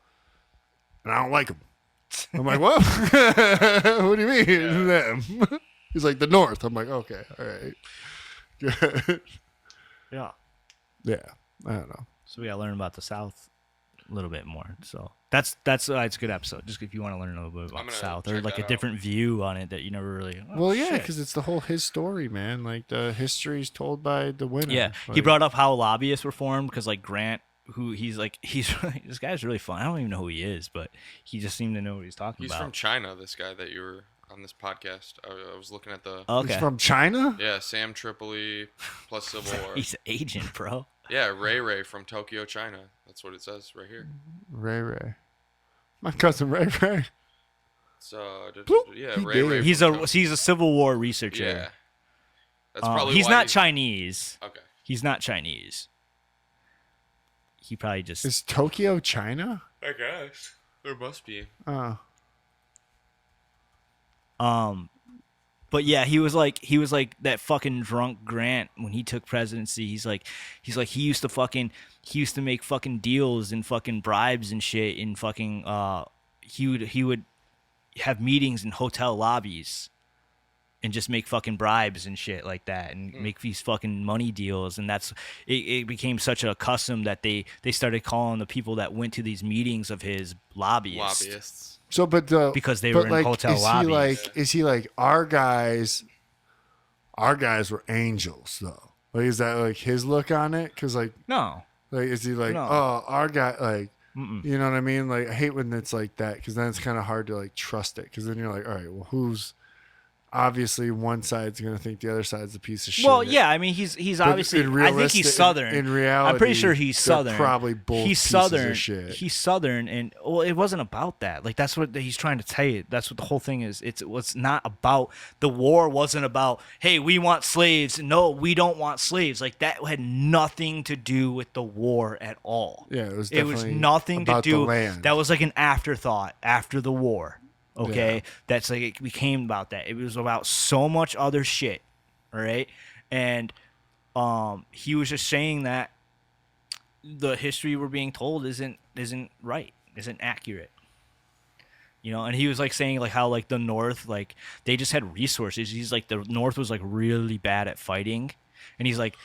and I don't like them. I'm like, what? What do you mean them? He's like the North. I'm like, okay, all right, good. Yeah. Yeah, I don't know. So we gotta learn about the South a little bit more. So that's it's a good episode. Just if you want to learn a little bit I'm about the gonna South, or check like a that out. different view on it that you never really. Oh, Well, yeah, shit. because it's the whole his story, man. Like the history's told by the winner. Yeah, he Like, brought up how lobbyists were formed because like Grant, who he's this guy's really fun. I don't even know who he is, but he just seemed to know what he's talking He's about. from China. This guy that you were on this podcast. I was looking at the. Okay, He's from China. Yeah, Sam Tripoli plus Civil War. he's an agent, bro. Yeah, Ray from Tokyo, China. That's what it says right here. Ray. My cousin Ray. So Bloop. yeah, He Ray. did. He's from a Tokyo. he's a Civil War researcher. Yeah. That's probably he's why not Chinese. Okay. He's not Chinese. He probably just Is Tokyo China? I guess there must be. But yeah, he was like that fucking drunk Grant when he took presidency. He's like he used to make fucking deals and fucking bribes and shit and fucking he would have meetings in hotel lobbies and just make fucking bribes and shit like that and make these fucking money deals. And it became such a custom that they started calling the people that went to these meetings of his lobbyists. So, Because they were in hotel lobbies. Is he like our guys? Our guys were angels, though. Like, is that like his look on it? Because No. is he like, No. oh, our guy, like, you know what I mean? Like, I hate when it's like that because then it's kind of hard to like trust it because then you're like, all right, well, who's obviously one side's gonna think the other side's a piece of shit. Well, yeah, I mean, he's obviously. I think he's Southern. In reality, I'm pretty sure he's they're Southern. probably both he's pieces Southern. of shit. He's Southern, and it wasn't about that. Like that's what he's trying to tell you. That's what the whole thing is. It was not about the war. Wasn't about hey, we want slaves. No, we don't want slaves. Like that had nothing to do with the war at all. Yeah, it was. It was Definitely nothing to about do. the land. That was like an afterthought after the war. Okay, Yeah. that's like it became about that. It was about so much other shit, all right. And he was just saying that the history we're being told isn't right, isn't accurate. You know, and he was like saying like how like the North like they just had resources. He's like the North was like really bad at fighting. And he's like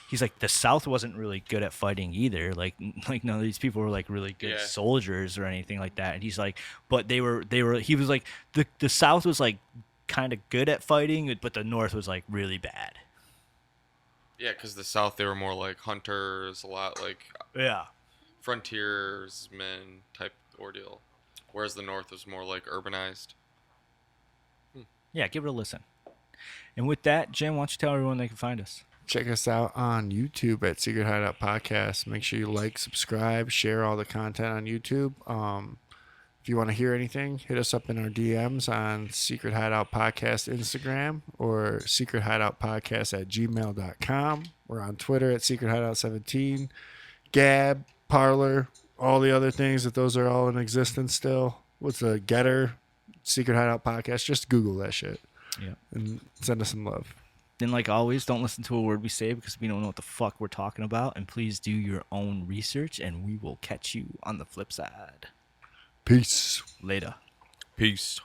the South wasn't really good at fighting either. Like none of these people were like really good soldiers or anything like that. And he's like, but they were. He was like the South was like kind of good at fighting, but the North was like really bad. Yeah, because the South they were more like hunters, a lot like frontiersmen type ordeal, whereas the North was more like urbanized. Yeah, give it a listen. And with that, Jim, why don't you tell everyone they can find us? Check us out on YouTube at Secret Hideout Podcast. Make sure you like, subscribe, share all the content on YouTube. If you want to hear anything, hit us up in our DMs on Secret Hideout Podcast Instagram or Secret Hideout Podcast at gmail.com. We're on Twitter at Secret Hideout 17, Gab, Parlor, all the other things, if those are all in existence still. What's the Getter, Secret Hideout Podcast? Just Google that shit. Yeah. And send us some love. Then, like always, don't listen to a word we say because we don't know what the fuck we're talking about. And please do your own research, and we will catch you on the flip side. Peace. Later. Peace.